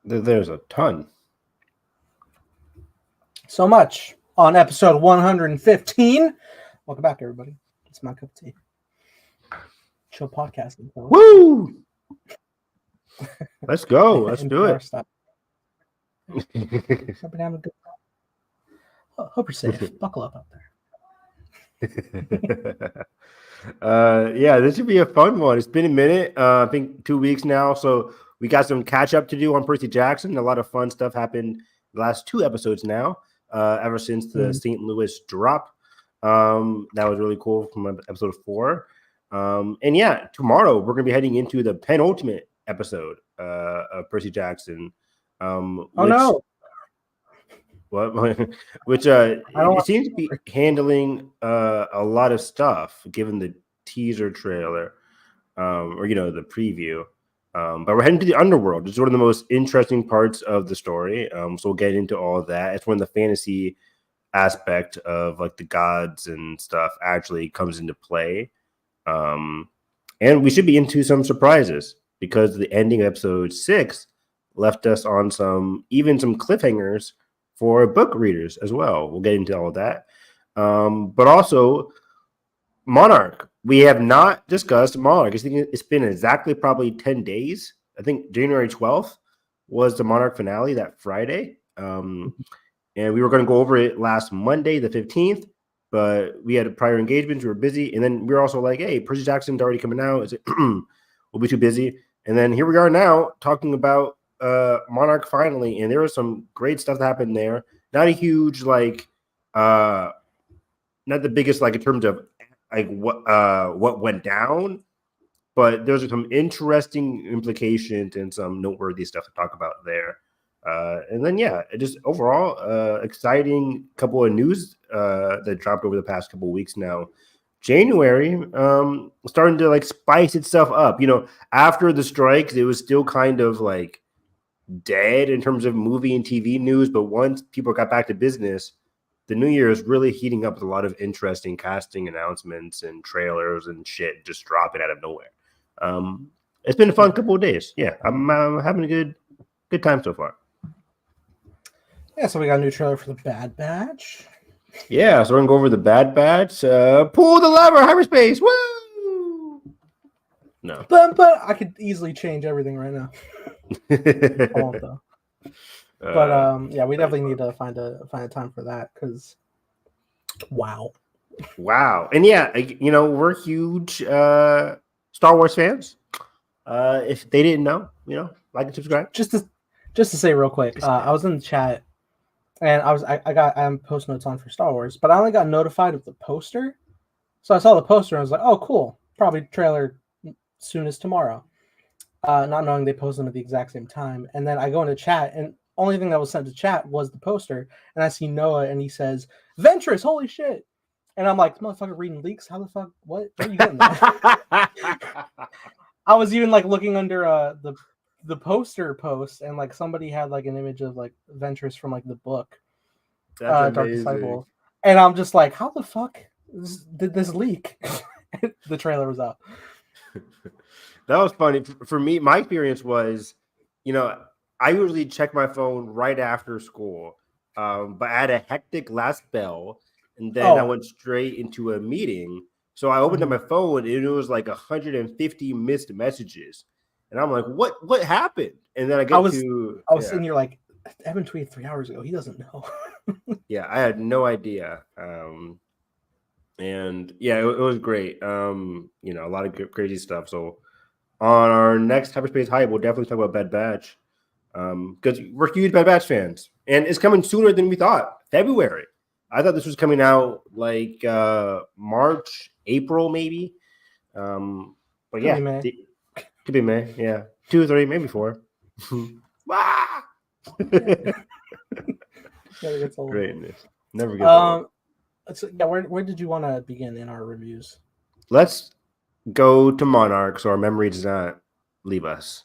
There's a ton. So much on episode 115. Welcome back, everybody. It's my cup of tea. Chill podcasting. Woo! Let's go. Let's do it. Hope you're having a good time. Hope you're safe. Buckle up out there. Yeah, this should be a fun one. It's been a minute. I think 2 weeks now. So we got some catch up to do on Percy Jackson. A lot of fun stuff happened the last 2 episodes now, ever since the St. Louis drop. That was really cool from episode 4. And yeah, tomorrow we're going to be heading into the penultimate episode of Percy Jackson. Which it seems to be handling a lot of stuff given the teaser trailer or the preview. But we're heading to the underworld. It's one of the most interesting parts of the story. So we'll get into all of that. It's when the fantasy aspect of like the gods and stuff actually comes into play. And we should be into some surprises because the ending of episode 6 left us on some cliffhangers for book readers as well. We'll get into all of that. But also Monarch. We have not discussed Monarch. I think it's been exactly probably 10 days. I think January 12th was the Monarch finale that Friday. And we were going to go over it last Monday, the 15th, but we had prior engagements. We were busy. And then we were also like, hey, Percy Jackson's already coming out. We'll be too busy. And then here we are now talking about Monarch finally. And there was some great stuff that happened there. Not a huge, not the biggest, in terms of what went down, but there's some interesting implications and some noteworthy stuff to talk about there. And then just overall exciting couple of news that dropped over the past couple of weeks now. January starting to spice itself up. After the strikes, it was still kind of dead in terms of movie and TV news, but once people got back to business, the new year is really heating up with a lot of interesting casting announcements and trailers and shit just dropping out of nowhere. It's been a fun couple of days. Yeah, I'm having a good time so far. Yeah, so we got a new trailer for the Bad Batch. Yeah, so we're gonna go over the Bad Batch. Pull the lever, hyperspace. Woo! No, but I could easily change everything right now. I won't though. But we definitely need to find a time for that because wow. And we're huge Star Wars fans. If they didn't know, like and subscribe. Just to say real quick, I was in the chat and I'm post notes on for Star Wars, but I only got notified of the poster. So I saw the poster and I was like, oh cool, probably trailer soon as tomorrow. Not knowing they post them at the exact same time. And then I go into chat and only thing that was sent to chat was the poster, and I see Noah, and he says, "Ventress, holy shit!" And I'm like, "Motherfucker, reading leaks? How the fuck? What are you getting?" I was even looking under the poster post, and somebody had an image of Ventress from the book, Dark Disciple, and I'm just like, "How the fuck did this leak?" The trailer was out. That was funny for me. My experience was, I usually check my phone right after school, but I had a hectic last bell, and then I went straight into a meeting. So I opened up my phone, and it was 150 missed messages, and I'm like, "What happened?" And then I was sitting here like, Evan tweeted 3 hours ago. He doesn't know. Yeah, I had no idea. And yeah, it was great. A lot of crazy stuff. So on our next Hyperspace Hype, we'll definitely talk about Bad Batch. Because we're huge Bad Batch fans, and it's coming sooner than we thought. February. I thought this was coming out March, April, maybe. But yeah, could be May. Yeah, 2, 3, maybe 4. Greatness. Never gets old. So yeah, where did you want to begin in our reviews? Let's go to Monarch, so our memory does not leave us.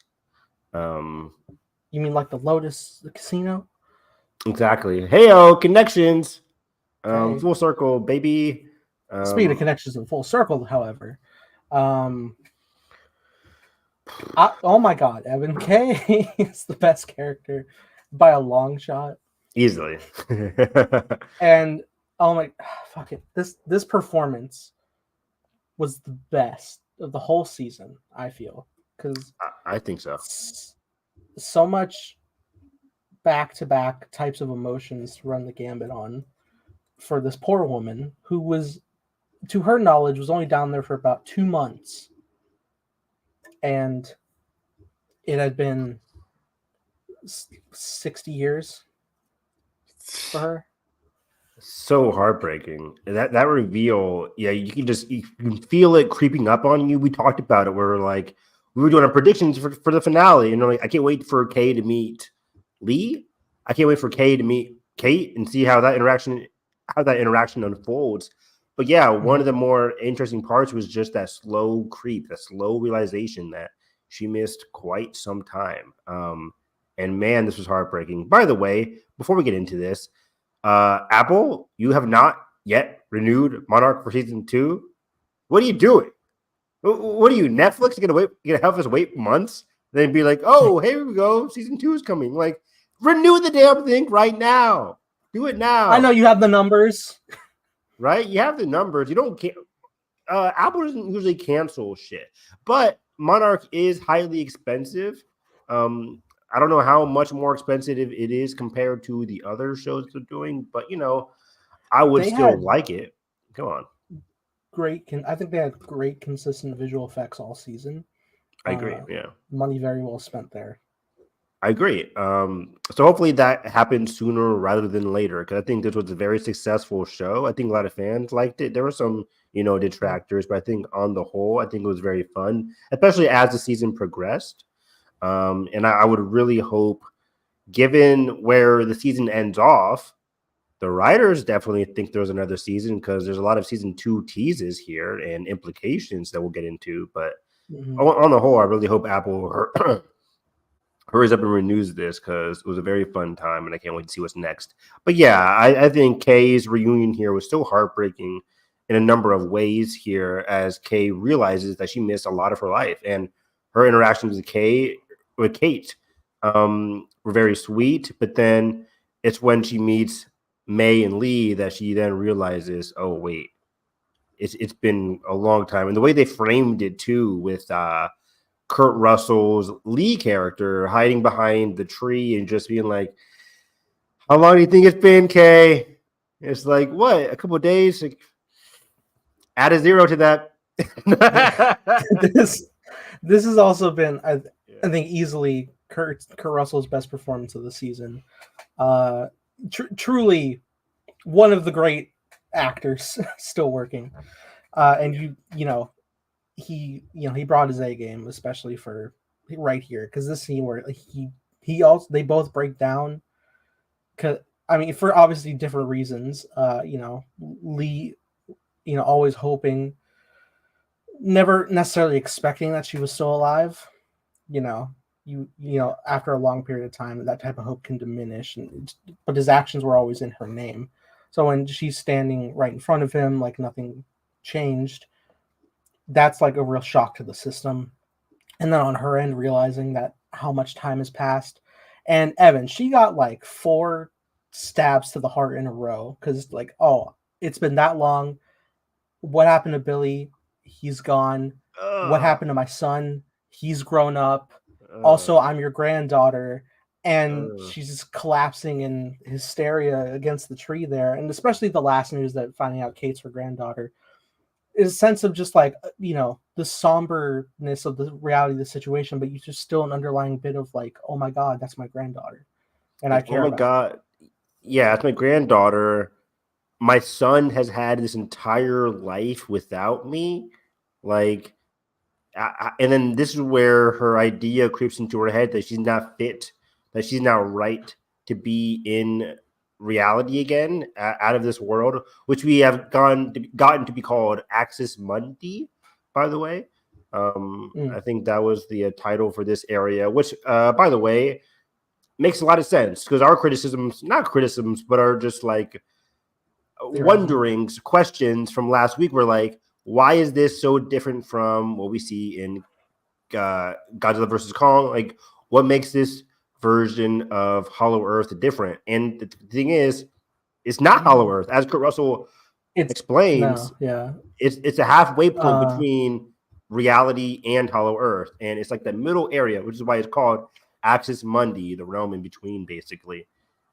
You mean the Lotus, the casino? Exactly. Hey-o, connections. Full circle, baby. Speaking of connections in full circle, however, Oh my god, Evan Kay is the best character by a long shot. Easily. And oh my, fuck it, this performance was the best of the whole season. I feel because I think so. so much back to back types of emotions to run the gambit on for this poor woman who was, to her knowledge, was only down there for about 2 months, and it had been 60 years for her. So heartbreaking. That reveal, yeah, you can feel it creeping up on you. We talked about it where like we were doing our predictions for the finale, and like I can't wait for Kay to meet Lee. I can't wait for Kay to meet Kate and see how that interaction unfolds. But yeah, one of the more interesting parts was just that slow creep, that slow realization that she missed quite some time. And man, this was heartbreaking. By the way, before we get into this, Apple, you have not yet renewed Monarch for season 2. What are you doing? What are you, Netflix? You're gonna have us wait months, then be like, oh, here we go, season 2 is coming. Like, renew the damn thing right now. Do it now. I know you have the numbers, right? You have the numbers. You don't care. Apple doesn't usually cancel shit, but Monarch is highly expensive. I don't know how much more expensive it is compared to the other shows they're doing, but I would still like it. Come on. I think they had great, consistent visual effects all season. I agree. Yeah. Money very well spent there. I agree. So hopefully that happens sooner rather than later, because I think this was a very successful show. I think a lot of fans liked it. There were some, detractors, but I think on the whole, I think it was very fun, especially as the season progressed. And I would really hope, given where the season ends off, the writers definitely think there's another season, because there's a lot of season 2 teases here and implications that we'll get into. But on the whole, I really hope Apple hurries up and renews this, because it was a very fun time and I can't wait to see what's next. But yeah, I think Kay's reunion here was so heartbreaking in a number of ways here, as Kay realizes that she missed a lot of her life, and her interactions with Kate were very sweet. But then it's when she meets May and Lee that she then realizes, oh wait, it's been a long time. And the way they framed it too, with Kurt Russell's Lee character hiding behind the tree and just being like, how long do you think it's been, Kay? It's like, what, a couple of days? Like, add a 0 to that. This has also been, I think, easily Kurt Russell's best performance of the season. Truly one of the great actors still working. And he brought his A game, especially for right here, because this scene where they both break down. Cause for obviously different reasons. Lee, always hoping, never necessarily expecting that she was still alive. After a long period of time, that type of hope can diminish, but his actions were always in her name. So when she's standing right in front of him, like nothing changed, that's like a real shock to the system. And then on her end, realizing that how much time has passed. And Evan, she got like 4 stabs to the heart in a row, because like, oh, it's been that long. What happened to Billy? He's gone. What happened to my son? He's grown up. Also, I'm your granddaughter. And she's just collapsing in hysteria against the tree there. And especially the last news that finding out Kate's her granddaughter is a sense of just like, the somberness of the reality of the situation, but you just still an underlying bit of like, oh my God, that's my granddaughter. And I care. Oh my God. Yeah, it's my granddaughter. My son has had this entire life without me. Like, and then this is where her idea creeps into her head that she's not fit, that she's not right to be in reality again, out of this world, which we have gotten to be called Axis Mundi, by the way. I think that was the title for this area, which, by the way, makes a lot of sense, because our not criticisms, but are just like wonderings, questions from last week were like, why is this so different from what we see in Godzilla versus Kong. Like, what makes this version of Hollow Earth different? And the thing is, it's not Hollow Earth, as Kurt Russell It's explains. no, yeah. It's a halfway point Uh, between reality and Hollow Earth, and it's like the middle area, which is why it's called Axis Mundi, the realm in between, basically.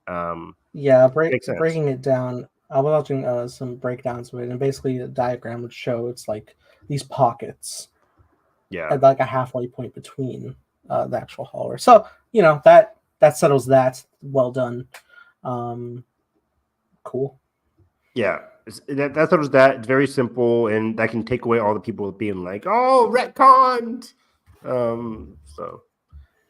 yeah, Makes sense. breaking it down. I was watching some breakdowns of it, and basically the diagram would show it's like these pockets Yeah. at like a halfway point between the actual hauler. So that settles that. Well done. Cool. Yeah. That's sort of that. It's very simple, and that can take away all the people being like, "Oh, retconned." So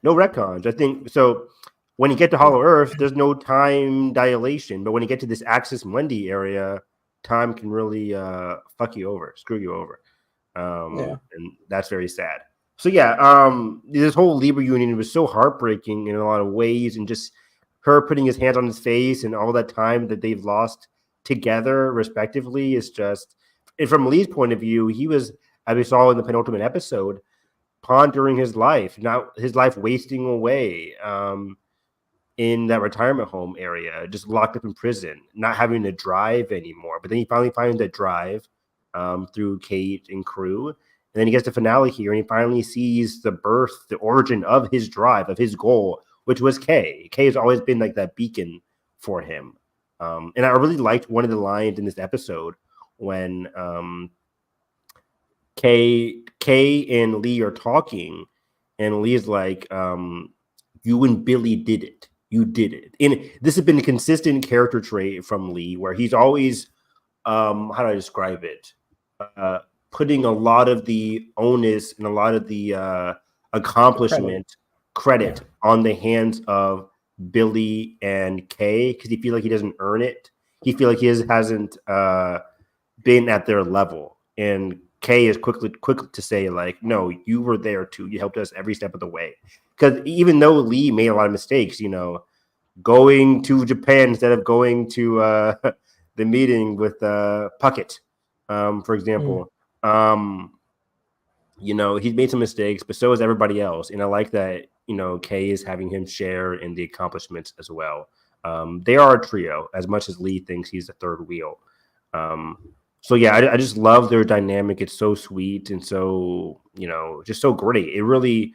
no retcons. I think so. When you get to Hollow Earth, there's no time dilation, but when you get to this Axis Mundi area, time can really fuck you over, screw you over, and that's very sad. So yeah, this whole Libra union was so heartbreaking in a lot of ways, and just her putting his hands on his face and all that time that they've lost together, respectively, is just. And from Lee's point of view, he was, as we saw in the penultimate episode, pondering his life, not his life wasting away in that retirement home area, just locked up in prison, not having to drive anymore. But then he finally finds that drive through Kate and crew. And then he gets the finale here, and he finally sees the birth, the origin of his drive, of his goal, which was Kay. Kay has always been like that beacon for him. And I really liked one of the lines in this episode when Kay and Lee are talking, and Lee's like, you and Billy did it. You did it. And this has been a consistent character trait from Lee, where he's always, how do I describe it? Putting a lot of the onus and a lot of the accomplishment credit on the hands of Billy and Kay, because he feels like he doesn't earn it. He feels like he hasn't been at their level. And Kay is quick to say, like, no, you were there too. You helped us every step of the way. Because even though Lee made a lot of mistakes, going to Japan instead of going to the meeting with Puckett, for example, he's made some mistakes, but so has everybody else. And I like that, Kay is having him share in the accomplishments as well. They are a trio, as much as Lee thinks he's the third wheel. So yeah, I just love their dynamic. It's so sweet and so, just so great. It really,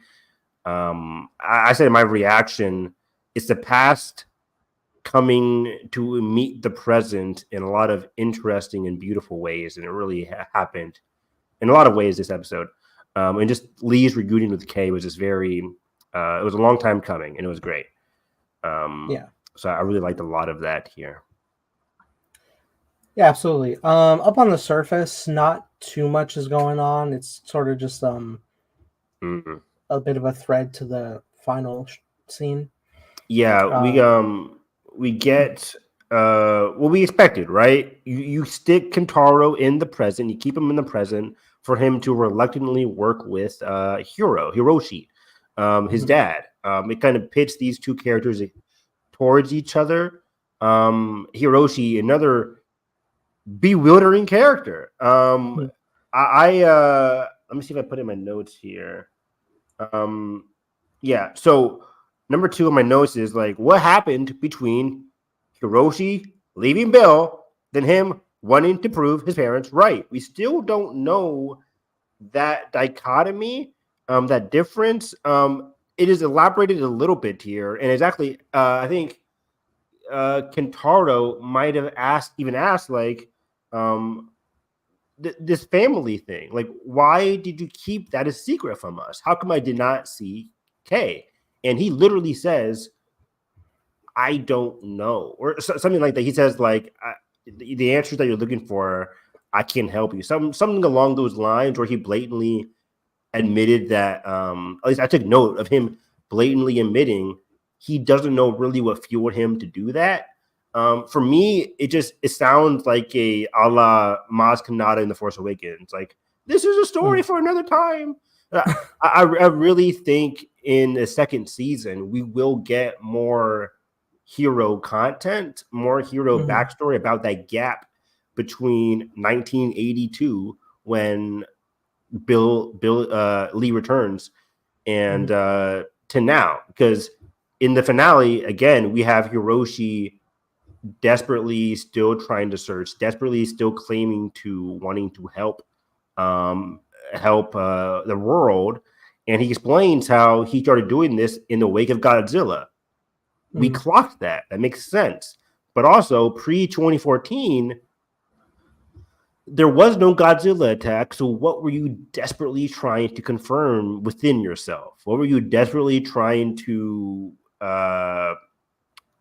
I said in my reaction, it's the past coming to meet the present in a lot of interesting and beautiful ways. And it really happened in a lot of ways this episode. And just Lee's reunion with Kay was just very, it was a long time coming, and it was great. So I really liked a lot of that here. Yeah, absolutely. Up on the surface, not too much is going on. It's sort of just a bit of a thread to the final scene. Yeah, we get what we expected, right? You stick Kentaro in the present, you keep him in the present for him to reluctantly work with Hiroshi, his dad. It kind of pits these two characters towards each other. Hiroshi, another bewildering character. I let me see if I put in my notes here. Yeah, so number 2 on my notes is like, what happened between Hiroshi leaving Bill, then him wanting to prove his parents right? We still don't know that dichotomy, that difference. It is elaborated a little bit here, and exactly, I think Kentaro might have asked, like, this family thing. Like, why did you keep that a secret from us? How come I did not see Kay? And he literally says, I don't know, or something like that. He says, like, the answers that you're looking for, I can't help you. Something along those lines, where he blatantly admitted that, at least I took note of him blatantly admitting he doesn't know really what fueled him to do that. For me, it sounds like a la Maz Kanata in The Force Awakens. Like, this is a story for another time. I really think in the second season, we will get more hero content, more hero backstory about that gap between 1982, when Bill Lee returns and to now, because in the finale again we have Hiroshi desperately still trying to search, desperately still claiming to wanting to help the world, and he explains how he started doing this in the wake of Godzilla. We clocked that. That makes sense. But also pre 2014, there was no Godzilla attack. So what were you desperately trying to confirm within yourself? What were you desperately trying to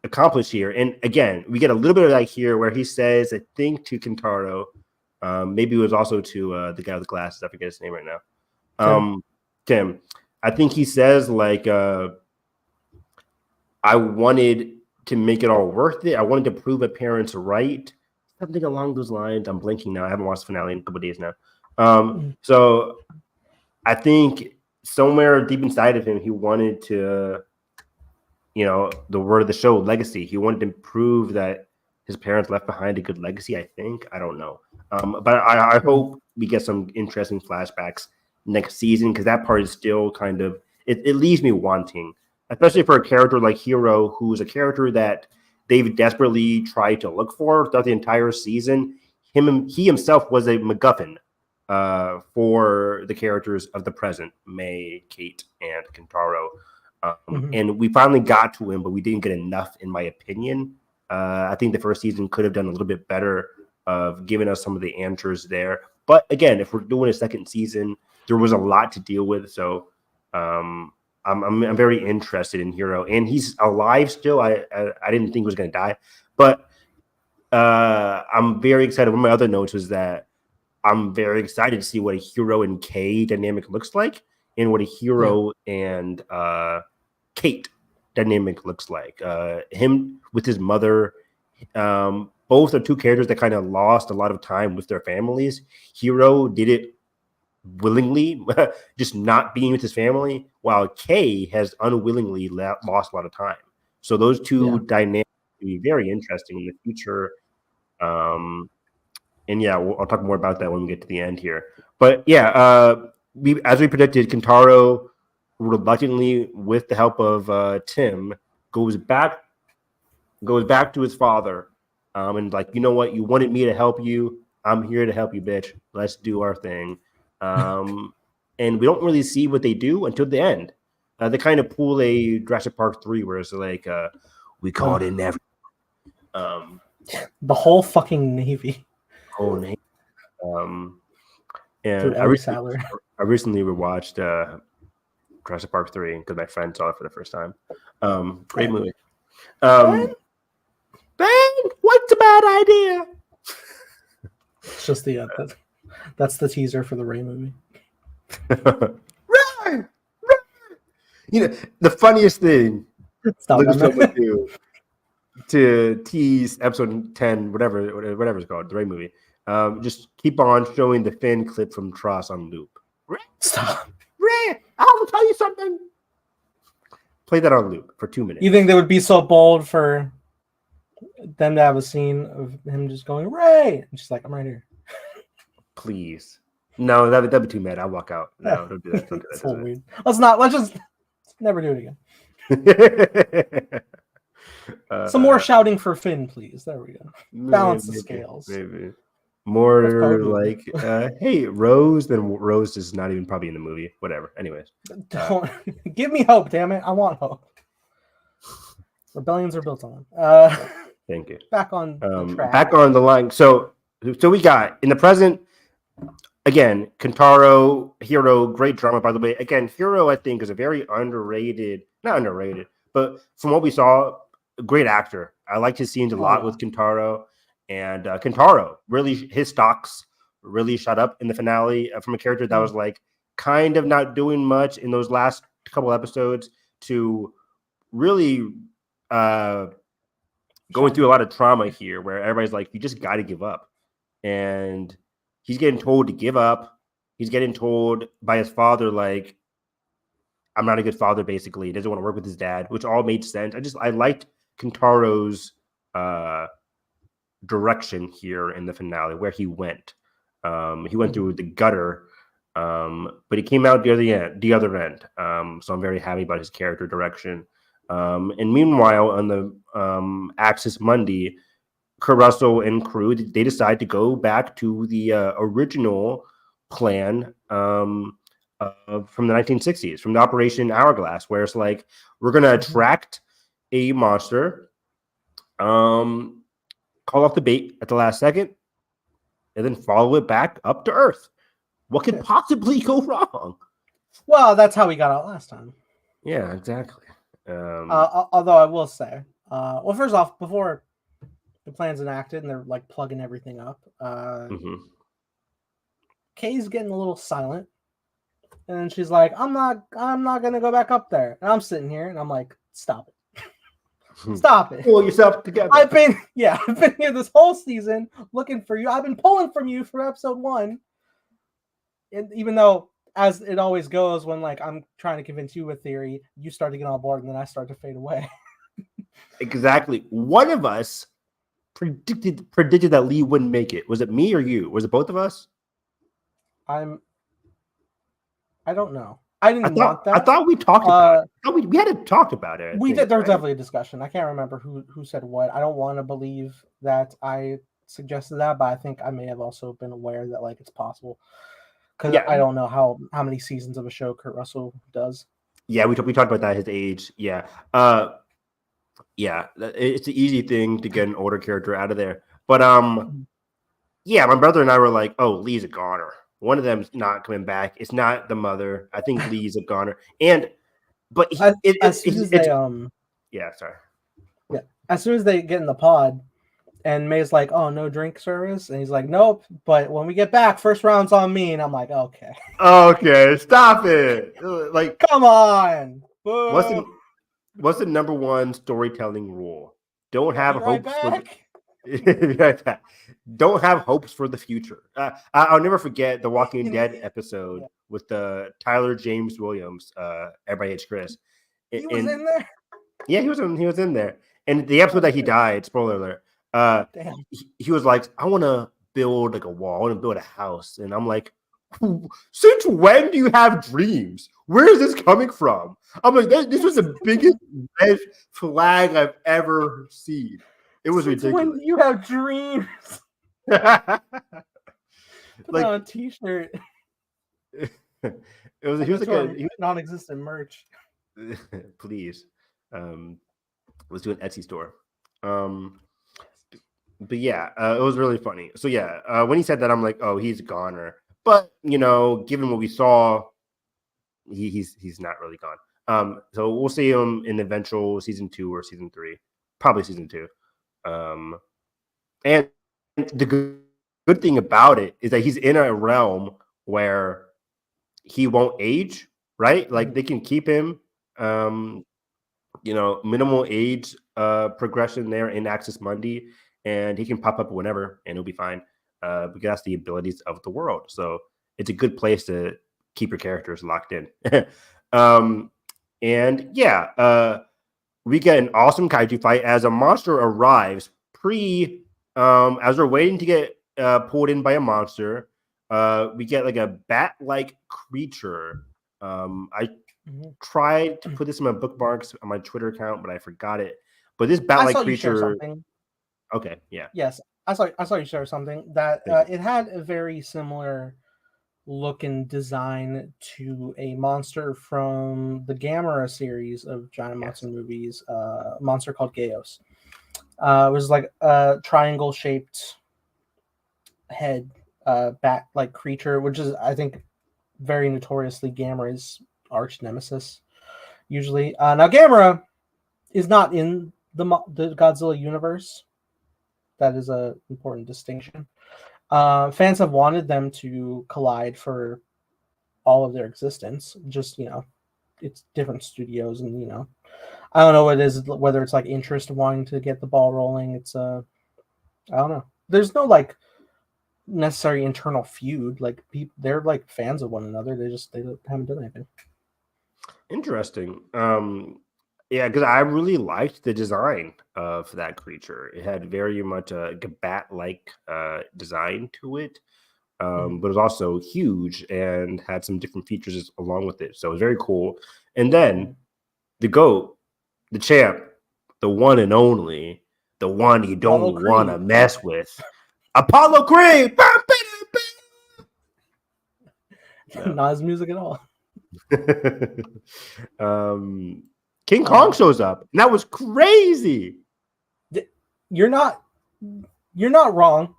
accomplish here? And again, we get a little bit of that here where he says, I think to Kentaro, maybe it was also to the guy with the glasses. I forget his name right now. Tim. I think he says like, I wanted to make it all worth it. I wanted to prove my parents right. Something along those lines. I'm blanking now. I haven't watched the finale in a couple of days now. So I think somewhere deep inside of him, he wanted to, the word of the show, legacy. He wanted to prove that his parents left behind a good legacy, I think. I don't know. But I hope we get some interesting flashbacks next season, because that part is still kind of, it leaves me wanting, especially for a character like Hiro, who's a character that they've desperately tried to look for throughout the entire season. He himself was a MacGuffin for the characters of the present, May, Kate, and Kentaro. And we finally got to him, but we didn't get enough, in my opinion. I think the first season could have done a little bit better of giving us some of the answers there. But again, if we're doing a second season, there was a lot to deal with. So I'm very interested in Hiro, and he's alive still. I didn't think he was going to die, but I'm very excited. One of my other notes was that I'm very excited to see what a Hiro and Kay dynamic looks like, and what a Hiro and Kate dynamic looks like. Him with his mother, both are two characters that kind of lost a lot of time with their families. Hiro did it willingly, just not being with his family, while Kay has unwillingly lost a lot of time. So those two dynamics will be very interesting in the future. And I'll talk more about that when we get to the end here. But as we predicted, Kentaro reluctantly, with the help of Tim, goes back to his father, and like, you know what, you wanted me to help you. I'm here to help you, bitch. Let's do our thing. And we don't really see what they do until the end. They kind of pull a Jurassic Park 3 where it's like, we called in every the whole fucking Navy. Whole Navy. And I recently rewatched Jurassic Park 3 because my friend saw it for the first time. Great movie. Ben, what's a bad idea? It's just that's the teaser for the Ray movie. Ray! The funniest thing someone do to tease episode 10, whatever it's called, the Ray movie. Just keep on showing the Finn clip from Tross on loop. Ray, stop. Ray, I want to tell you something. Play that on loop for 2 minutes. You think they would be so bold for them to have a scene of him just going, Ray? And she's like, I'm right here. Please. No, that'd be too mad. I'll walk out. No, don't do that. Don't do that. So weird. Let's just never do it again. Some more shouting for Finn, please. There we go. Balance the scales. Maybe. More like, hey, Rose, then Rose is not even probably in the movie. Whatever. Anyways. Don't give me hope, damn it. I want hope. Rebellions are built on. Thank you. Back on the track. Back on the line. So we got in the present, again, Kentaro, Hiro, great drama, by the way. Again, Hiro, I think, is a very not underrated, but from what we saw, a great actor. I liked his scenes a lot with Kentaro. And Kentaro, really, his stocks really shot up in the finale from a character that was like kind of not doing much in those last couple episodes to really going through a lot of trauma here, where everybody's like, you just got to give up. And he's getting told to give up. He's getting told by his father, like, I'm not a good father, basically. He doesn't want to work with his dad, which all made sense. I liked Kentaro's direction here in the finale, where he went. He went through the gutter But he came out the other end. So I'm very happy about his character direction. And meanwhile, on the Axis Mundi, Kurt Russell and crew, they decide to go back to the original plan from the 1960s, from the Operation Hourglass, where it's like we're gonna attract a monster, call off the bait at the last second, and then follow it back up to Earth. What could possibly go wrong? Well, that's how we got out last time. Yeah, exactly. Although I will say, well, first off, before the plan's enacted and they're like plugging everything up, Kay's getting a little silent, and she's like, I'm not gonna go back up there. And I'm sitting here and I'm like, stop it. Stop it. Pull yourself together. I've been here this whole season looking for you. I've been pulling from you for episode 1. And even though, as it always goes, when like I'm trying to convince you a theory, you start to get on board and then I start to fade away. Exactly. One of us predicted that Lee wouldn't make it. Was it me or you? Was it both of us? I don't know. I want that. I thought we talked about it. We had talked about it. We did. There was definitely a discussion. I can't remember who said what. I don't want to believe that I suggested that, but I think I may have also been aware that like it's possible. Because I don't know how many seasons of a show Kurt Russell does. Yeah, we talked about that, his age. Yeah. Yeah, it's an easy thing to get an older character out of there. But yeah, my brother and I were like, oh, Lee's a goner. One of them's not coming back. It's not the mother. I think Lee's a goner. But as soon as they get in the pod, and May's like, oh, no drink service, and he's like, nope. But when we get back, first round's on me, and I'm like, okay. Okay, stop it. Like, come on. What's the number one storytelling rule? Don't have hopes don't have hopes for the future. I'll never forget the Walking Dead episode with Tyler James Williams. Everybody hates Chris. He was in there. Yeah, he was in there. And the episode that he died, spoiler alert. He was like, I want to build like a wall. I want to build a house. And I'm like, since when do you have dreams? Where is this coming from? I'm like, this was the biggest red flag I've ever seen. It was ridiculous. When do you have dreams? Put on a t-shirt. He was like non-existent merch. Please. Let's do an Etsy store. But yeah, it was really funny. So yeah, when he said that, I'm like, oh, he's a goner. But given what we saw, he's not really gone. So we'll see him in eventual season 2 or season 3, probably season 2. And the good thing about it is that he's in a realm where he won't age, right? Like they can keep him, minimal age progression there in Axis Mundi, and he can pop up whenever and he'll be fine. Because that's the abilities of the world. So it's a good place to keep your characters locked in. And yeah, we get an awesome kaiju fight as a monster arrives as we're waiting to get pulled in by a monster. We get like a bat-like creature. I tried to put this in my bookmarks on my Twitter account, but I forgot it. But this bat-like creature. Okay, yeah. Yes, I saw you share something that it had a very similar look and design to a monster from the Gamera series of giant monster movies, monster called Geos. It was like a triangle-shaped head, bat-like creature, which is, I think, very notoriously Gamera's arch nemesis, usually. Now, Gamera is not in the Godzilla universe. That is an important distinction. Fans have wanted them to collide for all of their existence. Just, it's different studios, and, I don't know what it is, whether it's like interest wanting to get the ball rolling. It's I don't know. There's no like necessary internal feud. Like they're like fans of one another. They haven't done anything. Interesting. Yeah, because I really liked the design of that creature. It had very much a bat-like design to it. but it was also huge and had some different features along with it. So it was very cool. And then the GOAT, the champ, the one and only, the one you don't want to mess with, Apollo Creed. Not his music at all. King Kong shows up, and that was crazy. You're not wrong.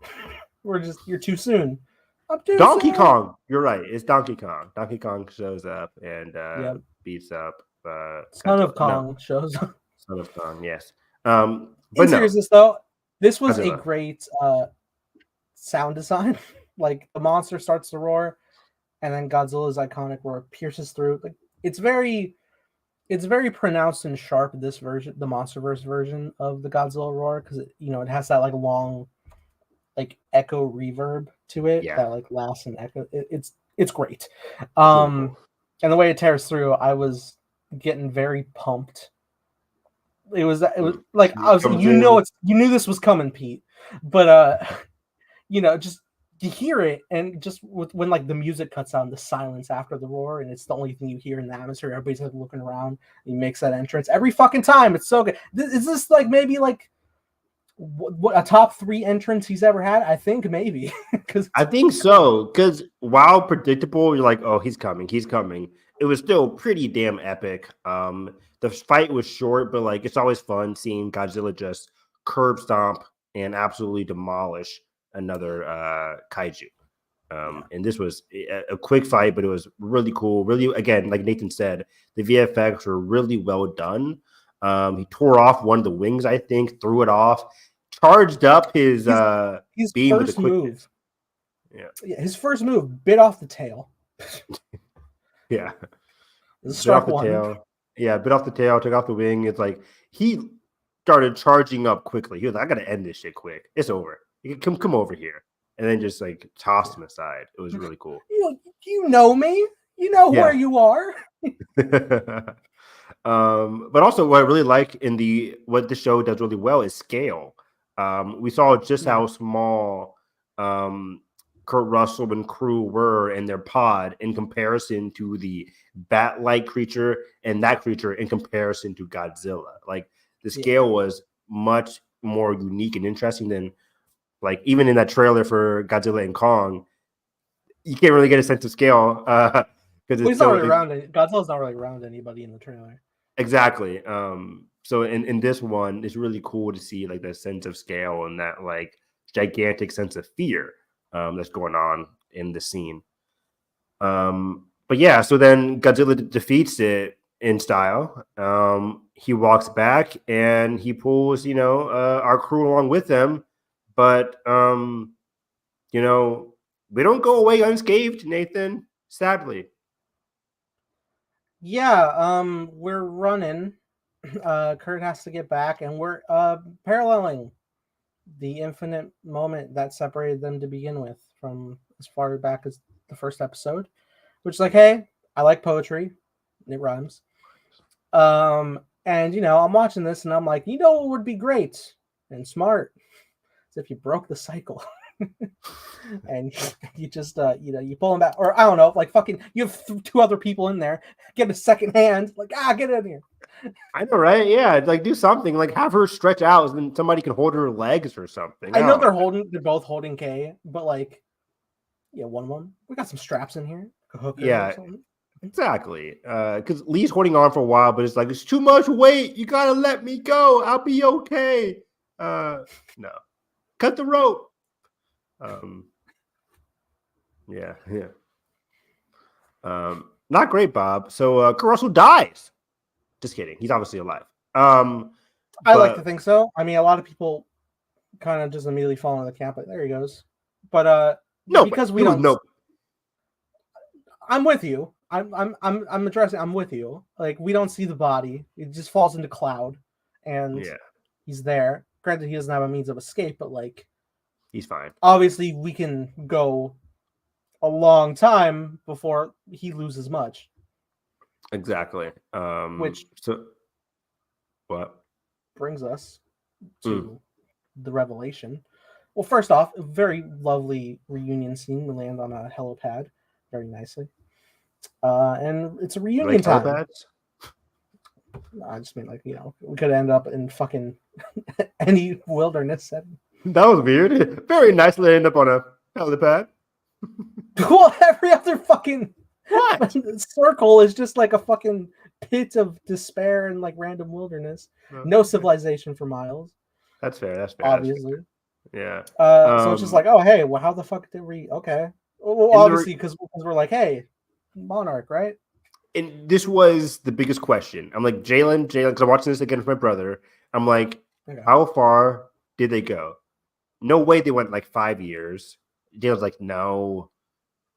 You're too soon. Donkey Kong. You're right. It's Donkey Kong. Donkey Kong shows up and beats up. Son of Kong shows up. Son of Kong. Yes. But in seriousness, though, this was Godzilla. a great sound design. Like the monster starts to roar, and then Godzilla's iconic roar pierces through. Like it's very pronounced and sharp. This version, the MonsterVerse version of the Godzilla roar, because it has that like long, like echo reverb to it that like lasts and echo. It's great. And the way it tears through, I was getting very pumped. It was like you knew this was coming, Pete, but just you hear it, and just when like the music cuts out and the silence after the roar, and it's the only thing you hear in the atmosphere. Everybody's like looking around. He makes that entrance every fucking time. It's so good. Is this like maybe like what a top 3 entrance he's ever had? I think maybe. I think so. Because while predictable, you're like, oh, he's coming. It was still pretty damn epic. The fight was short, but like it's always fun seeing Godzilla just curb stomp and absolutely demolish another kaiju. And this was a quick fight, but it was really cool. Really, again, like Nathan said, the VFX were really well done. He tore off one of the wings, I think, threw it off, charged up his beam with the quickness. Yeah, his first move bit off the tail. Yeah, bit off the tail. Yeah, bit off the tail, took off the wing. It's like he started charging up quickly. He was like, I gotta end this shit quick. It's over. You can come over here. And then just like tossed him aside. It was really cool. You know me. You know where you are. But also what I really like what the show does really well is scale. We saw just how small Kurt Russell and crew were in their pod in comparison to the bat-like creature and that creature in comparison to Godzilla. Like the scale was much more unique and interesting than like even in that trailer for Godzilla and Kong, you can't really get a sense of scale because he's not really around. Godzilla's not really around anybody in the trailer. Exactly. So in this one, it's really cool to see like that sense of scale and that like gigantic sense of fear that's going on in the scene. But yeah, so then Godzilla defeats it in style. He walks back and he pulls, our crew along with him. But we don't go away unscathed, Nathan, sadly. Yeah, we're running. Kurt has to get back, and we're paralleling the infinite moment that separated them to begin with from as far back as the first episode, which is like, hey, I like poetry. It rhymes. And I'm watching this and I'm like, what would be great and smart is if you broke the cycle. And you just you pull them back, or I don't know, like fucking you have 2 other people in there, get a second hand, like get in here. I know, right? Yeah, like do something, like have her stretch out, and then somebody can hold her legs or something. I know they're both holding K, but like, one of them, we got some straps in here. Yeah, exactly. Because Lee's holding on for a while, but it's like it's too much weight. You gotta let me go. I'll be okay. No, cut the rope. Yeah. Not great, Bob. So Kurt Russell dies. Just kidding. He's obviously alive. I like to think so. I mean, a lot of people kind of just immediately fall into the camp. Like, there he goes. But no, because we don't. No. I'm with you. I'm addressing. I'm with you. Like we don't see the body. It just falls into cloud, and he's there. Granted, he doesn't have a means of escape, but like. He's fine. Obviously, we can go a long time before he loses much. Exactly. What brings us to the revelation. Well, first off, a very lovely reunion scene. We land on a helipad very nicely. And it's a reunion Like time. telepaths? I just mean, like, we could end up in fucking any wilderness setting. That was weird. Very nice to end up on a helipad. Well, every other fucking What? circle is just like a fucking pit of despair and like random wilderness. No civilization for miles. That's fair. That's fair. Obviously. Yeah. So it's just like, oh, hey, well, how the fuck did we? Okay. Well, obviously, because we're like, hey, Monarch, right? And this was the biggest question. I'm like, Jalen, because I'm watching this again with my brother. I'm like, how far did they go? No way they went like 5 years. Jalen's like, no.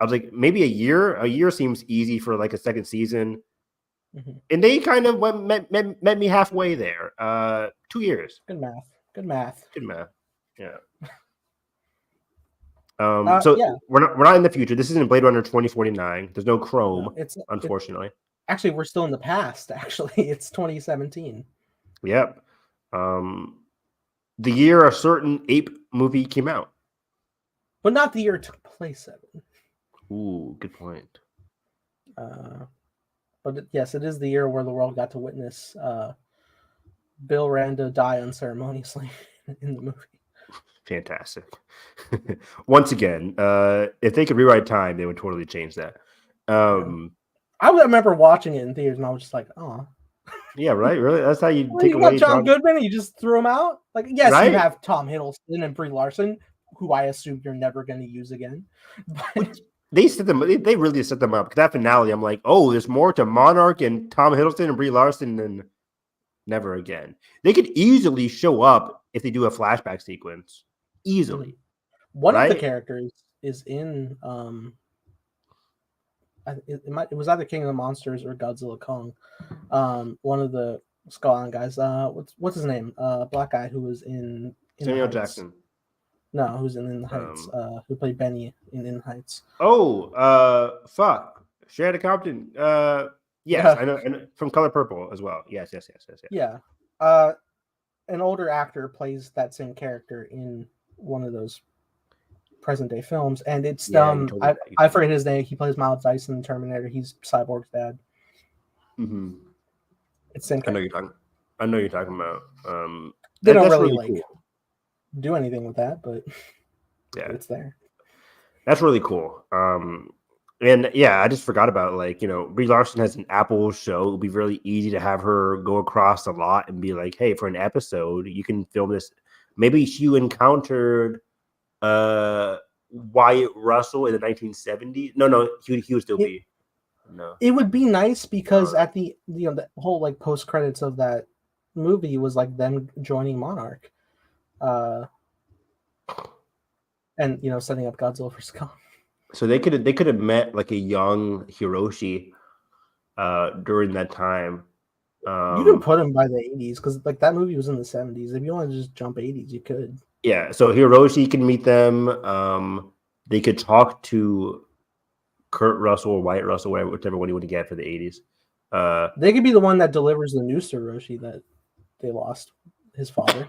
I was like, maybe a year. A year seems easy for like a second season. Mm-hmm. And they kind of met me halfway there. 2 years. Good math. Yeah. So yeah. we're not in the future. This isn't Blade Runner 2049. There's no Chrome, unfortunately. Actually, we're still in the past. Actually, it's 2017. Yep. The year a certain ape movie came out, but not the year it took place in. Ooh, good point. But yes, it is the year where the world got to witness Bill Randa die unceremoniously in the movie. Fantastic. Once again, if they could rewrite time, they would totally change that. I remember watching it in theaters, and I was just like, "Oh, yeah, right. Really, that's how you take away John Goodman, and you just threw him out." Like, yes, right? You have Tom Hiddleston and Brie Larson, who I assume you're never going to use again. But they set them. They really set them up. Because that finale, I'm like, oh, there's more to Monarch and Tom Hiddleston and Brie Larson than never again. They could easily show up if they do a flashback sequence. Easily. One of the characters is in it was either King of the Monsters or Godzilla Kong. One of the Skull Island guys. What's his name? Black guy who was in Samuel Jackson. No, who's in the Heights? Who played Benny in the Heights? Oh, fuck, Sheridan Compton. Yes, I know from Color Purple as well. Yes. Yeah. An older actor plays that same character in one of those present day films, and it's I forget his name. He plays Miles Dyson in Terminator. He's Cyborg's dad. Mm-hmm. It's same character. I know you're talking about. They don't really do anything with that, but yeah, it's there. That's really cool. And yeah, I just forgot about Brie Larson has an Apple show. It'll be really easy to have her go across a lot and be like, hey, for an episode, you can film this. Maybe she encountered Wyatt Russell in the 1970s. No, he would still be. No, it would be nice because at the the whole like post credits of that movie was like them joining Monarch, and setting up Godzilla vs. Kong. So they could have met like a young Hiroshi during that time. You can put him by the 80s because like that movie was in the 70s. If you want to just jump 80s, you could. Yeah, so Hiroshi can meet them. They could talk to Kurt Russell or Wyatt Russell, whichever one you want to get for the 80s. They could be the one that delivers the news to Hiroshi that they lost his father.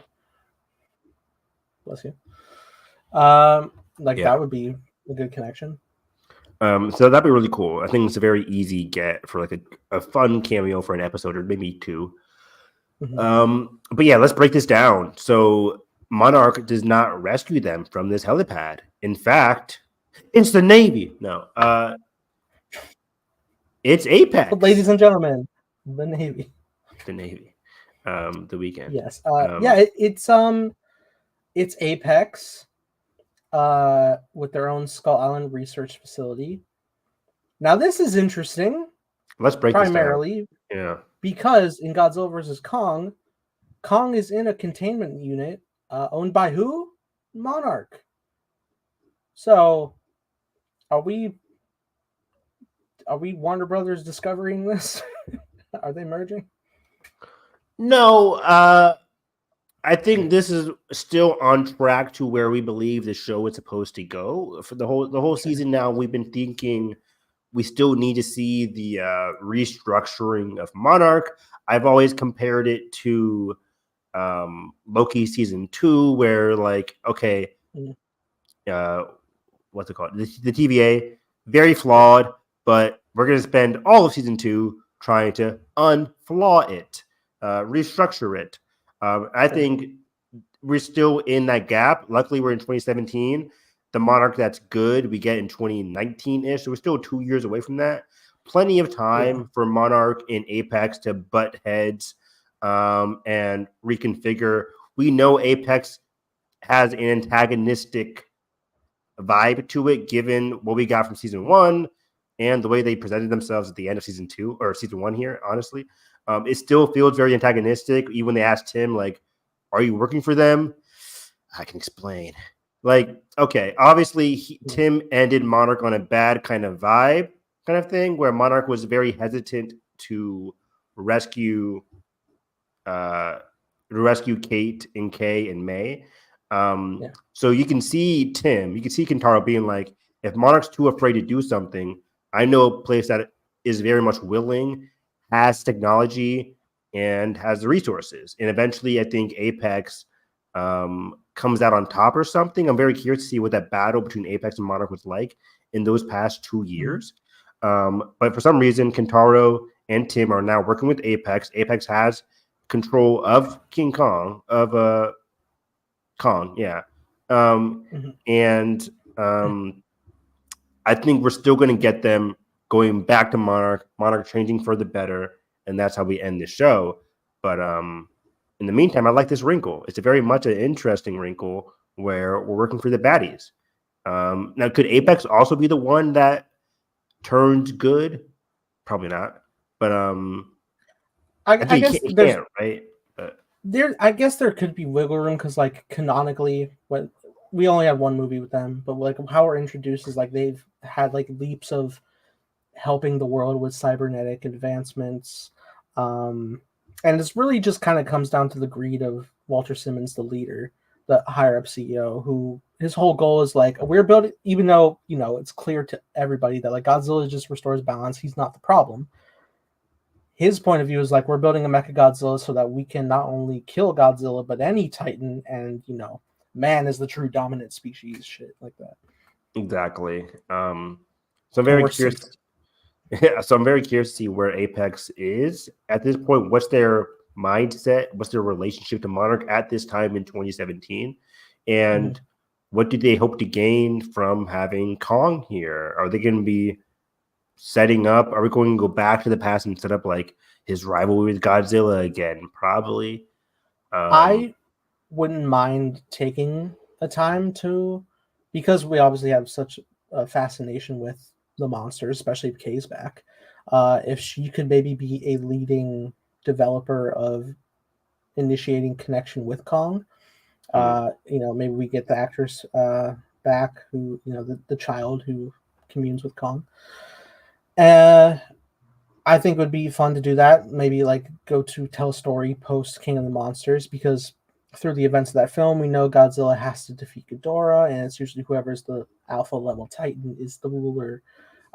Bless you. That would be a good connection. So that'd be really cool. I think it's a very easy get for like a fun cameo for an episode or maybe two. Mm-hmm. But yeah, let's break this down. So Monarch does not rescue them from this helipad. In fact, it's the Navy. No, it's Apex. But ladies and gentlemen, the Navy. The Navy. The weekend. Yes. It's Apex. With their own Skull Island research facility. Now this is interesting. Let's break primarily this down. Yeah, because in Godzilla vs. Kong, Kong is in a containment unit owned by who? Monarch. So, are we Warner Brothers discovering this? Are they merging? No, I think this is still on track to where we believe the show is supposed to go. For the whole season now, we've been thinking we still need to see the restructuring of Monarch. I've always compared it to Loki season 2, where like, okay, what's it called? The TVA, very flawed, but we're going to spend all of season 2 trying to unflaw it, restructure it. I think we're still in that gap. Luckily, we're in 2017. The Monarch that's good we get in 2019-ish. So we're still 2 years away from that. Plenty of time for Monarch and Apex to butt heads and reconfigure. We know Apex has an antagonistic vibe to it, given what we got from season 1 and the way they presented themselves at the end of season 2 or season 1 here, honestly. It still feels very antagonistic. Even when they asked Tim, like, are you working for them? I can explain. Like, okay, obviously Tim ended Monarch on a bad kind of vibe kind of thing, where Monarch was very hesitant to rescue Kate and Kay and May. So you can see Tim, you can see Kentaro being like, if Monarch's too afraid to do something, I know a place that is very much willing, has technology, and has the resources. And eventually, I think Apex comes out on top or something. I'm very curious to see what that battle between Apex and Monarch was like in those past 2 years. But for some reason, Kentaro and Tim are now working with Apex. Apex has control of King Kong, of Kong, yeah. And I think we're still going to get them going back to Monarch changing for the better, and that's how we end the show. But in the meantime, I like this wrinkle. It's a very much an interesting wrinkle where we're working for the baddies. Now, could Apex also be the one that turns good? Probably not. But I guess it can't, right? I guess there could be wiggle room because, like, canonically, when we only had one movie with them, but like how we're introduced is like they've had like leaps of helping the world with cybernetic advancements, and it's really just kind of comes down to the greed of Walter Simmons, the leader, the higher up CEO, who his whole goal is like, we're building, even though it's clear to everybody that like Godzilla just restores balance, he's not the problem. His point of view is like, we're building a Mecha Godzilla so that we can not only kill Godzilla but any Titan, and man is the true dominant species, shit like that. Exactly. So I'm very curious. Yeah, so I'm very curious to see where Apex is at this point. What's their mindset? What's their relationship to Monarch at this time in 2017? And what do they hope to gain from having Kong here? Are they going to be setting up? Are we going to go back to the past and set up like his rivalry with Godzilla again? Probably. I wouldn't mind taking a time to, because we obviously have such a fascination with the monsters, especially if Kay's back. If she could maybe be a leading developer of initiating connection with Kong, maybe we get the actress back who, the child who communes with Kong. I think it would be fun to do that. Maybe like go to tell a story post King of the Monsters, because through the events of that film, we know Godzilla has to defeat Ghidorah, and it's usually whoever's the alpha level Titan is the ruler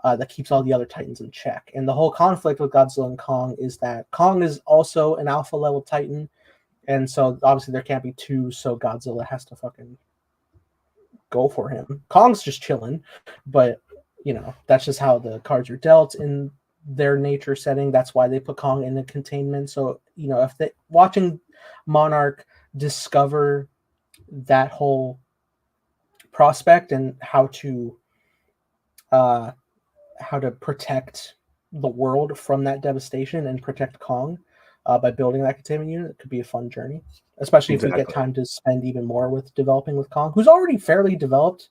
that keeps all the other Titans in check. And the whole conflict with Godzilla and Kong is that Kong is also an alpha level Titan, and so obviously there can't be two, so Godzilla has to fucking go for him. Kong's just chilling, but that's just how the cards are dealt in their nature setting. That's why they put Kong in the containment. So if they watching Monarch discover that whole prospect and how to protect the world from that devastation and protect Kong by building that containment unit, it could be a fun journey, especially if we get time to spend even more with developing with Kong, who's already fairly developed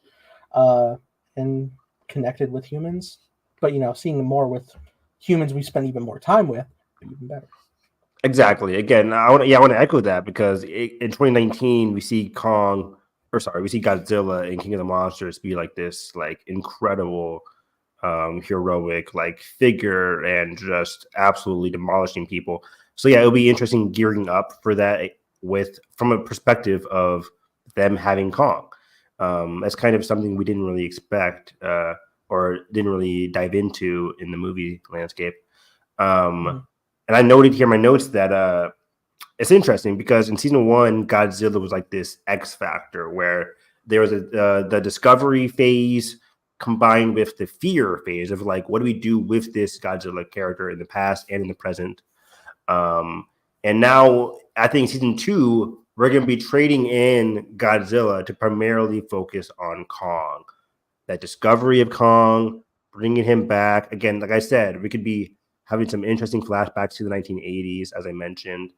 and connected with humans, but seeing more with humans we spend even more time with, even better. Exactly. Again, I want to echo that, because in 2019 we see Godzilla and King of the Monsters be like this, like incredible, heroic like figure and just absolutely demolishing people. So yeah, it'll be interesting gearing up for that from a perspective of them having Kong. That's kind of something we didn't really expect or didn't really dive into in the movie landscape. And I noted here in my notes that it's interesting because in season 1, Godzilla was like this X factor where there was the discovery phase combined with the fear phase of like, what do we do with this Godzilla character in the past and in the present? And now I think season 2, we're going to be trading in Godzilla to primarily focus on Kong. That discovery of Kong, bringing him back. Again, like I said, we could be having some interesting flashbacks to the 1980s, as I mentioned.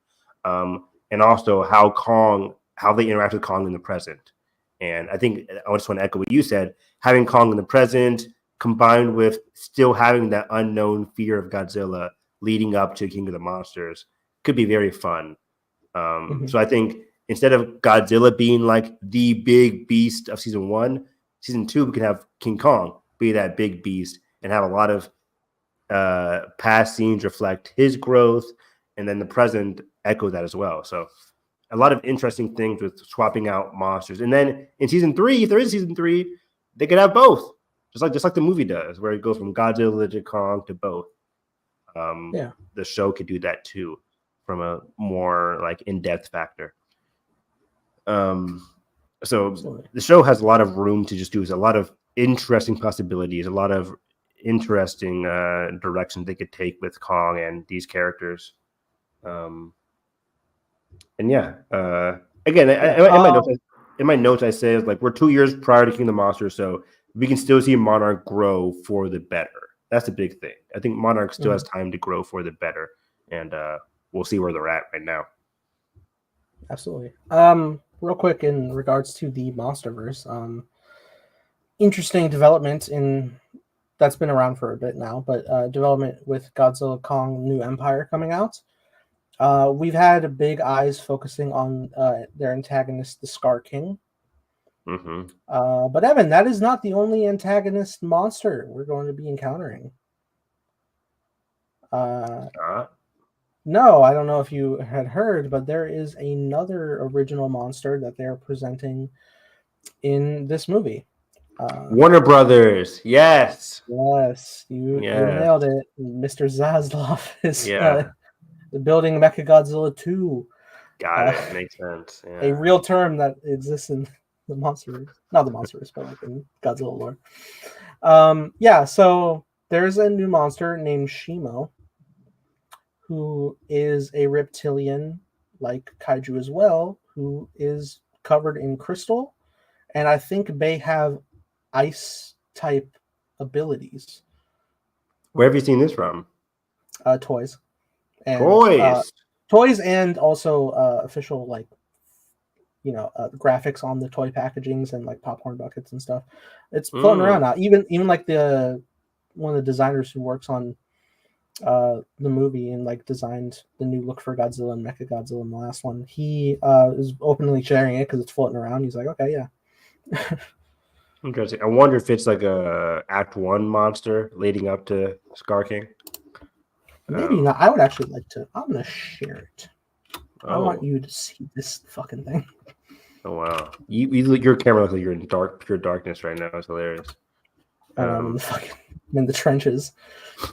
And also how they interact with Kong in the present. And I think I just want to echo what you said, having Kong in the present combined with still having that unknown fear of Godzilla leading up to King of the Monsters could be very fun. So I think instead of Godzilla being like the big beast of season 1, season 2, we can have King Kong be that big beast and have a lot of past scenes reflect his growth, and then the present echo that as well. So a lot of interesting things with swapping out monsters. And then in season 3, if there is season 3, they could have both, just like the movie does, where it goes from Godzilla to Kong to both. The show could do that too, from a more like in-depth factor. So Absolutely. the show has a lot of room to just do a lot of interesting possibilities, a lot of interesting directions they could take with Kong and these characters. And yeah, again, in my notes, I say like we're 2 years prior to King of the Monsters, so we can still see Monarch grow for the better. That's the big thing. I think Monarch still has time to grow for the better, and we'll see where they're at right now. Absolutely. Real quick in regards to the MonsterVerse, interesting development that's been around for a bit now, but development with Godzilla Kong New Empire coming out. We've had big eyes focusing on their antagonist, the Scar King. But Evan, that is not the only antagonist monster we're going to be encountering. No, I don't know if you had heard, but there is another original monster that they're presenting in this movie. Warner Brothers, yes. Yes, you nailed it. Mr. Zaslav is building Mechagodzilla 2. Got it. Makes sense. Yeah. A real term that exists in the MonsterVerse. Not the MonsterVerse, but like in Godzilla lore. So there's a new monster named Shimo, who is a reptilian like kaiju as well, who is covered in crystal. And I think they have ice type abilities. Where have you seen this from? Toys. And, toys and also official graphics on the toy packagings and like popcorn buckets and stuff. It's floating around now. Even like one of the designers who works on the movie and like designed the new look for Godzilla and Mechagodzilla in the last one, he is openly sharing it because it's floating around. He's like, okay, yeah. Interesting. I wonder if it's like a Act 1 monster leading up to Scar King. Maybe not. I would actually like to. I'm gonna share it. I want you to see this fucking thing. Oh wow! Your camera looks like you're in pure darkness right now. It's hilarious. I'm in the trenches.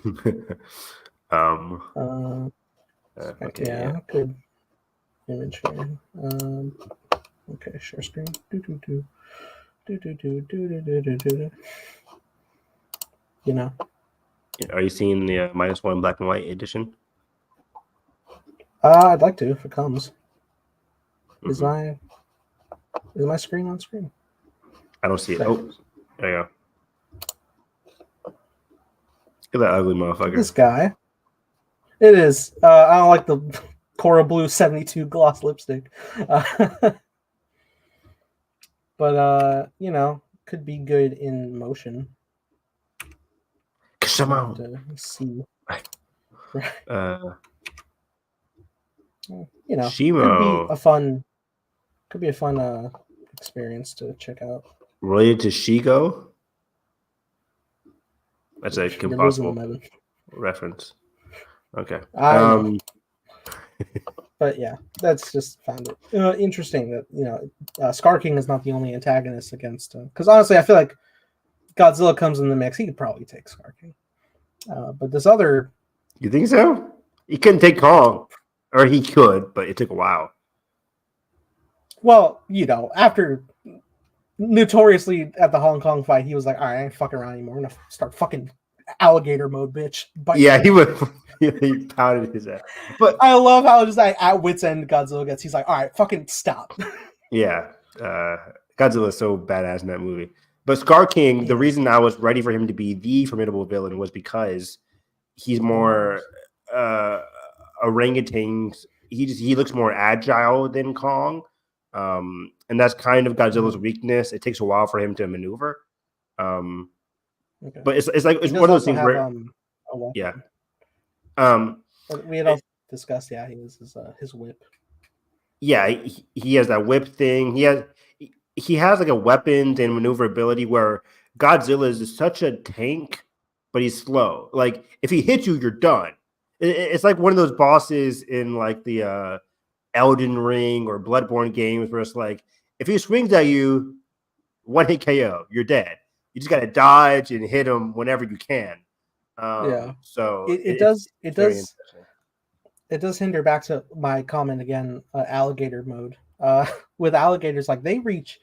Good image here. Okay, share screen. You know. Are you seeing the -1 black and white edition? I'd like to if it comes. Is my screen on screen? I don't see it. Oh, there you go. Look at that ugly motherfucker. This guy. It is. I don't like the Coral Blue 72 gloss lipstick. But could be good in motion. Come on. To see. Shimo. Could be a fun experience to check out. Related to Shigo? That's a impossible reference. Okay. But yeah, that's just found it interesting that Scar King is not the only antagonist against him. Because honestly, I feel like Godzilla comes in the mix, he could probably take Scar King. But this other, you think so? He couldn't take Kong, or he could, but it took a while. Well, after notoriously at the Hong Kong fight, he was like, "All right, I ain't fucking around anymore. I'm gonna start fucking alligator mode, bitch." But Yeah, he would. He pounded his ass. But I love how just like at wits end Godzilla gets. He's like, "All right, fucking stop." yeah, Godzilla is so badass in that movie. But Scar King, the reason I was ready for him to be the formidable villain was because he's more orangutans. He looks more agile than Kong, and that's kind of Godzilla's weakness. It takes a while for him to maneuver. Okay. But it's like it's He one does of those also things have where a weapon. yeah. We had also discussed, he uses his whip. Yeah, he has that whip thing. He has like a weapons and maneuverability where Godzilla is such a tank, but he's slow. Like if he hits you, you're done. It's like one of those bosses in like the Elden Ring or Bloodborne games where it's like if he swings at you, one hit KO, you're dead. You just got to dodge and hit him whenever you can. So it it's very does interesting. it does hinder back to my comment again. Alligator mode. With alligators, like they reach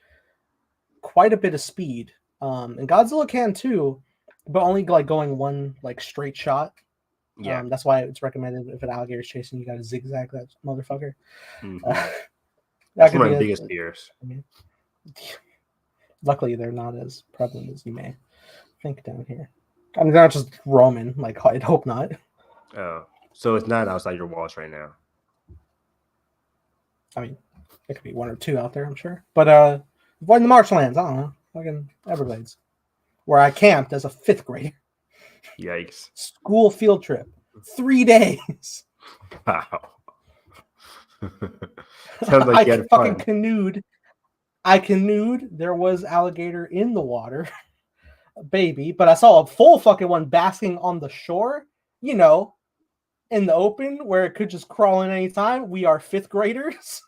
quite a bit of speed, and Godzilla can too, but only like going one like straight shot. Yeah, That's why it's recommended if an alligator is chasing, you got to zigzag that motherfucker. That that's could one be of my biggest fears. Luckily, they're not as prevalent as you may think down here. I mean, they're not just roaming. Like I'd hope not. Oh, so it's not outside your walls right now. I mean, there could be one or two out there, I'm sure. But avoiding the marshlands, I don't know. Fucking Everglades, where I camped as a 5th grader. Yikes! School field trip, 3 days. Wow. Sounds like you had fucking fun. canoed. I canoed. There was alligator in the water, baby. But I saw a full fucking one basking on the shore. You know, in the open where it could just crawl in any time. We are 5th graders.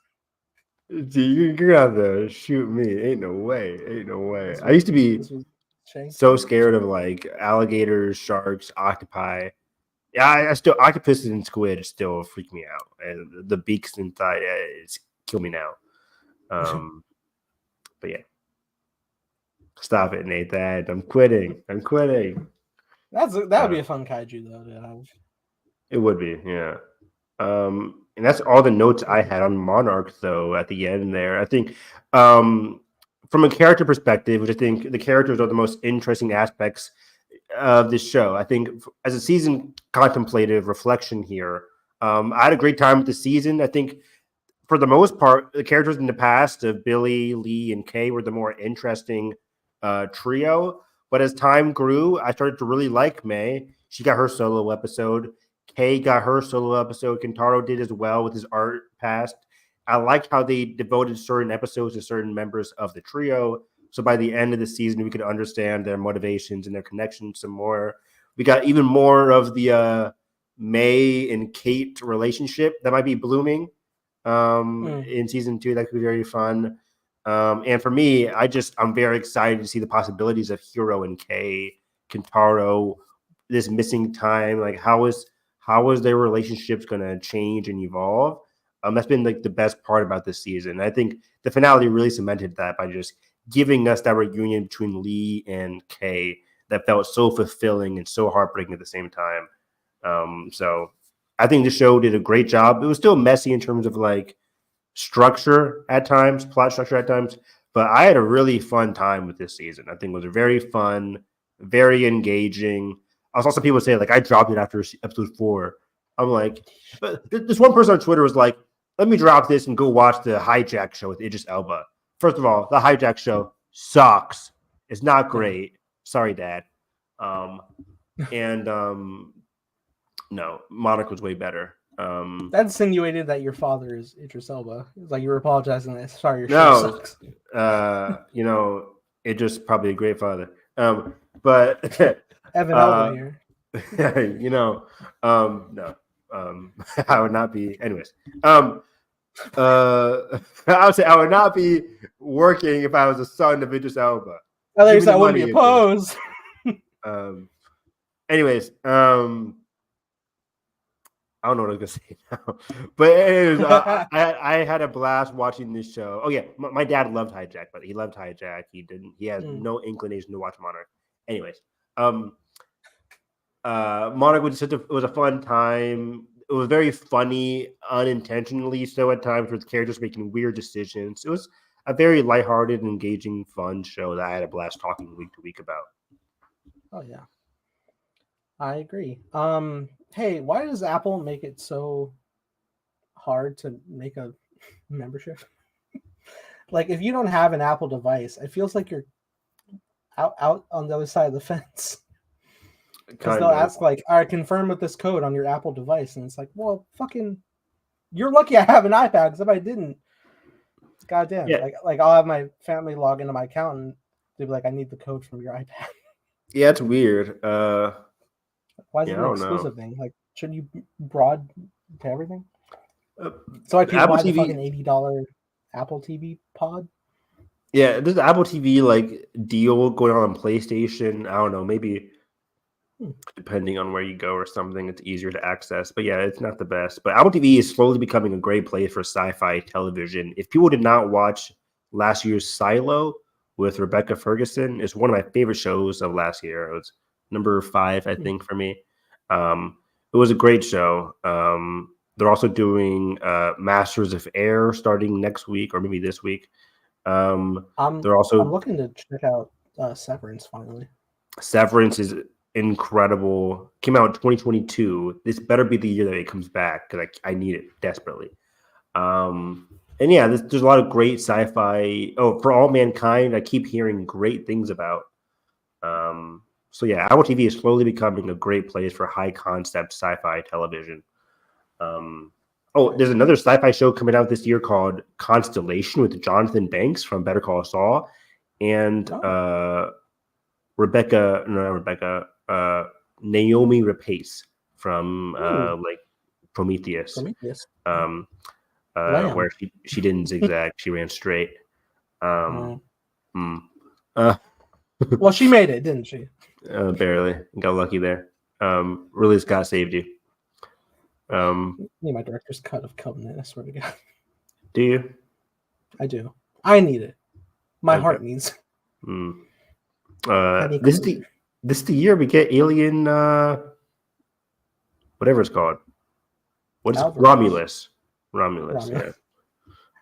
You're gonna have to shoot me. Ain't no way. Ain't no way. I used to be so scared of like alligators, sharks, octopi. Yeah, I still octopuses and squid still freak me out, and the beaks inside it's kill me now. But yeah, stop it, Nathan. I'm quitting. I'm quitting. That would be a fun kaiju though to have. It would be, yeah. And that's all the notes I had on Monarch, though, at the end there. I think from a character perspective, which I think the characters are the most interesting aspects of this show. I think as a season contemplative reflection here, I had a great time with the season. I think for the most part, the characters in the past of Billy, Lee, and Kay were the more interesting trio. But as time grew, I started to really like May. She got her solo episode. Kay got her solo episode. Kentaro did as well with his art past. I liked how they devoted certain episodes to certain members of the trio. So by the end of the season, we could understand their motivations and their connections some more. We got even more of the May and Kate relationship that might be blooming in season 2. That could be very fun. And for me, I'm very excited to see the possibilities of Hiro and Kay, Kentaro, this missing time. Like how is their relationships going to change and evolve? That's been like the best part about this season. I think the finale really cemented that by just giving us that reunion between Lee and Kay that felt so fulfilling and so heartbreaking at the same time. So I think the show did a great job. It was still messy in terms of like structure at times, plot structure at times, but I had a really fun time with this season. I think it was very fun, very engaging. I saw some people say like I dropped it after episode 4. I'm like, but this one person on Twitter was like, let me drop this and go watch the Hijack show with Idris Elba. First of all, the Hijack show sucks. It's not great. Sorry, Dad. No, Monarch was way better. That insinuated that your father is Idris Elba. It's like you were apologizing. That sorry, your No, show sucks. Idris probably a great father. But Evan Elba here. no. I would not be. Anyways, I would say I would not be working if I was a son of Idris Elba. I thought you said I wouldn't be opposed. Anyways, I don't know what I was gonna say now, but anyways, I had a blast watching this show. Oh yeah, my dad loved Hijack, but he loved Hijack. He has no inclination to watch Monarch. Anyways, Monarch it was a fun time. It was very funny, unintentionally so at times, with characters making weird decisions. It was a very lighthearted, engaging, fun show that I had a blast talking week to week about. Oh yeah, I agree. Hey, why does Apple make it so hard to make a membership? Like, if you don't have an Apple device, it feels like you're out on the other side of the fence. Because they'll ask, like, all right, confirm with this code on your Apple device. And it's like, well, fucking, you're lucky I have an iPad, because if I didn't, goddamn. Yeah. Like I'll have my family log into my account and they'll be like, I need the code from your iPad. Yeah, it's weird. Why is it an exclusive thing? Like, shouldn't you broad to everything? So I can buy the fucking $80 Apple TV pod? Yeah, there's an Apple TV like deal going on PlayStation. I don't know, maybe depending on where you go or something, it's easier to access. But yeah, it's not the best. But Apple TV is slowly becoming a great place for sci-fi television. If people did not watch last year's Silo with Rebecca Ferguson, it's one of my favorite shows of last year. It was number 5, I think, for me. It was a great show. They're also doing Masters of Air starting next week or maybe this week. I'm looking to check out Severance finally. Severance is incredible. Came out in 2022. This better be the year that it comes back because I need it desperately. And yeah, there's a lot of great sci-fi. Oh, For All Mankind, I keep hearing great things about. So yeah, Apple TV is slowly becoming a great place for high concept sci-fi television. There's another sci-fi show coming out this year called Constellation with Jonathan Banks from Better Call Saul and Naomi Rapace from like Prometheus. Where she didn't zigzag, she ran straight. Well, she made it, didn't she? Barely. Got lucky there. Really, Scott saved you. Need my director's cut of Covenant, I swear to God. Do you? I do. I need it. My heart needs it. This is the year we get Alien whatever it's called. What is it? Romulus. Yeah.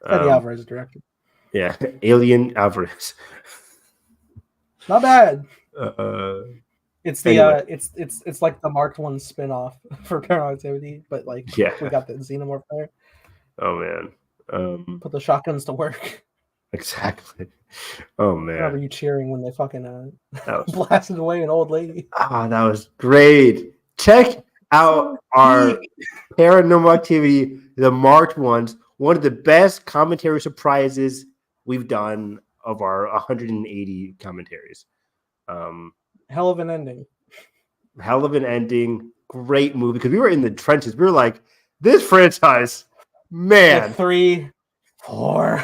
Eddie Alvarez directed. Yeah, Alien Alvarez. Not bad. It's the it's like the Mark I spin-off for Paranormal Activity, but like we got the Xenomorph there. Oh man. Put the shotguns to work. Exactly. Oh man. I remember you cheering when they fucking blasted away an old lady. Ah, that was great. Check out our Paranormal Activity, the Marked ones. One of the best commentary surprises we've done of our 180 commentaries. Hell of an ending. Great movie because we were in the trenches. We were like, this franchise, man. Like 3, 4.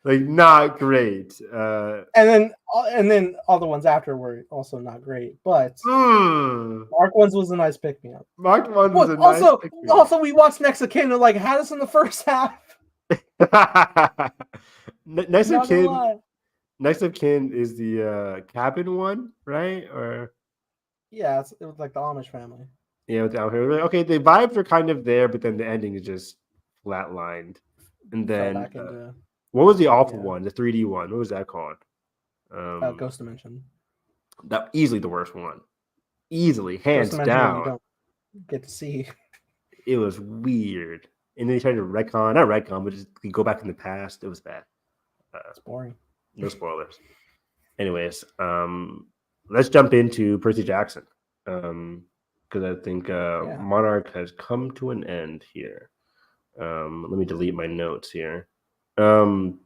Like not great. And then all the ones after were also not great. But Mark Ones was a nice pick me up. Mark One was nice pick me up. Also, we watched Next of Kin and like had us in the first half. Next of Kin is the cabin one, right? Or yeah, it was like the Amish family. Yeah, okay, the vibes are kind of there, but then the ending is just flatlined. And then what was the awful one? The 3D one. What was that called? Ghost Dimension. That easily the worst one. Easily, hands down. You don't get to see. It was weird. And then they tried to not retcon, but just go back in the past. It was bad. It's boring. No spoilers. Anyways, let's jump into Percy Jackson. Because I think Monarch has come to an end here. Let me delete my notes here. So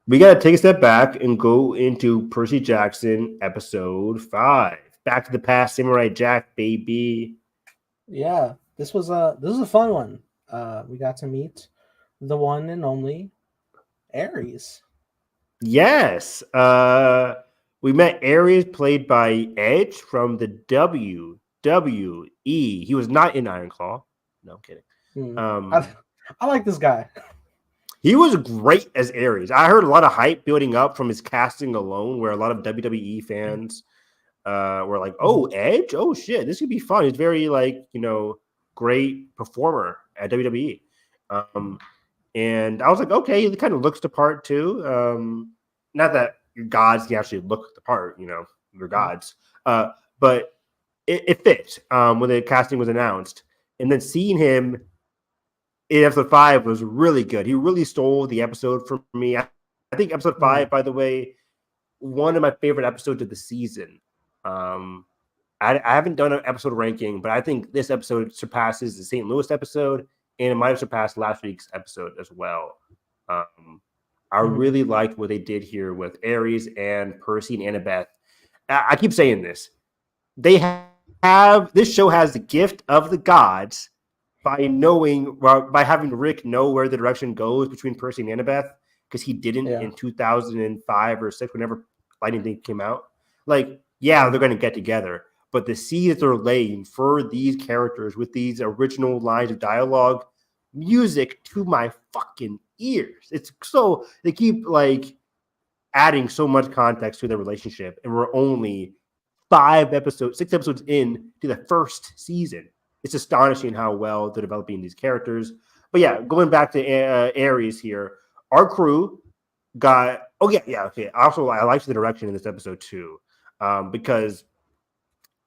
we got to take a step back and go into Percy Jackson episode 5. Back to the Past, Samurai Jack, baby. Yeah, this was a fun one. We got to meet the one and only Ares. Yes. We met Ares, played by Edge from the W He was not in Iron Claw. No, I'm kidding. I like this guy. He was great as Ares. I heard a lot of hype building up from his casting alone, where a lot of WWE fans were like, "Oh, Edge! Oh shit, this could be fun." He's very great performer at WWE. And I was like, okay, he kind of looks the part too. Not that your gods can actually look the part, your gods, but it fit when the casting was announced, and then seeing him in episode 5 was really good. He really stole the episode from me. I think episode 5, by the way, one of my favorite episodes of the season. I haven't done an episode ranking, but I think this episode surpasses the St. Louis episode, and it might have surpassed last week's episode as well. I really liked what they did here with Ares and Percy and Annabeth. I keep saying this. They have this show has the gift of the gods by having Rick know where the direction goes between Percy and Annabeth, because he didn't in 2005 or 6 whenever Lightning Thief came out. Like, they're going to get together, but the seeds they're laying for these characters with these original lines of dialogue, music to my fucking ears. It's so they keep like adding so much context to their relationship, and we're only 6 episodes in to the first season. It's astonishing how well they're developing these characters. But yeah, going back to Ares here, our crew got. Okay. Also, I liked the direction in this episode too, because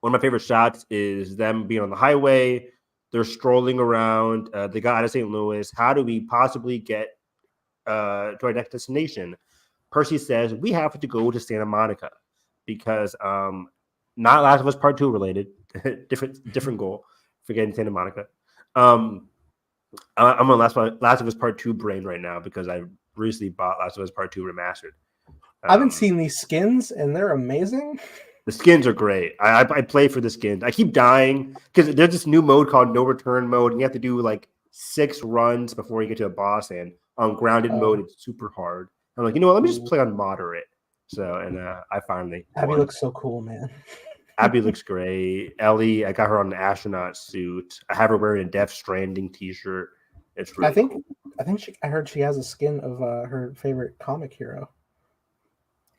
one of my favorite shots is them being on the highway. They're strolling around. They got out of St. Louis. How do we possibly get to our next destination? Percy says we have to go to Santa Monica because not Last of Us Part 2 related, different goal. Forgetting Santa Monica. I'm on Last of Us Part 2 brain right now because I recently bought Last of Us Part 2 remastered. I haven't seen these skins, and they're amazing. The skins are great. I play for the skins. I keep dying because there's this new mode called No Return mode, and you have to do like 6 runs before you get to a boss. And on grounded mode, it's super hard. I'm like, you know what? Let me just play on moderate. So, and I finally. Abby looks so cool, man. Abby looks great. Ellie, I got her on an astronaut suit. I have her wearing a Death Stranding t-shirt. It's really cool. I heard she has a skin of her favorite comic hero.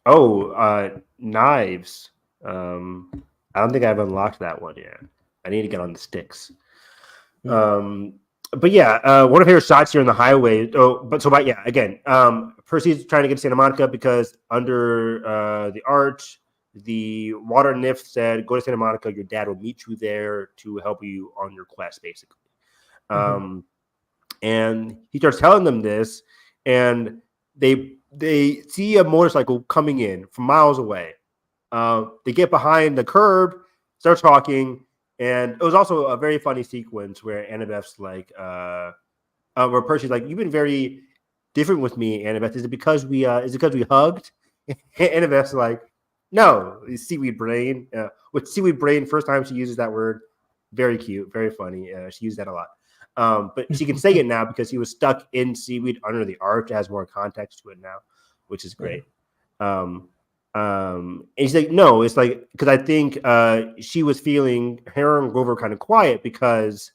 Oh, Knives. I don't think I've unlocked that one yet. I need to get on the sticks. But yeah, one of her shots here on the highway. Again, Percy's trying to get to Santa Monica because under the arch, the water nymph said, "Go to Santa Monica. Your dad will meet you there to help you on your quest," basically. And he starts telling them this, and they see a motorcycle coming in from miles away. They get behind the curb, start talking, and it was also a very funny sequence where Annabeth's like, where Percy's like, "You've been very different with me, Annabeth. Is it because we hugged?" Annabeth's like, "No, seaweed brain." With seaweed brain, first time she uses that word, very cute, very funny. She used that a lot. But she can say it now because he was stuck in seaweed under the arch. It has more context to it now, which is great. And she's like, no, it's like, because I think she was feeling her and Grover kind of quiet because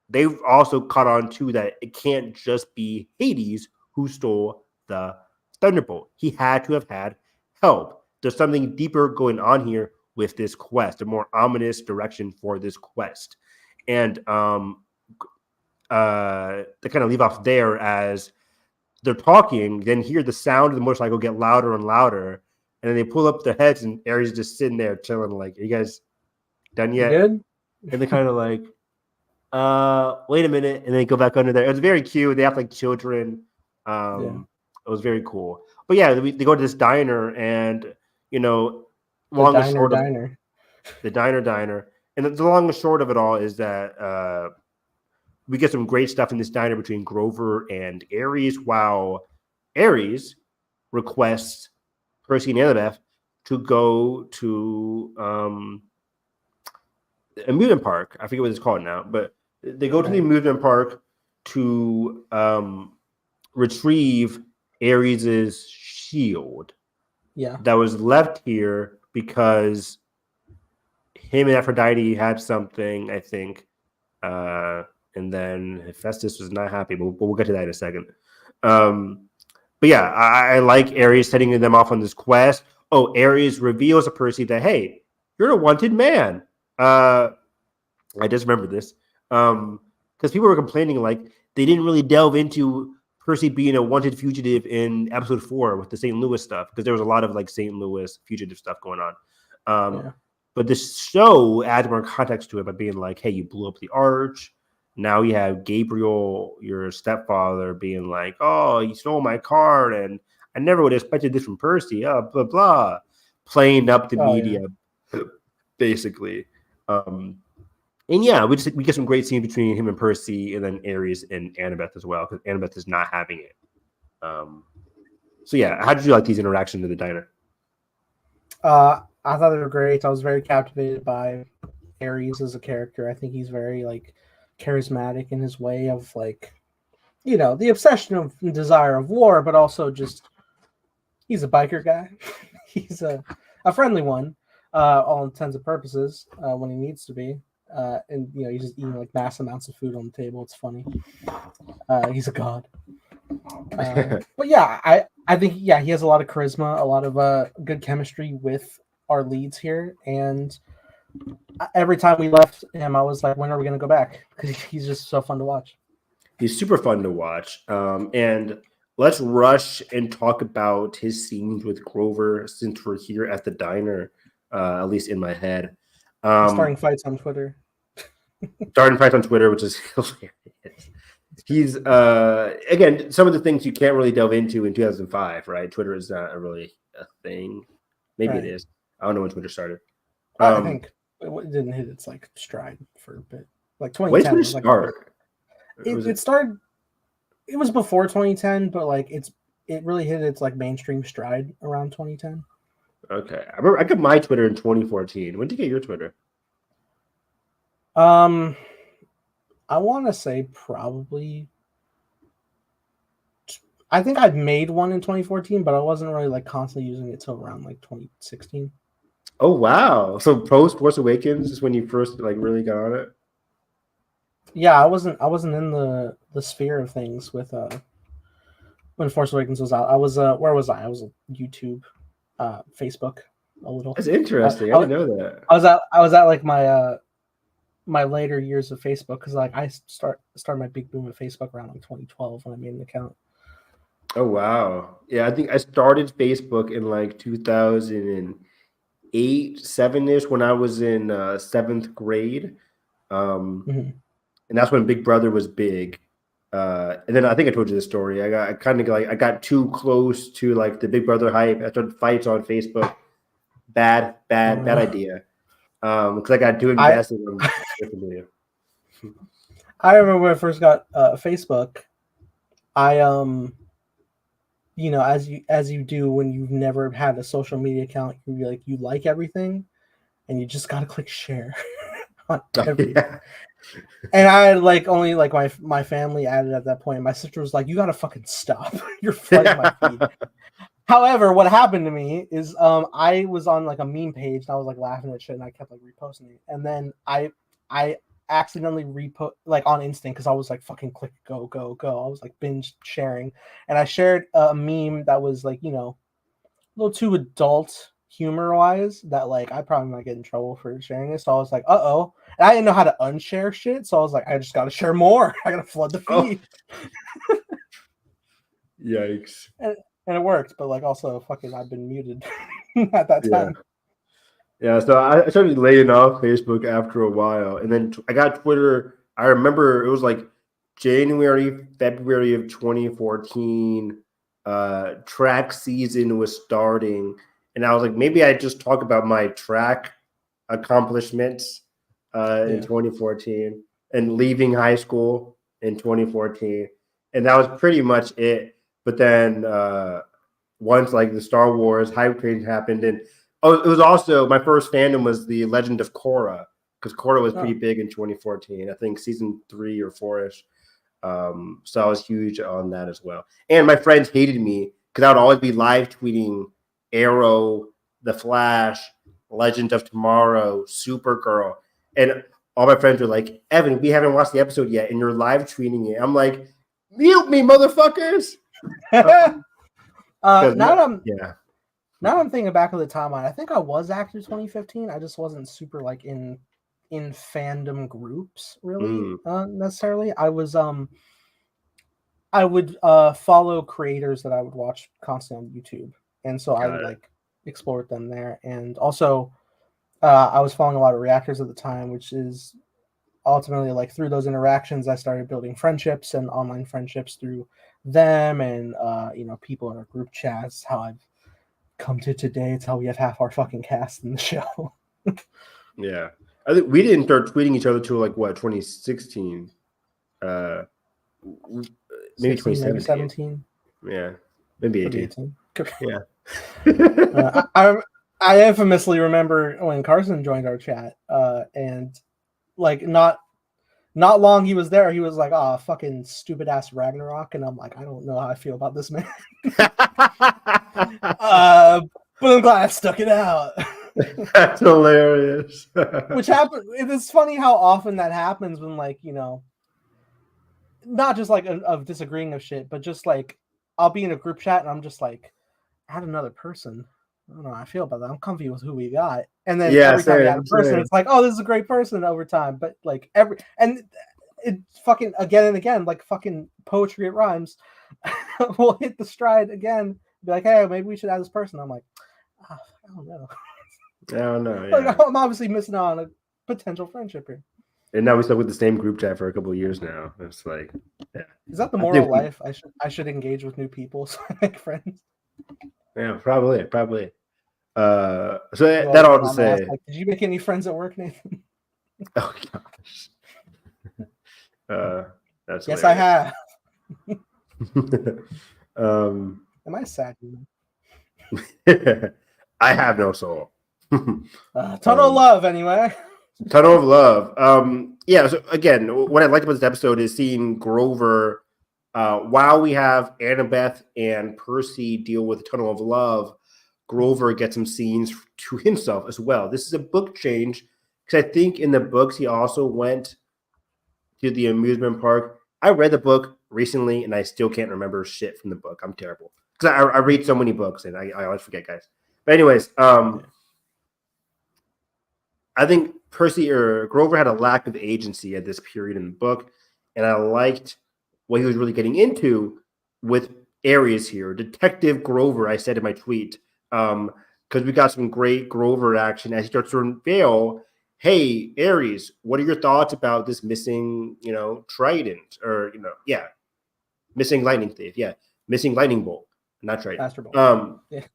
they've also caught on to that it can't just be Hades who stole the Thunderbolt. He had to have had help. There's something deeper going on here with this quest, a more ominous direction for this quest. And they kind of leave off there as they're talking, then hear the sound of the motorcycle get louder and louder. And then they pull up their heads, and Ares is just sitting there chilling, like, "Are you guys done yet?" Good? And they're kind of like, wait a minute. And they go back under there. It was very cute. They act like children. It was very cool. But yeah, they go to this diner, and, the long and short the diner. And the long and short of it all is that we get some great stuff in this diner between Grover and Ares, while Ares requests Percy and Annabeth to go to a amusement park. I forget what it's called now, but they go to the amusement park to retrieve Ares's shield. Yeah. That was left here because him and Aphrodite had something, I think. And then Hephaestus was not happy, but we'll get to that in a second. But yeah, I like Ares setting them off on this quest. Oh, Ares reveals to Percy that, hey, you're a wanted man. I just remembered this. Because people were complaining like they didn't really delve into Percy being a wanted fugitive in episode 4 with the St. Louis stuff, because there was a lot of like St. Louis fugitive stuff going on. But this show adds more context to it by being like, hey, you blew up the arch. Now you have Gabriel, your stepfather, being like, oh, you stole my card, and I never would have expected this from Percy, blah, blah. Playing up the media, basically. And yeah, we get some great scenes between him and Percy, and then Ares and Annabeth as well, because Annabeth is not having it. So yeah, how did you like these interactions in the diner? I thought they were great. I was very captivated by Ares as a character. I think he's very like charismatic in his way of like, you know, the obsession of and desire of war, but also just he's a biker guy. He's a friendly one, all intents and purposes, when he needs to be. And you know, he's just eating like mass amounts of food on the table. It's funny. He's a god. But yeah, I think he has a lot of charisma, a lot of good chemistry with our leads here, and every time we left him, I was like, when are we going to go back? Because he's just so fun to watch. He's super fun to watch. And let's rush and talk about his scenes with Grover, since we're here at the diner, at least in my head. Starting fights on Twitter. Which is hilarious. He's, again, some of the things you can't really delve into in 2005, right? Twitter is not really a thing. Maybe it is. I don't know when Twitter started. I think it didn't hit its like stride for a bit. Like 2010. When did Twitter start? It started. It was before 2010, but like it really hit its like mainstream stride around 2010. Okay, I remember I got my Twitter in 2014. When did you get your Twitter? I want to say probably. I think I made one in 2014, but I wasn't really like constantly using it till around like 2016. Oh wow! So post Force Awakens is when you first like really got on it. Yeah, I wasn't in the sphere of things with when Force Awakens was out. I was where was I? I was on YouTube, Facebook, a little. That's interesting. I didn't know that. I was at like my my later years of Facebook, because like I started my big boom of Facebook around like 2012 when I made an account. Oh wow! Yeah, I think I started Facebook in like 2008, 7-ish, when I was in 7th grade. And that's when Big Brother was big. And then I think I told you this story. I got too close to like the Big Brother hype. I started fights on Facebook. Bad idea. Because I got too invested in social media. I remember when I first got Facebook. I you know, as you do when you've never had a social media account, you like everything, and you just gotta click share on everything. Yeah. And I had like only like my family added at that point. My sister was like, "You gotta fucking stop! You're flooding my feed." However, what happened to me is I was on like a meme page and I was like laughing at shit and I kept like reposting it, and then I accidentally repost like on instinct because I was like fucking click go. I was like binge sharing, and I shared a meme that was like, you know, a little too adult humor wise, that like I probably might get in trouble for sharing it. So I was like, and I didn't know how to unshare shit, so I was like, I just gotta share more. I gotta flood the feed. Oh. Yikes. And it worked, but like also fucking I've been muted at that time. Yeah, so I started laying off Facebook after a while, and then I got Twitter. I remember it was like January, February of 2014. Track season was starting, and I was like, maybe I just talk about my track accomplishments in 2014 and leaving high school in 2014, and that was pretty much it. But then once like the Star Wars hype train happened, and it was also my first fandom was the Legend of Korra, because Korra was pretty big in 2014. I think season 3 or 4-ish. So I was huge on that as well. And my friends hated me because I would always be live tweeting Arrow, The Flash, Legend of Tomorrow, Supergirl, and all my friends are like, Evan, we haven't watched the episode yet, and you're live tweeting it. I'm like, mute me, motherfuckers. Now I'm thinking back of the timeline. I think I was active 2015. I just wasn't super like in fandom groups really necessarily. I was I would follow creators that I would watch constantly on YouTube, and so I would like explore with them there. And also, I was following a lot of reactors at the time, which is ultimately like through those interactions, I started building friendships and online friendships through them, and people in our group chats. How I've come to today. It's how we have half our fucking cast in the show. Yeah, I think we didn't start tweeting each other till like what 2016. Maybe 2017. Yeah, maybe 18. Yeah. I infamously remember when Carson joined our chat, and like not long he was there, he was like, "Oh, fucking stupid ass Ragnarok," and I'm like, I don't know how I feel about this man. But I'm glad I stuck it out. That's hilarious. Which happened. It's funny how often that happens when not just like of disagreeing of shit, but just like I'll be in a group chat and I'm just like, add another person. I don't know how I feel about that. I'm comfy with who we got. And then every time we add a person, it's like, oh, this is a great person over time. But like it fucking again and again, like fucking poetry, it rhymes. We'll hit the stride again, be like, hey, maybe we should add this person. I'm like, I don't know. I don't know. Yeah. Like, I'm obviously missing out on a potential friendship here. And now we stuck with the same group chat for a couple of years now. It's like, yeah. Is that the moral of life? I should engage with new people so I make friends. Yeah, probably. So that all to say, like, did you make any friends at work, Nathan? Oh gosh. That's yes, hilarious. I have. Am I sad? I have no soul. Tunnel of love, anyway. Tunnel of love. Yeah. So again, what I liked about this episode is seeing Grover. While we have Annabeth and Percy deal with Tunnel of Love, Grover gets some scenes to himself as well. This is a book change because I think in the books he also went to the amusement park. I read the book recently and I still can't remember shit from the book. I'm terrible because I read so many books and I always forget, guys. But anyways, I think Percy or Grover had a lack of agency at this period in the book, and I liked what he was really getting into with Ares here. Detective Grover, I said in my tweet, because we got some great Grover action as he starts to unveil, hey, Ares, what are your thoughts about this missing, trident or, missing lightning thief. Yeah, missing lightning bolt, not trident. Yeah.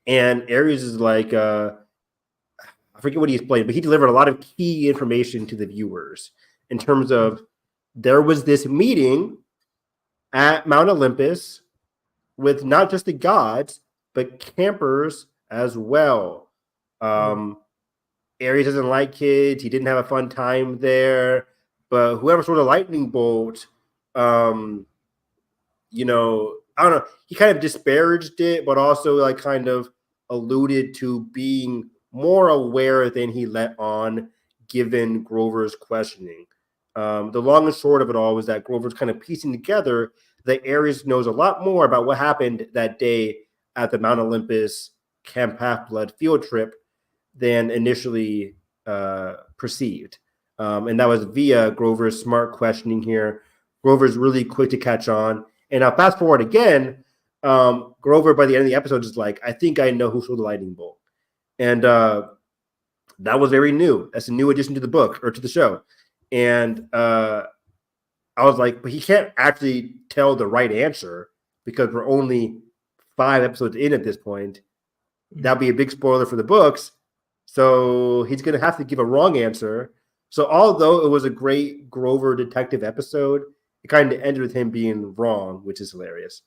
And Ares is like, I forget what he explained, but he delivered a lot of key information to the viewers in terms of there was this meeting at Mount Olympus with not just the gods, but campers as well. Ares doesn't like kids. He didn't have a fun time there. But whoever saw the lightning bolt, I don't know. He kind of disparaged it, but also like kind of alluded to being more aware than he let on, given Grover's questioning. The long and short of it all was that Grover's kind of piecing together that Ares knows a lot more about what happened that day at the Mount Olympus Camp Half-Blood field trip than initially perceived. And that was via Grover's smart questioning here. Grover's really quick to catch on. And now fast forward again, Grover by the end of the episode is like, I think I know who stole the lightning bolt. And that was very new. That's a new addition to the book or to the show. And I was like, but he can't actually tell the right answer because we're only 5 episodes in at this point. That'll be a big spoiler for the books. So he's going to have to give a wrong answer. So although it was a great Grover detective episode, it kind of ended with him being wrong, which is hilarious.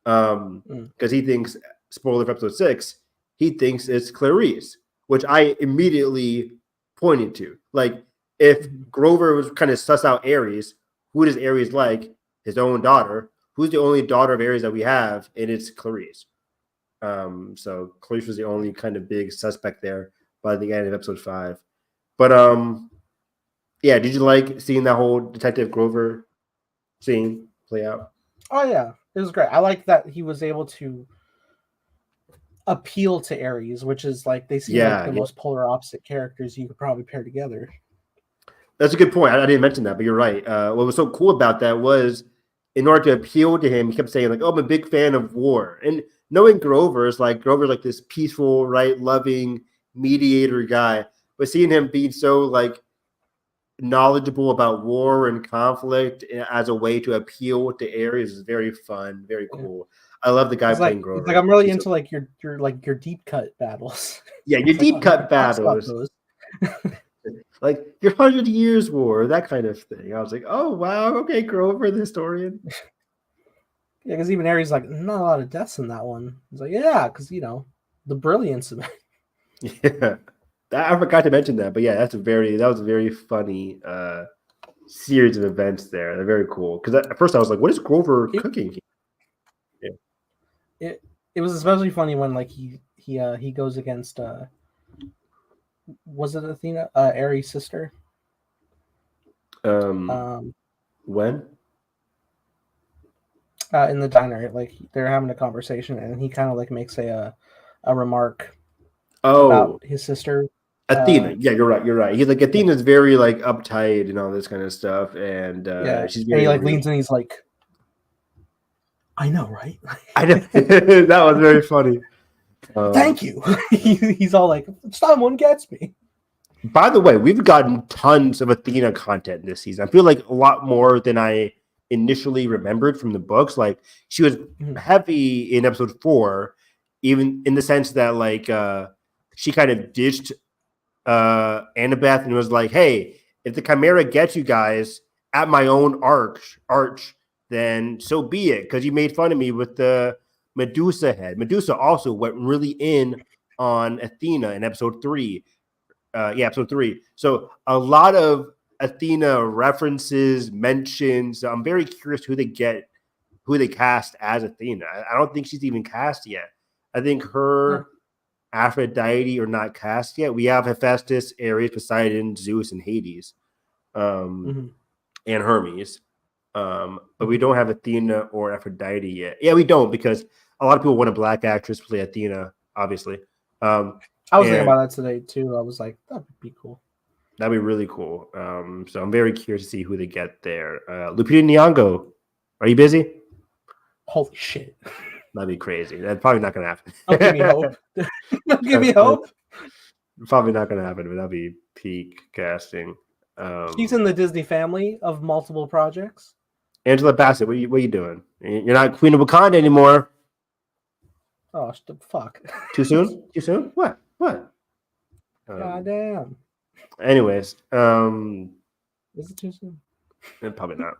Because he thinks, spoiler for episode 6, he thinks it's Clarice, which I immediately pointed to. Like, if Grover was kind of suss out Ares, who does Ares like? His own daughter. Who's the only daughter of Ares that we have? And it's Clarice. So Clarice was the only kind of big suspect there. by the end of episode 5. But yeah, did you like seeing that whole Detective Grover scene play out? Oh yeah, it was great. I like that he was able to appeal to Ares, which is like they seem like the most polar opposite characters you could probably pair together. That's a good point. I didn't mention that, but you're right. What was so cool about that was, in order to appeal to him, he kept saying like, "Oh, I'm a big fan of war." And knowing Grover's like this peaceful, right, loving mediator guy, but seeing him being so like knowledgeable about war and conflict as a way to appeal to Ares is very fun, very cool. I love the guy playing Grover. It's like I'm really into like your deep cut battles. Yeah, your deep cut battles. Like your 100 Years War, that kind of thing. I was like, oh wow, okay, Grover the historian. Yeah, because even Ares like not a lot of deaths in that one. He's like, yeah, because the brilliance of it. Yeah, I forgot to mention that, but yeah, that was a very funny series of events there. They're very cool. Because at first I was like, what is Grover cooking? Yeah. It was especially funny when like he goes against was it Athena, Ares' sister? When? In the diner, like they're having a conversation, and he kind of like makes a remark about his sister. Athena. Yeah, you're right. He's like, Athena's very like uptight and all this kind of stuff, and she's very. And he like leans in. He's like, I know, right? I know. That was very funny. Thank you. He's all like, someone gets me. By the way, we've gotten tons of Athena content this season. I feel like a lot more than I initially remembered from the books. Like she was heavy in episode 4, even in the sense that like she kind of ditched Annabeth and was like, hey, if the Chimera gets you guys at my own arch, then so be it, because you made fun of me with the Medusa head. Medusa also went really in on Athena in episode 3. Episode 3. So a lot of Athena references, mentions. I'm very curious who they cast as Athena. I don't think she's even cast yet. I think her, Aphrodite are not cast yet. We have Hephaestus, Ares, Poseidon, Zeus, and Hades, and Hermes. But we don't have Athena or Aphrodite yet. Yeah, we don't, because a lot of people want a black actress to play Athena, obviously. I was thinking about that today too. I was like, that would be cool. That'd be really cool. So I'm very curious to see who they get there. Lupita Nyong'o, are you busy? Holy shit. That'd be crazy. That's probably not going to happen. Don't give me hope. Don't give me hope. Probably not going to happen, but that'd be peak casting. She's in the Disney family of multiple projects. Angela Bassett, what are you doing? You're not Queen of Wakanda anymore. Oh, fuck. Too soon? Too soon? What? God damn. Anyways, is it too soon? Probably not.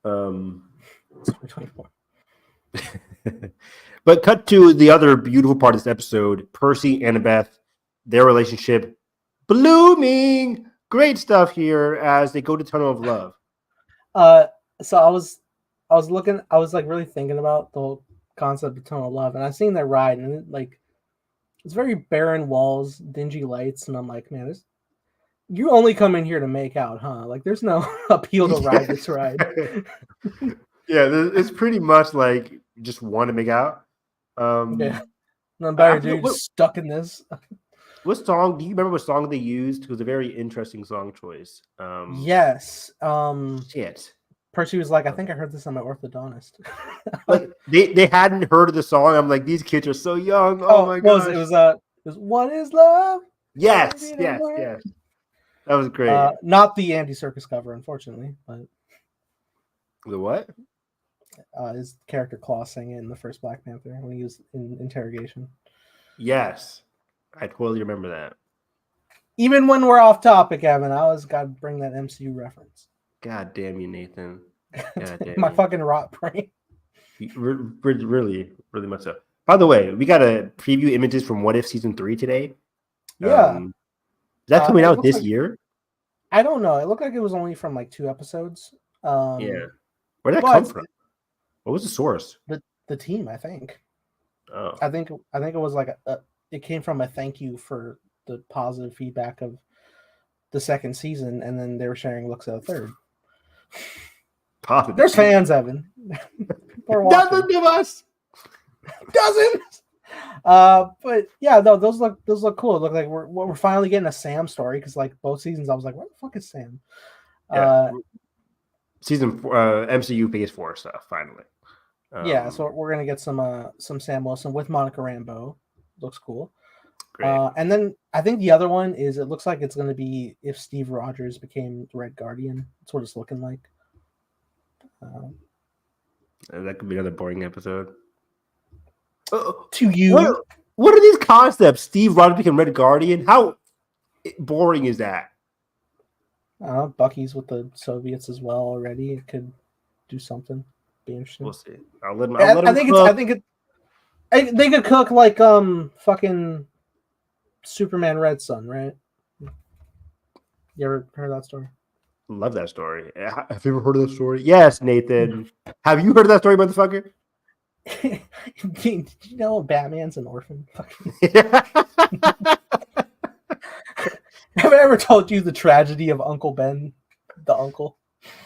It's 2024. But cut to the other beautiful part of this episode: Percy and Annabeth, their relationship blooming. Great stuff here as they go to Tunnel of Love. So I was like really thinking about the whole concept of Tunnel of Love, and I seen their ride, and it's very barren walls, dingy lights, and I'm like, man, you only come in here to make out, huh? Like, there's no appeal to ride this ride. Yeah, it's pretty much like you just want to make out. Yeah, no better dudes stuck in this. What song? Do you remember what song they used? It was a very interesting song choice. Yes. Shit. Percy was like, I think I heard this on my orthodontist. Like they hadn't heard of the song. I'm like, these kids are so young. Oh my god. It was What Is Love? Yes. That was great. Not the Andy Serkis cover, unfortunately, but the what? His character Claw sang it in the first Black Panther when he was in interrogation. Yes, I totally remember that. Even when we're off topic, Evan, I always got to bring that MCU reference. God damn you, Nathan. My fucking rot brain. Really, really much so. By the way, we got to preview images from What If Season 3 today. Yeah. Is that coming out this year? I don't know. It looked like it was only from like 2 episodes. Yeah. Where'd that come from? What was the source? The team, I think. Oh. I think it was like it came from a thank you for the positive feedback of the second season, and then they were sharing looks at the third. Positive. There's fans, Evan. People are watching. Doesn't give us. Doesn't. But yeah, no, those look cool. It look like we're finally getting a Sam story, because like both seasons I was like, where the fuck is Sam? Yeah. Season 4, MCU Phase 4 stuff finally. Yeah, so we're gonna get some Sam Wilson with Monica Rambeau. Looks cool. Great. And then I think the other one is, it looks like it's gonna be if Steve Rogers became the Red Guardian. That's what it's looking like. That could be another boring episode. To you, what are these concepts? Steve Rogers became Red Guardian? How boring is that? Bucky's with the Soviets as well already. It could do something. Be interesting. We'll see. I'll let him. They could cook like fucking Superman Red Sun, right? You ever heard that story? Love that story. Have you ever heard of that story? Yes, Nathan. Have you heard of that story, motherfucker? Did you know Batman's an orphan? Have I ever told you the tragedy of Uncle Ben, the uncle?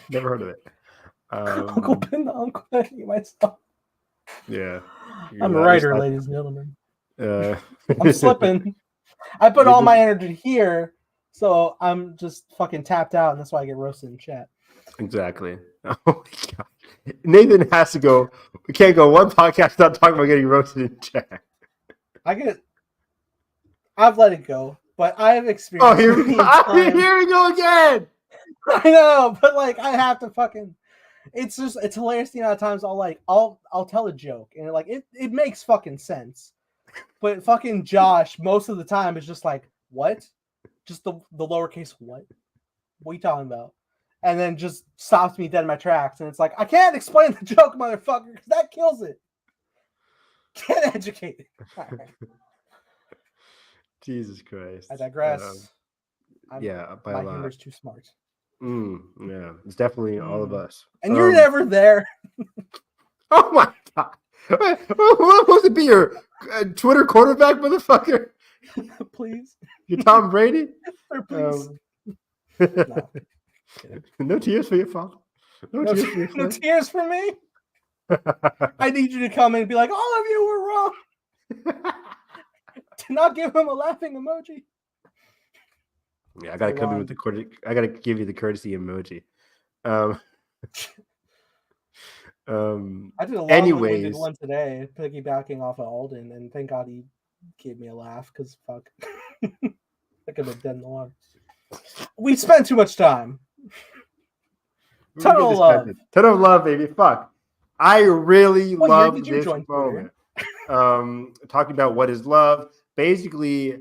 Never heard of it. Uncle Ben, the uncle. You might stop. Yeah. I'm a writer, ladies and gentlemen. I'm slipping. I put all my energy here, so I'm just fucking tapped out, and that's why I get roasted in chat. Exactly. Oh my god. Nathan has to go. We can't go one podcast without talking about getting roasted in chat. I've let it go, but I have experienced. Oh, here we go again. I know, but like I have to fucking. It's hilarious the amount of times I'll tell a joke and like it makes fucking sense, but fucking Josh most of the time is just like, what? Just the lowercase what? What are you talking about? And then just stops me dead in my tracks, and it's like, I can't explain the joke, motherfucker, because that kills it. Get educated. Right. Jesus Christ. I digress. My humor's too smart. Yeah, it's definitely all of us. And you're never there. Oh my god. What supposed to be your Twitter quarterback, motherfucker? Please. You're Tom Brady? Or please. No. No tears for your father. No tears for me. I need you to come in and be like, all of you were wrong. To not give him a laughing emoji. Yeah, I gotta come in with the I gotta give you the courtesy emoji. I did a long-winded one today, piggybacking off of Alden, and thank God he gave me a laugh, because fuck, I could have dead in the water. We spent too much time. Ton of love, baby. Fuck. I really love this moment. Talking about what is love. Basically,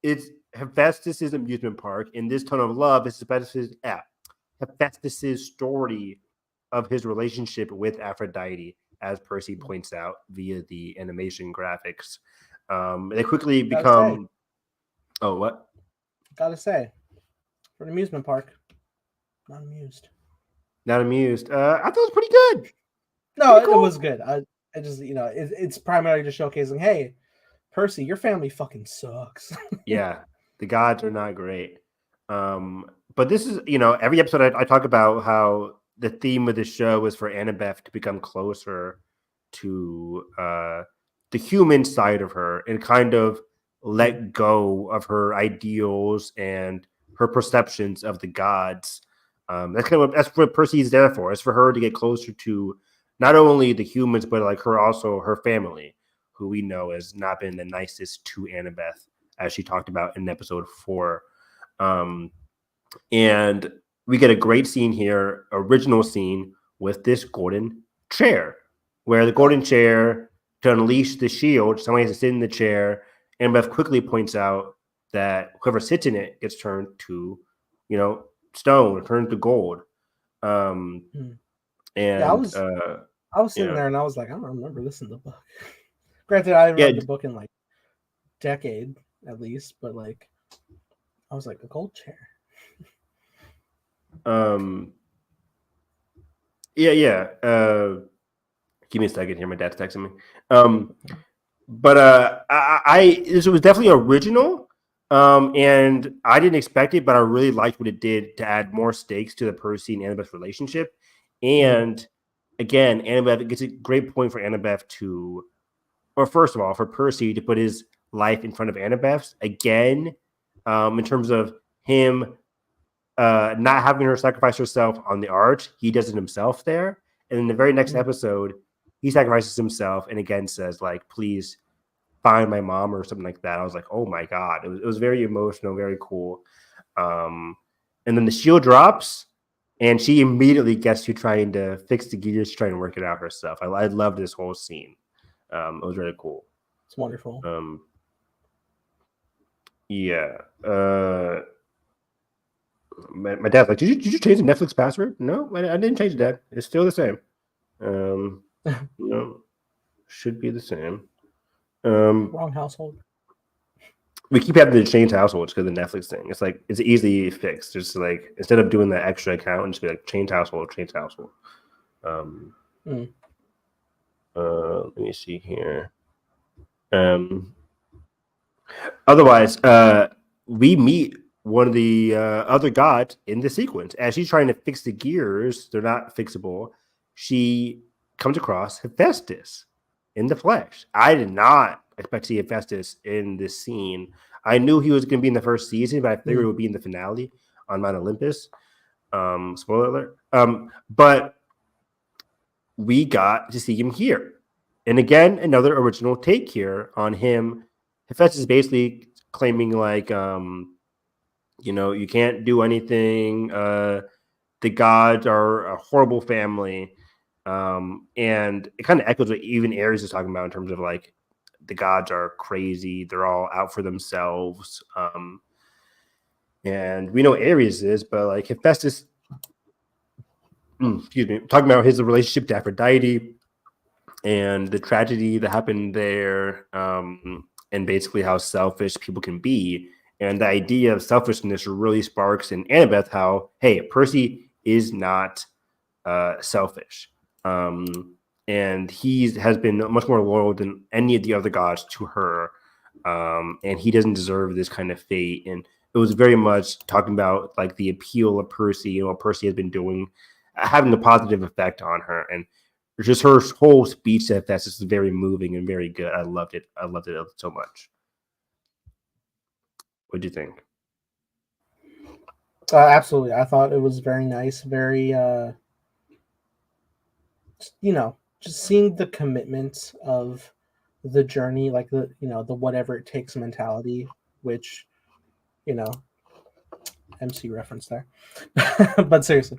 it's Hephaestus' amusement park. In this Ton of Love, is Hephaestus' story of his relationship with Aphrodite, as Percy points out via the animation graphics. They quickly become. Oh, what? Gotta say, for an amusement park, not amused. Not amused. I thought it was pretty good. No, it was good. I just, it's primarily just showcasing, hey, Percy, your family fucking sucks. Yeah, the gods are not great. But this is, every episode I talk about how the theme of the show is for Annabeth to become closer to the human side of her and kind of let go of her ideals and her perceptions of the gods. That's what Percy is there for. It's for her to get closer to not only the humans, but like her family, who we know has not been the nicest to Annabeth, as she talked about in episode 4. And we get a great scene here, original scene with this golden chair, where the golden chair, to unleash the shield, somebody has to sit in the chair. Annabeth quickly points out that whoever sits in it gets turned to, stone, turned to gold. And I was sitting there and I was like, I don't remember this in the book. Granted, I read the book in like decade at least, but like I was like, a gold chair. Give me a second here. My dad's texting me. But this was definitely original. And I didn't expect it, but I really liked what it did to add more stakes to the Percy and Annabeth relationship. And again, Annabeth gets a great point for Annabeth to, or first of all, for Percy to put his life in front of Annabeth's again, in terms of him not having her sacrifice herself on the arch. He does it himself there. And in the very next episode, he sacrifices himself and again says, like, please find my mom or something like that. I was like, oh my God. It was very emotional, very cool. And then the shield drops and she immediately gets to trying to fix the gears, trying to work it out herself. I loved this whole scene. It was really cool. It's wonderful. Yeah. My dad's like, did you change the Netflix password? No, I didn't change it, Dad. It's still the same. Should be the same. Wrong household. We keep having to change households because of the Netflix thing. It's like it's easily fixed. Just like instead of doing the extra account, just be like change household. Let me see here. Otherwise, we meet one of the other gods in the sequence as she's trying to fix the gears. They're not fixable. She comes across Hephaestus in the flesh. I did not expect to see Hephaestus in this scene. I knew he was going to be in the first season, but I figured it would be in the finale on Mount Olympus. Spoiler alert. But we got to see him here. And again, another original take here on him. Hephaestus is basically claiming like, you can't do anything. The gods are a horrible family. And it kind of echoes what even Ares is talking about in terms of like the gods are crazy. They're all out for themselves. And we know Ares is, but like Hephaestus, talking about his relationship to Aphrodite and the tragedy that happened there, and basically how selfish people can be. And the idea of selfishness really sparks in Annabeth how, hey, Percy is not selfish. And he has been much more loyal than any of the other gods to her. And he doesn't deserve this kind of fate. And it was very much talking about like the appeal of Percy and what Percy has been doing, having a positive effect on her. And just her whole speech at that is very moving and very good. I loved it. I loved it so much. What do you think? Absolutely. I thought it was very nice. Very, just seeing the commitment of the journey, like the whatever it takes mentality, which, MC reference there. But seriously.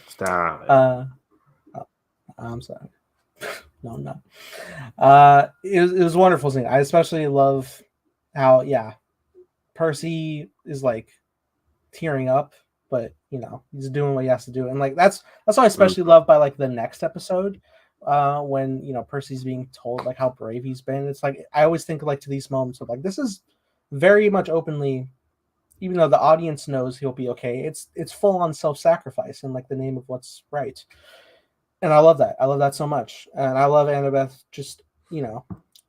Stop it. I'm sorry. No, I'm not. It was a wonderful scene. I especially love how, Percy is like tearing up, but he's doing what he has to do, and like that's what I especially love by like the next episode, when Percy's being told like how brave he's been. It's like I always think like to these moments of like this is very much openly, even though the audience knows he'll be okay. It's full on self-sacrifice in like the name of what's right. And I love that. I love that so much. And I love Annabeth. Just,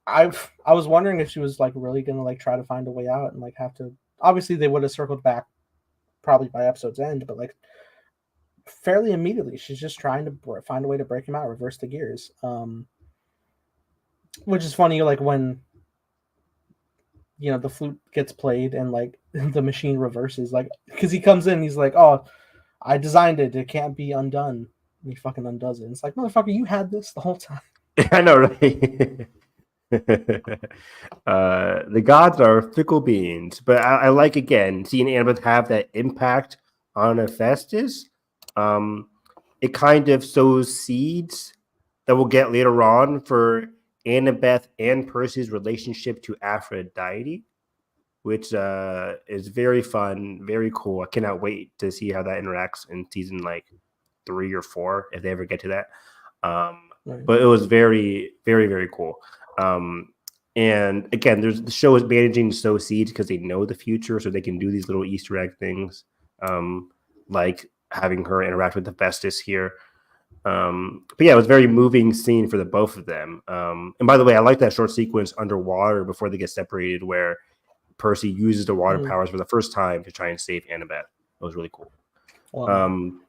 I was wondering if she was like really going to like try to find a way out and like have to, obviously they would have circled back probably by episode's end, but like fairly immediately, she's just trying to find a way to break him out, reverse the gears. Which is funny, like when, the flute gets played and like the machine reverses, like, because he comes in, he's like, oh, I designed it. It can't be undone. And he fucking undoes it. And it's like, motherfucker, you had this the whole time. I know, right? The gods are fickle beings, but I like again seeing Annabeth have that impact on Hephaestus. It kind of sows seeds that we'll get later on for Annabeth and Percy's relationship to Aphrodite, which is very fun, very cool. I cannot wait to see how that interacts in season like 3 or 4 if they ever get to that. Right. But it was very, very, very cool. And again, the show is managing to sow seeds because they know the future, so they can do these little Easter egg things, like having her interact with Hephaestus here. But yeah, it was a very moving scene for the both of them. And by the way, I like that short sequence underwater before they get separated, where Percy uses the water Mhm. powers for the first time to try and save Annabeth. That was really cool. Well,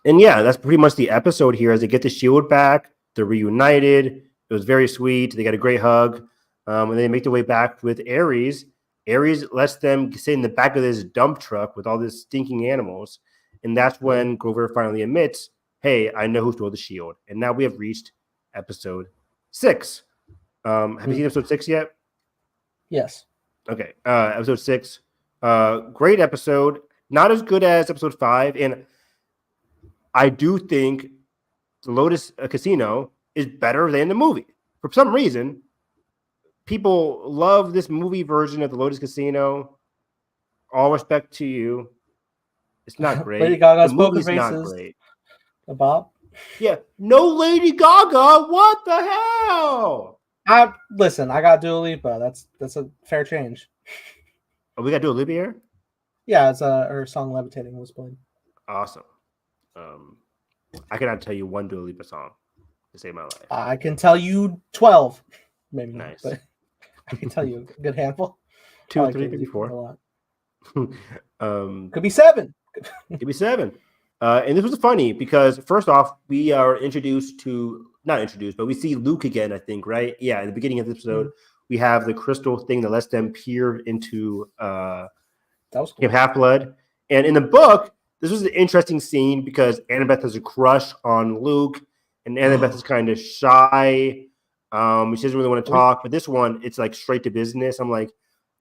And yeah, that's pretty much the episode here. As they get the shield back, they're reunited. It was very sweet. They got a great hug, and they make their way back with Ares. Ares lets them sit in the back of this dump truck with all these stinking animals, and that's when Grover finally admits, "Hey, I know who stole the shield." And now we have reached episode 6. Have you seen episode 6 yet? yes. Okay, episode 6. Great episode. Not as good as episode 5, and I do think the Lotus Casino is better than the movie. For some reason, people love this movie version of the Lotus Casino. All respect to you. It's not great. Lady Gaga's the poker movie's not faces. great. Bob. Yeah, no Lady Gaga. What the hell? Listen, I got Dua Lipa. That's a fair change. Oh, we got to do a Libby here? Yeah, it's her song "Levitating" was played. Awesome. I cannot tell you one Dua Lipa song to save my life. I can tell you 12, maybe Nice. not, but I can tell you a good handful. 2, I like 3, Dua maybe Lipa 4. a lot. Could Could be 7. be 7. And this was funny because first off, we are not introduced, but we see Luke again, I think, right? Yeah, in the beginning of the episode, we have the crystal thing that lets them peer into That was cool. Camp Half-Blood. And in the book, this was an interesting scene because Annabeth has a crush on Luke, and Annabeth is kind of shy. She doesn't really want to talk. But this one, it's like straight to business. I'm like,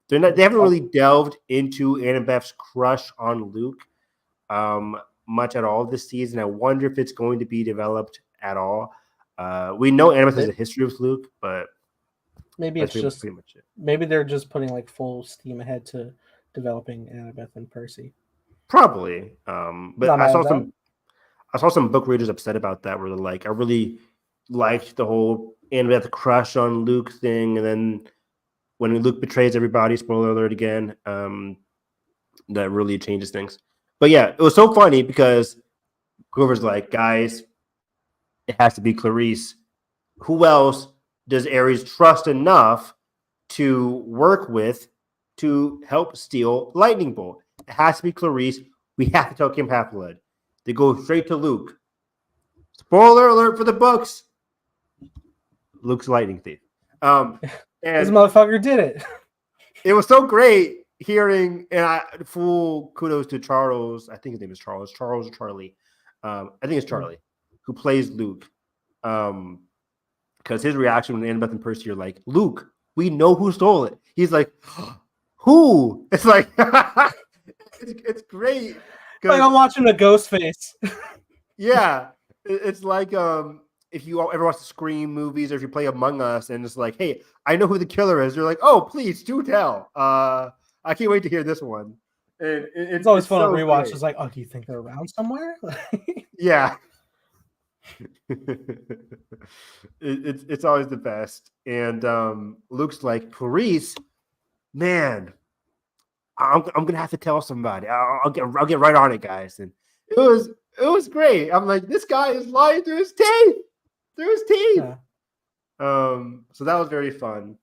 they haven't really delved into Annabeth's crush on Luke much at all this season. I wonder if it's going to be developed at all. We know Annabeth has a history with Luke, but maybe it's just pretty much it. Maybe they're just putting like full steam ahead to developing Annabeth and Percy. Probably. But I saw some book readers upset about that, where they're like, I really liked the whole Annabeth crush on Luke thing, and then when Luke betrays everybody, spoiler alert again, that really changes things. But yeah, it was so funny because Grover's like, guys, it has to be Clarice. Who else does Ares trust enough to work with to help steal Lightning Bolt? It has to be Clarice. We have to tell Camp Half-Blood. They go straight to Luke. Spoiler alert for the books. Luke's lightning thief. And This motherfucker did it. It was so great hearing, and full kudos to Charles. I think his name is Charles. Charles or Charlie. I think it's Charlie, who plays Luke. Because his reaction when Annabeth and Percy are like, Luke, we know who stole it. He's like, who? It's like, it's great. Like I'm watching a ghost face. Yeah, it's like if you ever watch the Scream movies or if you play Among Us and it's like, hey, I know who the killer is. You're like, oh, please do tell. I can't wait to hear this one. And it's always fun so to rewatch. great. It's like, oh, do you think they're around somewhere? Yeah. It's always the best. And Luke's like, Clarice, man, I'm gonna have to tell somebody. I'll get right on it, guys. And it was great. I'm like, this guy is lying through his teeth. Yeah. So that was very fun.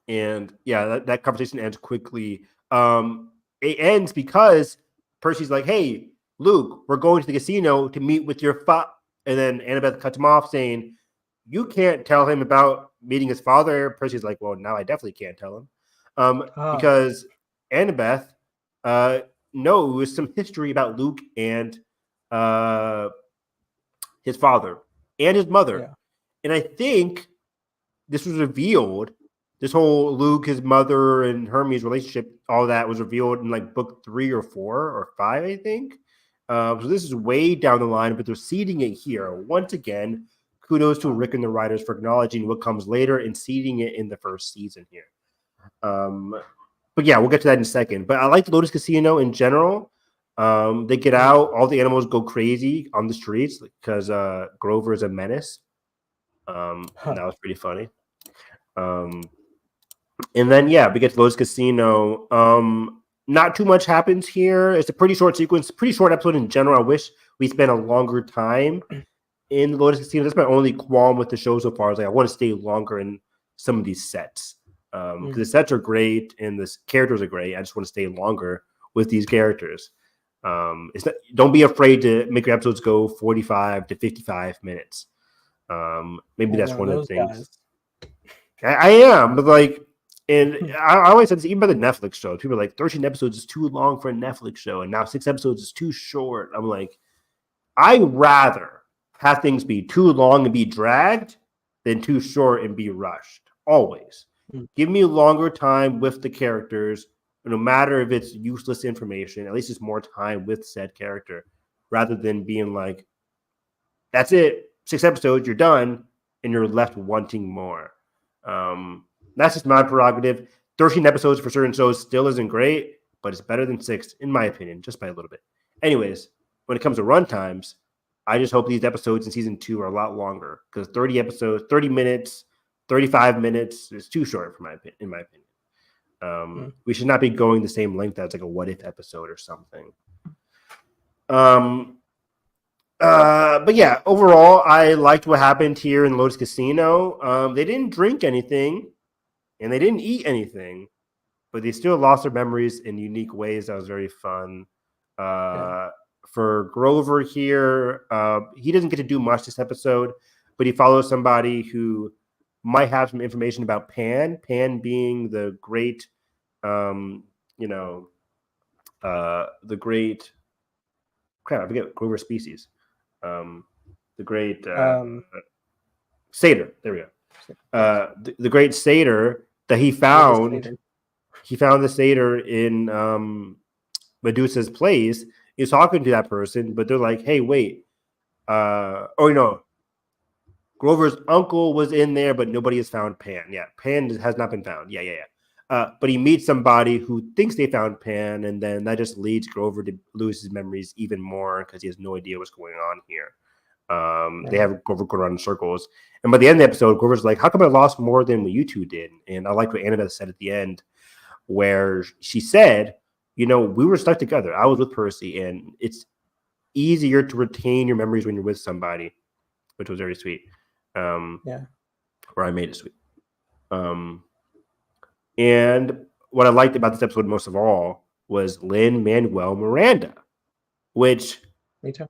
And yeah, that conversation ends quickly. It ends because Percy's like, hey, Luke, we're going to the casino to meet with your father. And then Annabeth cuts him off saying, you can't tell him about meeting his father. Percy's like, well, now I definitely can't tell him. Because Annabeth knows some history about Luke and his father and his mother. Yeah. And I think this was revealed. This whole Luke, his mother, and Hermes relationship, all that was revealed in like book 3 or 4 or 5, I think. So this is way down the line, but they're seeding it here. Once again, kudos to Rick and the writers for acknowledging what comes later and seeding it in the first season here. But yeah, we'll get to that in a second. But I like the Lotus Casino in general. They get out, all the animals go crazy on the streets because Grover is a menace. That was pretty funny. And then yeah, we get to Lotus Casino. Not too much happens here. It's a pretty short sequence, pretty short episode in general. I wish we spent a longer time in the Lotus Casino. That's my only qualm with the show so far. Is like I want to stay longer in some of these sets. because the sets are great and the characters are great. I just want to stay longer with these characters. Don't be afraid to make your episodes go 45 to 55 minutes. Maybe that's one of the things. I am, but like, and I always said this, even by the Netflix show, people are like, 13 episodes is too long for a Netflix show, and now 6 episodes is too short. I'm like, I'd rather have things be too long and be dragged than too short and be rushed. Always. Give me a longer time with the characters, no matter if it's useless information, at least it's more time with said character, rather than being like, that's it, 6 episodes, you're done, and you're left wanting more. That's just my prerogative. 13 episodes for certain shows still isn't great, but it's better than 6, in my opinion, just by a little bit. Anyways, when it comes to run times, I just hope these episodes in season 2 are a lot longer, because 30 episodes, 30 minutes, 35 minutes is too short in my opinion. We should not be going the same length as like a what if episode or something. But yeah, overall, I liked what happened here in Lotus Casino. They didn't drink anything and they didn't eat anything, but they still lost their memories in unique ways. That was very fun. For Grover here, he doesn't get to do much this episode, but he follows somebody who might have some information about Pan being the great, the great, crap, I forget Grover's species. The great satyr. There we go. The great satyr that he found. He found the satyr in Medusa's place. He's talking to that person, but they're like, "Hey, wait! Grover's uncle was in there, but nobody has found Pan. Yeah, Pan has not been found. Yeah. But he meets somebody who thinks they found Pan, and then that just leads Grover to lose his memories even more because he has no idea what's going on here. They have Grover go around in circles. And by the end of the episode, Grover's like, how come I lost more than what you two did? And I like what Annabelle said at the end, where she said, we were stuck together. I was with Percy, and it's easier to retain your memories when you're with somebody, which was very sweet. Or I made it sweet. And what I liked about this episode most of all was Lin-Manuel Miranda, which me too.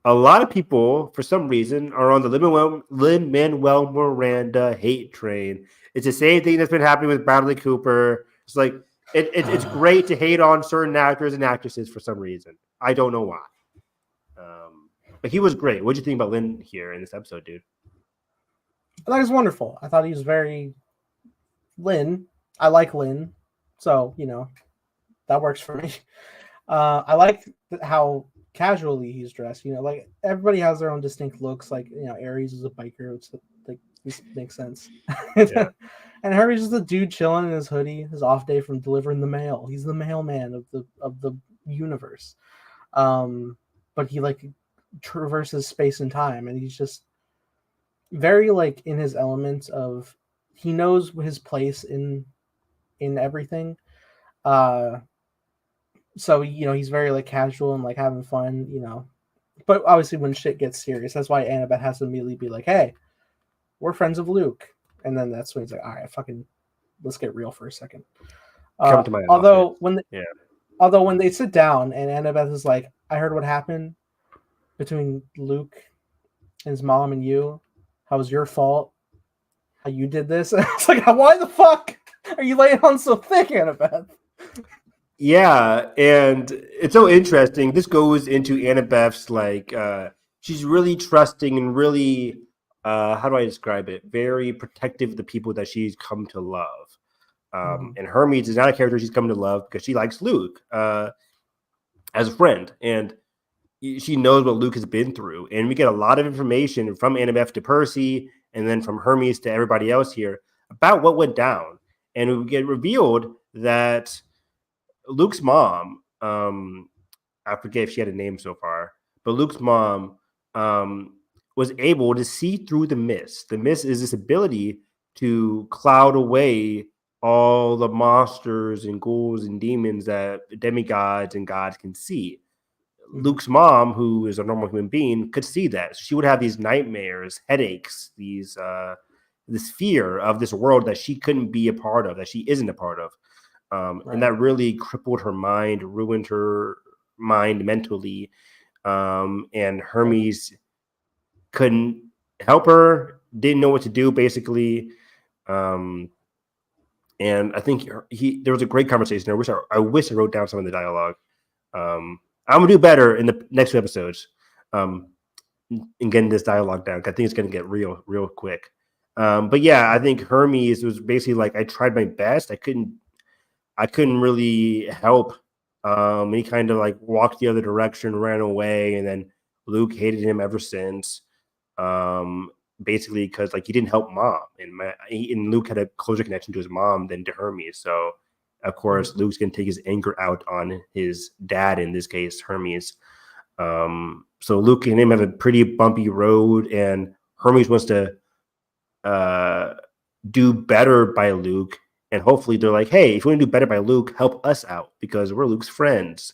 A lot of people, for some reason, are on the Lin-Manuel Miranda hate train. It's the same thing that's been happening with Bradley Cooper. It's like it's great to hate on certain actors and actresses for some reason. I don't know why. But he was great. What did you think about Lin here in this episode, dude? I thought he was wonderful. I thought he was very Lin. I like Lin, so that works for me. I like how casually he's dressed. Like everybody has their own distinct looks. Like Aries is a biker, which like this makes sense. Yeah. And Harry's just a dude chilling in his hoodie, his off day from delivering the mail. He's the mailman of the universe. But he like traverses space and time, and he's just very like in his element of he knows his place in everything. So he's very like casual and like having fun, but obviously when shit gets serious, that's why Annabeth has to immediately be like, hey, we're friends of Luke, and then that's when he's like, all right, fucking let's get real for a second. Come to my although office. when they sit down and Annabeth is like, I heard what happened between Luke and his mom and you. How was your fault? How you did this? And it's like, why the fuck are you laying on so thick, Annabeth? Yeah, and it's so interesting. This goes into Annabeth's like she's really trusting and really how do I describe it? Very protective of the people that she's come to love. And Hermes is not a character she's come to love because she likes Luke as a friend, and she knows what Luke has been through. And we get a lot of information from Annabeth to Percy, and then from Hermes to everybody else here about what went down. And we get revealed that Luke's mom, I forget if she had a name so far, but Luke's mom was able to see through the mist. The mist is this ability to cloud away all the monsters and ghouls and demons that demigods and gods can see. Luke's mom, who is a normal human being, could see that. She would have these nightmares, headaches, these this fear of this world that she couldn't be a part of, that she isn't a part of. And that really crippled her mind, ruined her mind mentally. And Hermes couldn't help her, didn't know what to do, basically. And I think there was a great conversation. I wish I wrote down some of the dialogue. I'm gonna do better in the next 2 episodes. In getting this dialogue down. I think it's gonna get real quick. But yeah, I think Hermes was basically like, I tried my best. I couldn't really help. He kind of like walked the other direction, ran away, and then Luke hated him ever since. Basically because like he didn't help mom, and Luke had a closer connection to his mom than to Hermes. So of course Luke's gonna take his anger out on his dad, in this case Hermes. So Luke and him have a pretty bumpy road, and Hermes wants to do better by Luke. And hopefully they're like, hey, if you want to do better by Luke, help us out because we're Luke's friends.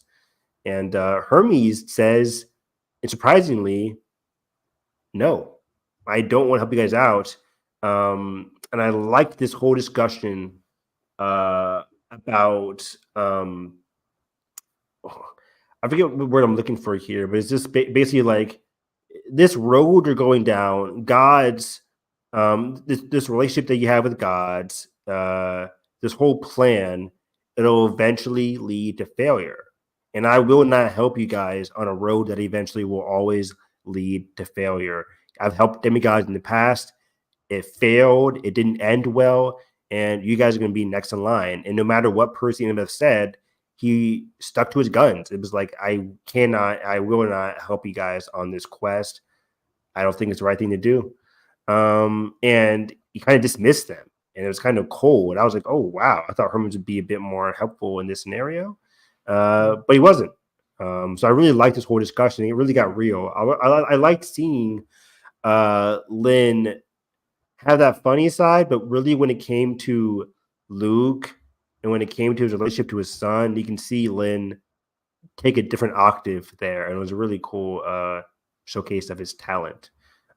And Hermes says, and surprisingly, no, I don't want to help you guys out. And I liked this whole discussion about I forget what word I'm looking for here, but it's just basically like this road you're going down, gods, this relationship that you have with gods, this whole plan, it'll eventually lead to failure. And I will not help you guys on a road that eventually will always lead to failure. I've helped demigods in the past. It failed. It didn't end well. And you guys are going to be next in line. And no matter what Percy and him have said, he stuck to his guns. It was like, I will not help you guys on this quest. I don't think it's the right thing to do. And he kind of dismissed them. And it was kind of cold. I was like, oh, wow. I thought Hermes would be a bit more helpful in this scenario. But he wasn't. So I really liked this whole discussion. It really got real. I liked seeing Lynn have that funny side, but really when it came to Luke and when it came to his relationship to his son, you can see Lynn take a different octave there. And it was a really cool showcase of his talent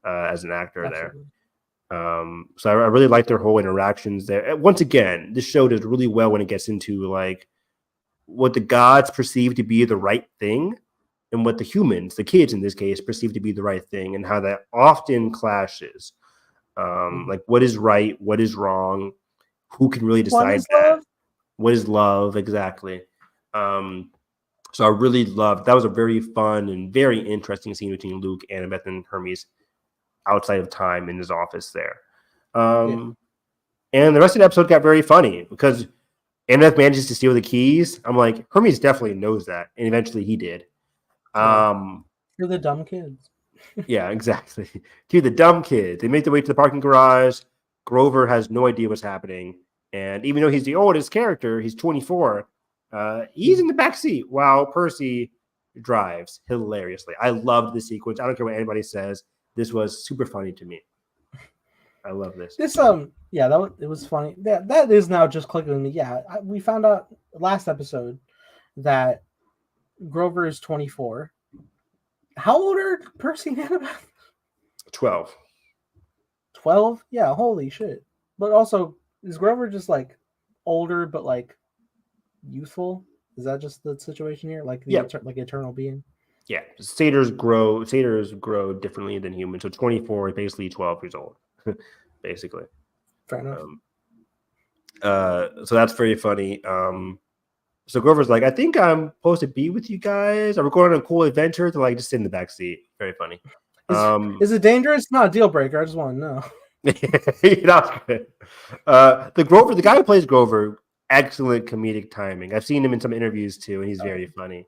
as an actor. Absolutely. There. So I really liked their whole interactions there. And once again, this show does really well when it gets into like what the gods perceive to be the right thing and what the humans, the kids in this case, perceive to be the right thing, and how that often clashes. Like what is right, what is wrong, who can really decide that? What is love? Exactly. So I really loved that. Was a very fun and very interesting scene between Luke, Annabeth, and Hermes outside of time in his office there. And the rest of the episode got very funny because Annabeth manages to steal the keys. I'm like, Hermes definitely knows that, and eventually he did. You're the dumb kids. Yeah, exactly. To the dumb kids. They make their way to the parking garage. Grover has no idea what's happening. And even though he's the oldest character, he's 24, he's in the back seat while Percy drives hilariously. I loved this sequence. I don't care what anybody says. This was super funny to me. I love this. It was funny. That is now just clicking with me. Yeah, we found out last episode that Grover is 24. How old are Percy and Annabeth? 12. 12? Yeah, holy shit. But also, is Grover just like older but like youthful? Is that just the situation here? Like like eternal being? Yeah. Satyrs grow differently than humans. So 24 is basically 12 years old. Basically. Fair enough. So that's very funny. So Grover's like, I think I'm supposed to be with you guys. Are we going on a cool adventure? To like just sit in the back seat. Very funny. Is it dangerous? Not a deal breaker. I just want to know. That's good. The guy who plays Grover, excellent comedic timing. I've seen him in some interviews too, and he's very funny.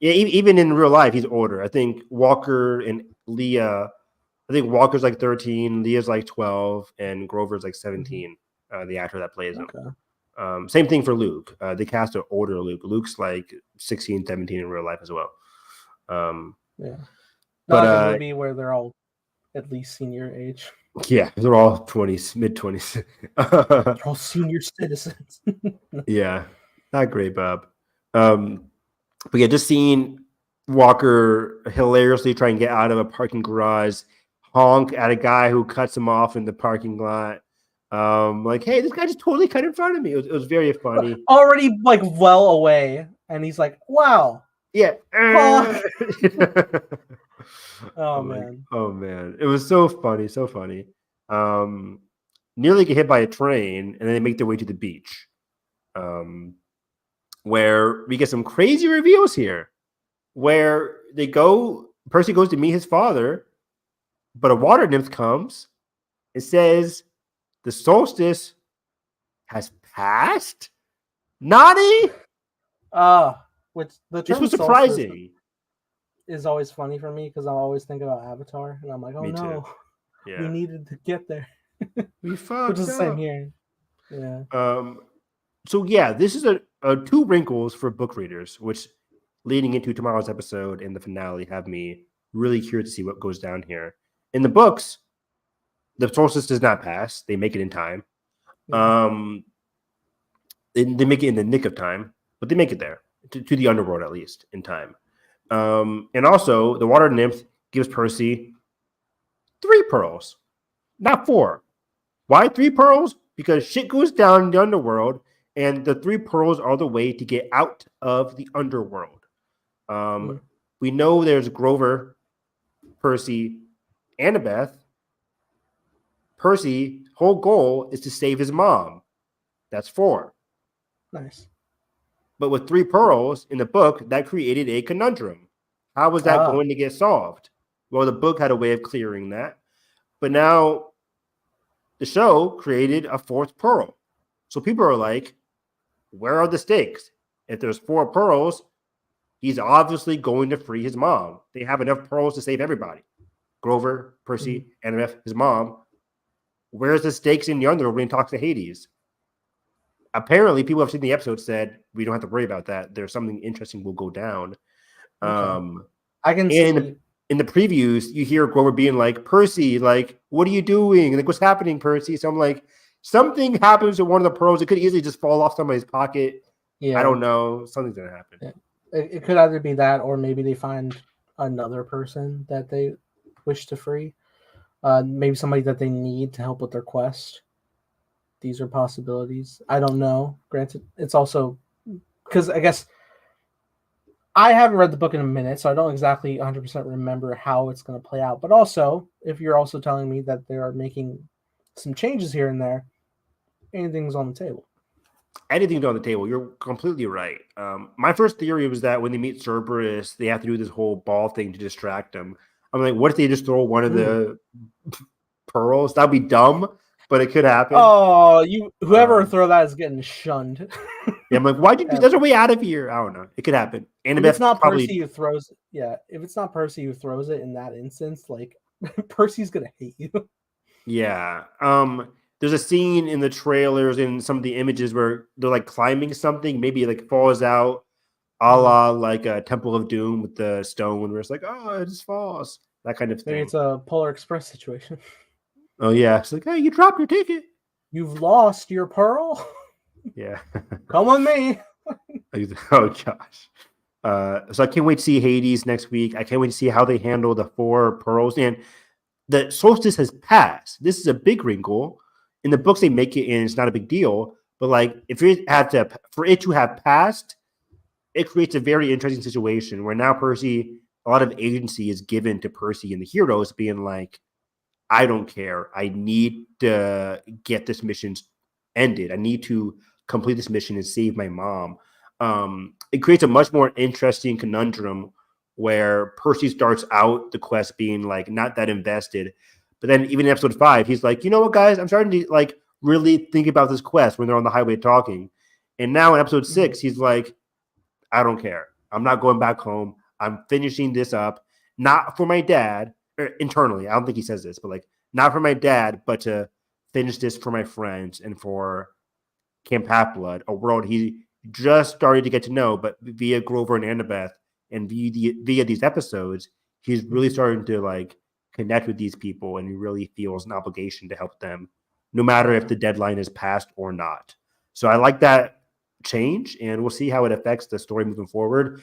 Even in real life, he's older. I think Walker and Leah. I think Walker's like 13, Leah's like 12, and Grover's like 17. The actor that plays him. Same thing for Luke. They cast an older Luke. Luke's like 16, 17 in real life as well. Yeah. Not like a movie where they're all at least senior age. Yeah, they're all 20s, mid-20s. They're all senior citizens. Yeah, not great, Bob. But yeah, just seeing Walker hilariously try and get out of a parking garage, honk at a guy who cuts him off in the parking lot. Like, hey, this guy just totally cut in front of me. It was very funny. Already like well away, and he's like, "Wow, Yeah. honk." Oh I'm like, man. oh man, it was so funny, so funny. Nearly get hit by a train, and then they make their way to the beach, where we get some crazy reveals here. Where Percy goes to meet his father, but a water nymph comes. It says the solstice has passed. Nani? Which the This term was solstice surprising. is always funny for me because I always think about Avatar, and I'm like, oh Me no, too. we Yeah, needed to get there. we Which fucked is the same up. here. Yeah. So yeah, this is a two wrinkles for book readers, which leading into tomorrow's episode and the finale have me really curious to see what goes down here. In the books, the solstice does not pass; they make it in time. Yeah. They make it in the nick of time, but they make it there to the underworld at least in time. And also, the water nymph gives Percy 3 pearls, not 4. Why 3 pearls? Because shit goes down in the underworld, and the 3 pearls are the way to get out of the underworld. We know there's Grover, Percy, Annabeth. Percy's whole goal is to save his mom. That's 4. Nice. But with 3 pearls in the book, that created a conundrum. How was that going to get solved? Well, the book had a way of clearing that. But now the show created a 4th pearl. So people are like, where are the stakes? If there's 4 pearls, he's obviously going to free his mom. They have enough pearls to save everybody. Grover, Percy, Annabeth, his mom. Where's the stakes in the underworld when he talks to Hades? Apparently, people have seen the episode said, we don't have to worry about that. There's something interesting will go down. Okay. I can see in the previews, you hear Grover being like, Percy, like, what are you doing? Like, what's happening, Percy? So I'm like, something happens to one of the pearls. It could easily just fall off somebody's pocket. Yeah. I don't know. Something's going to happen. Yeah. It could either be that, or maybe they find another person that they wish to free. Maybe somebody that they need to help with their quest. These are possibilities. I don't know. Granted, it's also because I guess I haven't read the book in a minute, so I don't exactly 100% remember how it's going to play out. But also, if you're also telling me that they are making some changes here and there, anything's on the table. Anything's on the table. You're completely right. My first theory was that when they meet Cerberus, they have to do this whole ball thing to distract him. I'm like, what if they just throw one of the pearls? That'd be dumb, but it could happen. Oh, whoever throw that is getting shunned. Yeah, I'm like, why'd you do? There's a way out of here. I don't know. It could happen. And if it's not Percy who throws it, if it's not Percy who throws it in that instance, like Percy's gonna hate you. Yeah. There's a scene in the trailers and some of the images where they're like climbing something, maybe it like falls out, a la like a Temple of Doom with the stone, where it's like, oh, it just falls. That kind of thing. Maybe it's a Polar Express situation. Oh yeah, it's like, hey, you dropped your ticket. You've lost your pearl. Yeah. Come with me. Oh gosh. So I can't wait to see Hades next week. I can't wait to see how they handle the 4 pearls. And the solstice has passed. This is a big wrinkle. In the books, they make it, and it's not a big deal. But like, for it to have passed, it creates a very interesting situation where now Percy, a lot of agency is given to Percy and the heroes, being like, I don't care. I need to get this mission ended. I need to complete this mission and save my mom. It creates a much more interesting conundrum where Percy starts out the quest being like not that invested, but then even in episode 5, he's like, you know what, guys, I'm starting to like really think about this quest when they're on the highway talking. And now in episode 6, he's like, I don't care. I'm not going back home. I'm finishing this up, not for my dad, or internally. I don't think he says this, but like not for my dad, but to finish this for my friends and for Camp Half-Blood, a world he just started to get to know, but via Grover and Annabeth and via these episodes, he's really starting to like connect with these people, and he really feels an obligation to help them, no matter if the deadline is passed or not. So I like that change, and we'll see how it affects the story moving forward.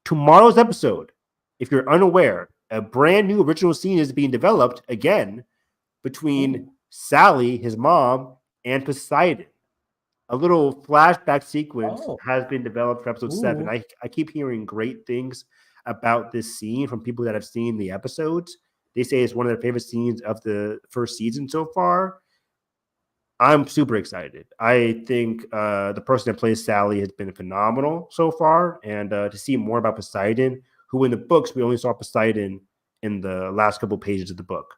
Tomorrow's episode, if you're unaware, a brand new original scene is being developed again between Sally, his mom, and Poseidon. A little flashback sequence has been developed for episode 7. I keep hearing great things about this scene from people that have seen the episodes. They say it's one of their favorite scenes of the first season so far. I'm super excited. I think the person that plays Sally has been phenomenal so far. And to see more about Poseidon, who in the books, we only saw Poseidon in the last couple pages of the book.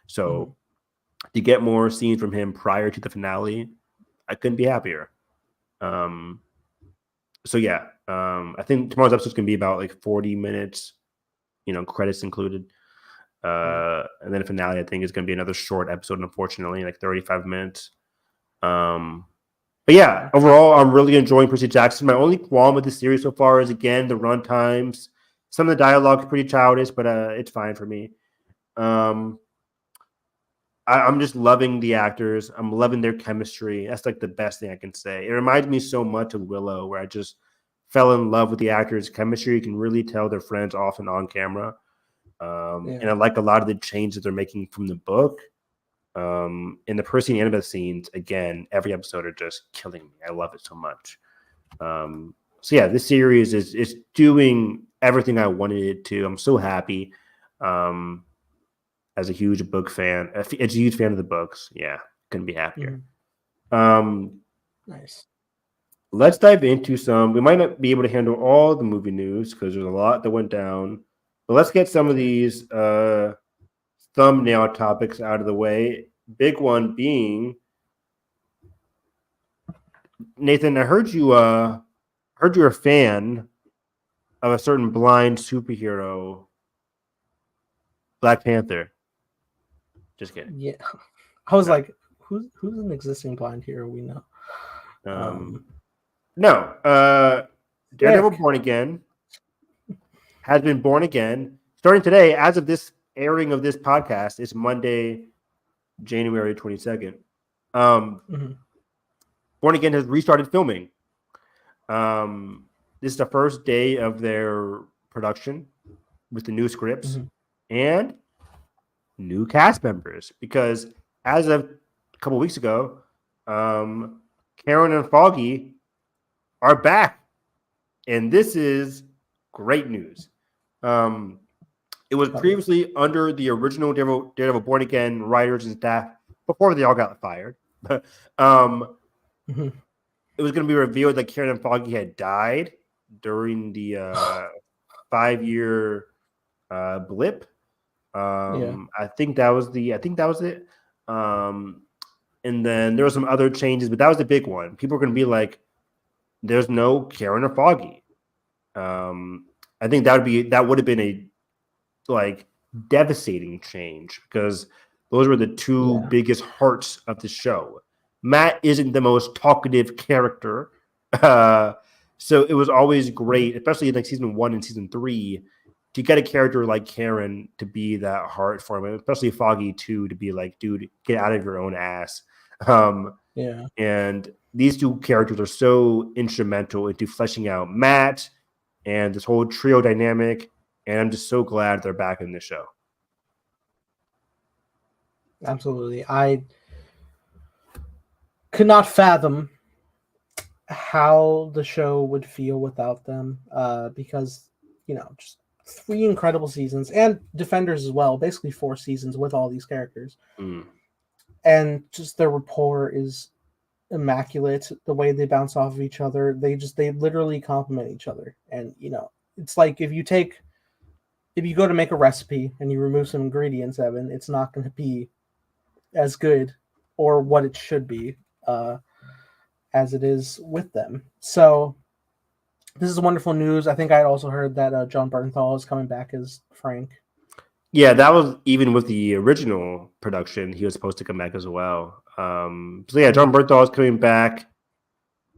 So to get more scenes from him prior to the finale, I couldn't be happier. So yeah, I think tomorrow's episode is going to be about like 40 minutes, credits included. And then the finale, I think, is going to be another short episode, unfortunately, like 35 minutes. But yeah, overall, I'm really enjoying Percy Jackson. My only qualm with the series so far is, again, the run times. Some of the dialogue is pretty childish, but it's fine for me. I'm just loving the actors. I'm loving their chemistry. That's like the best thing I can say. It reminds me so much of Willow, where I just fell in love with the actors' chemistry. You can really tell they're friends off and on camera. And I like a lot of the changes they're making from the book. In the Percy and Annabeth scenes, again, every episode are just killing me. I love it so much. So yeah, this series is doing everything I wanted it to. I'm so happy. As a huge book fan, as a huge fan of the books, yeah, couldn't be happier. Nice. Let's dive into some. We might not be able to handle all the movie news because there's a lot that went down. But let's get some of these thumbnail topics out of the way. Big one being, Nathan, I heard you're a fan of a certain blind superhero, Black Panther. Just kidding. Yeah, I was like, who's an existing blind hero we know? No. Daredevil Born Again has been born again. Starting today, as of this airing of this podcast, it's Monday, January 22nd. Born Again has restarted filming. This is the first day of their production with the new scripts and new cast members, because as of a couple weeks ago, Karen and Foggy are back, and this is great news. It was previously under the original Daredevil Born Again writers and staff before they all got fired. It was going to be revealed that Karen and Foggy had died during the 5-year blip. I think that was it. And then there were some other changes, but that was the big one. People are going to be like, "There's no Karen or Foggy." I think that would have been a devastating change, because those were the two biggest hearts of the show. Matt isn't the most talkative character, so it was always great, especially in season 1 and season 3, to get a character like Karen to be that heart for him, especially Foggy too, to be like, dude, get out of your own ass. And these two characters are so instrumental into fleshing out Matt and this whole trio dynamic, and I'm just so glad they're back in the show. Absolutely. I could not fathom how the show would feel without them, because, just 3 incredible seasons, and Defenders as well, basically 4 seasons with all these characters. And just their rapport is immaculate. The way they bounce off of each other, they literally complement each other. And it's like if you go to make a recipe and you remove some ingredients, Evan, it's not going to be as good or what it should be as it is with them. So this is wonderful news. I think I had also heard that John Bernthal is coming back as Frank. Yeah, that was even with the original production. He was supposed to come back as well. So yeah, John Bernthal is coming back.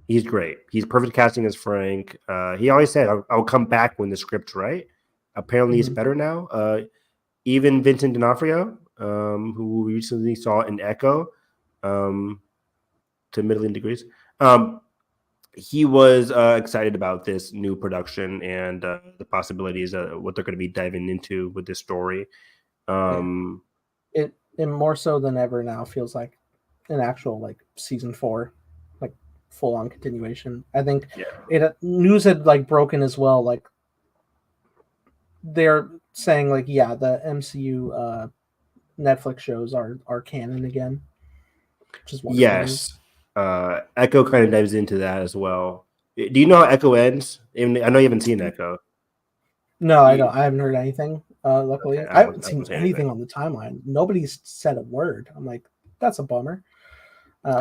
He's great. He's perfect casting as Frank. He always said, I'll come back when the script's right. Apparently he's better now. Even Vincent D'Onofrio, who we recently saw in Echo, to middling degrees. he was excited about this new production and the possibilities of what they're going to be diving into with this story. It more so than ever now feels like an actual like season 4, like full on continuation. I think news had like broken as well. Like they're saying like the MCU Netflix shows are canon again, which is wonderful. Yes. Echo kind of dives into that as well. Do you know how Echo ends? I know you haven't seen Echo. No, I don't. I haven't heard anything. Luckily, Okay, I haven't seen anything on the timeline. Nobody's said a word. I'm like, that's a bummer.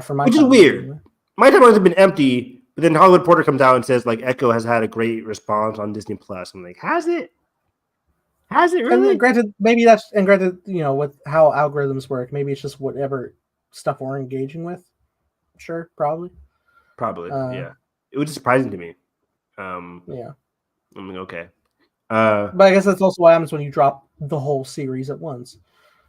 For my which is weird. Anyway. My timeline has been empty, but then Hollywood Porter comes out and says like Echo has had a great response on Disney Plus. I'm like, has it? Has it really? And granted, with how algorithms work, maybe it's just whatever stuff we're engaging with. Sure, probably. Yeah. It was surprising to me. Yeah. I'm like, okay. But I guess that's also what happens when you drop the whole series at once.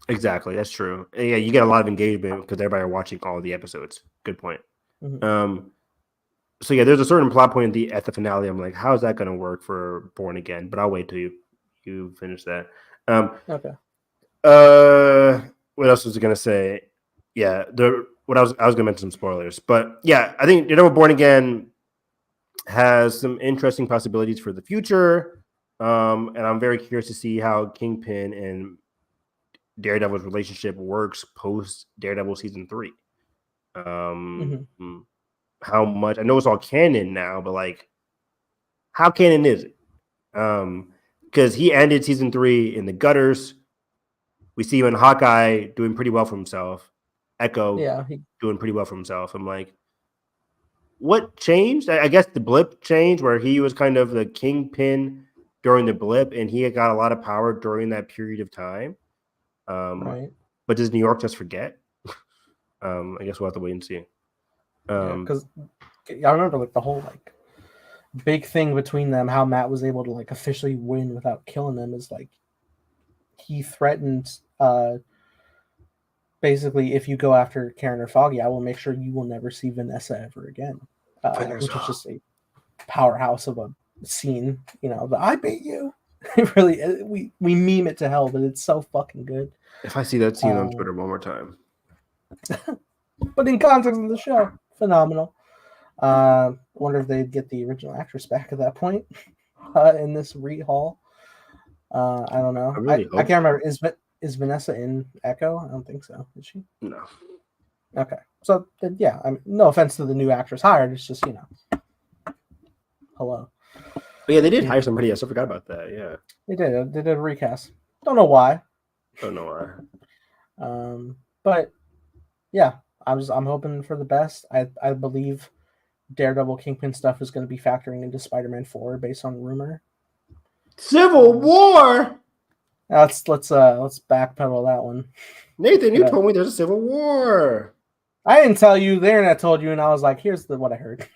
Exactly, that's true. Yeah, you get a lot of engagement because everybody are watching all the episodes. Good point. Mm-hmm. So yeah, there's a certain plot point at the finale. I'm like, how is that going to work for Born Again? But I'll wait till you finish that. Okay. What else was I going to say? Yeah, I was going to mention some spoilers, but yeah, I think Born Again has some interesting possibilities for the future. And I'm very curious to see how Kingpin and Daredevil's relationship works post Daredevil season 3. How much I know it's all canon now, but like, how canon is it? Because he ended season 3 in the gutters. We see him in Hawkeye doing pretty well for himself. Echo doing pretty well for himself. I'm like, what changed? I guess the blip changed where he was kind of the kingpin during the blip, and he had got a lot of power during that period of time. Right. But does New York just forget? I guess we'll have to wait and see. Because I remember like the whole like big thing between them, how Matt was able to like officially win without killing them is like he threatened basically, if you go after Karen or Foggy, I will make sure you will never see Vanessa ever again. Which is just a powerhouse of a scene. The I beat you. It really, we meme it to hell, but it's so fucking good. If I see that scene on Twitter one more time. But in context of the show, phenomenal. Wonder if they'd get the original actress back at that point in this rehaul. I don't know. I can't remember. Is Vanessa in Echo? I don't think so. Is she? No. Okay. So yeah, I mean, no offense to the new actress hired. It's just hello. But yeah, they did hire somebody else. I forgot about that. Yeah. They did. They did a recast. Don't know why. Don't know why. But yeah, I'm hoping for the best. I believe Daredevil Kingpin stuff is going to be factoring into Spider-Man 4 based on rumor. Civil War. Let's backpedal that one. Nathan, you told me there's a Civil War. I didn't tell you. The internet told you, and I was like, "Here's what I heard."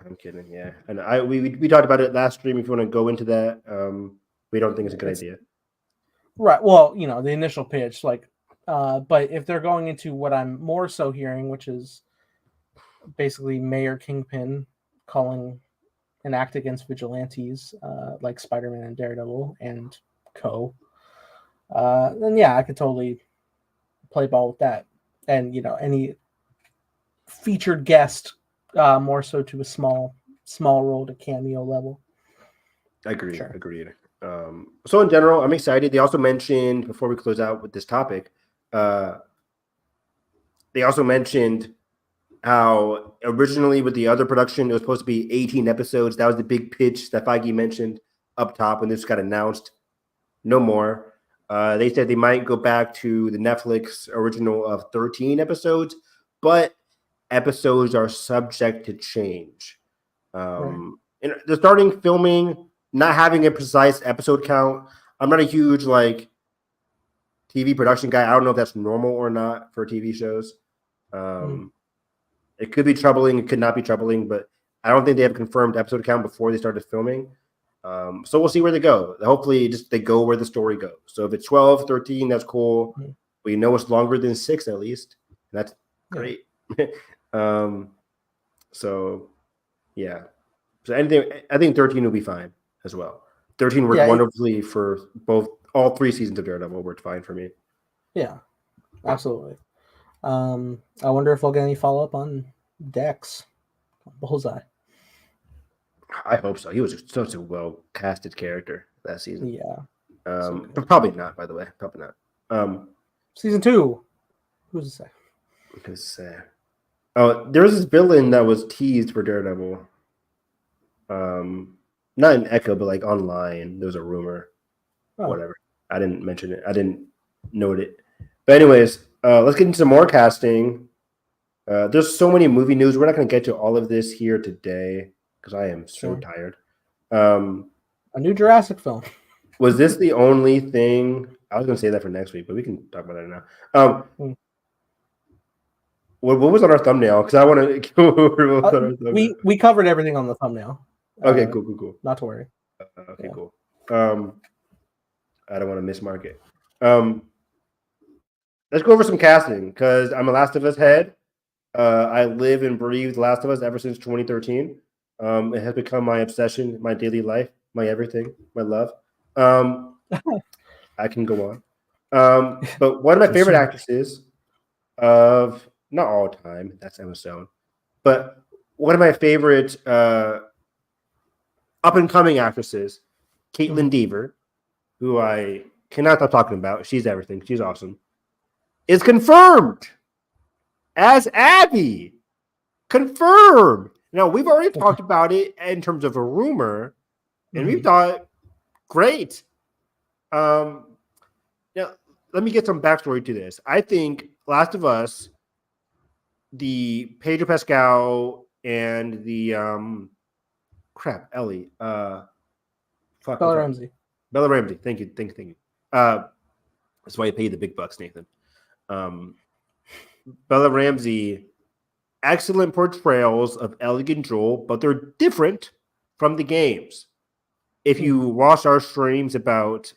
I'm kidding. Yeah, and we talked about it last stream. If you want to go into that, we don't think it's a good idea. Right. Well, the initial pitch, like, but if they're going into what I'm more so hearing, which is basically Mayor Kingpin calling an act against vigilantes, like Spider-Man and Daredevil and co. Then yeah, I could totally play ball with that, and any featured guest, more so to a small role to cameo level. Agreed. Sure. Agreed. So in general, I'm excited. They also mentioned, before we close out with this topic, they also mentioned how originally with the other production, it was supposed to be 18 episodes. That was the big pitch that Foggy mentioned up top when this got announced. No more. They said they might go back to the Netflix original of 13 episodes, but episodes are subject to change. Right. And they're starting filming, not having a precise episode count. I'm not a huge TV production guy. I don't know if that's normal or not for TV shows. It could be troubling. It could not be troubling, but I don't think they have a confirmed episode count before they started filming. So we'll see where they go. Hopefully they go where the story goes. So if it's 12, 13, that's cool. We know it's longer than 6 at least. That's great. So Yeah. So anything, I think 13 will be fine as well. 13 worked Yeah, wonderfully for all 3 seasons of Daredevil. Worked fine for me. yeah, absolutely. I wonder if we'll get any follow up on Dex, Bullseye. I hope so. He was such a well casted character that season. Yeah, so good. But probably not. By the way, probably not. Season 2. Who's to say? Because there was this villain that was teased for Daredevil. Not in Echo, but like online, there was a rumor. Oh. Whatever. I didn't mention it. I didn't note it. But anyways, let's get into some more casting. There's so many movie news. We're not going to get to all of this here today because I am so tired. A new Jurassic film. Was this the only thing? I was going to say that for next week, but we can talk about that now. What was on our thumbnail? Because I want to go over what was on our thumbnail. We covered everything on the thumbnail. Okay, cool. Not to worry. Okay, cool. I don't want to mismark it. Let's go over some casting because I'm a Last of Us head. I live and breathe Last of Us ever since 2013. It has become my obsession, my daily life, my everything, my love. I can go on. But one of my favorite actresses of not all time, that's Emma Stone, but one of my favorite up and coming actresses, Caitlin Dever, who I cannot stop talking about. She's everything. She's awesome. Is confirmed as Abby. Confirmed. Now, we've already talked about it in terms of a rumor, and we thought, great. Now, let me get some backstory to this. I think Last of Us, the Pedro Pascal and the Ellie. Bella Ramsey. Bella Ramsey. Thank you. That's why you pay the big bucks, Nathan. Bella Ramsey, excellent portrayals of Ellie and Joel, but they're different from the games. If you watch our streams about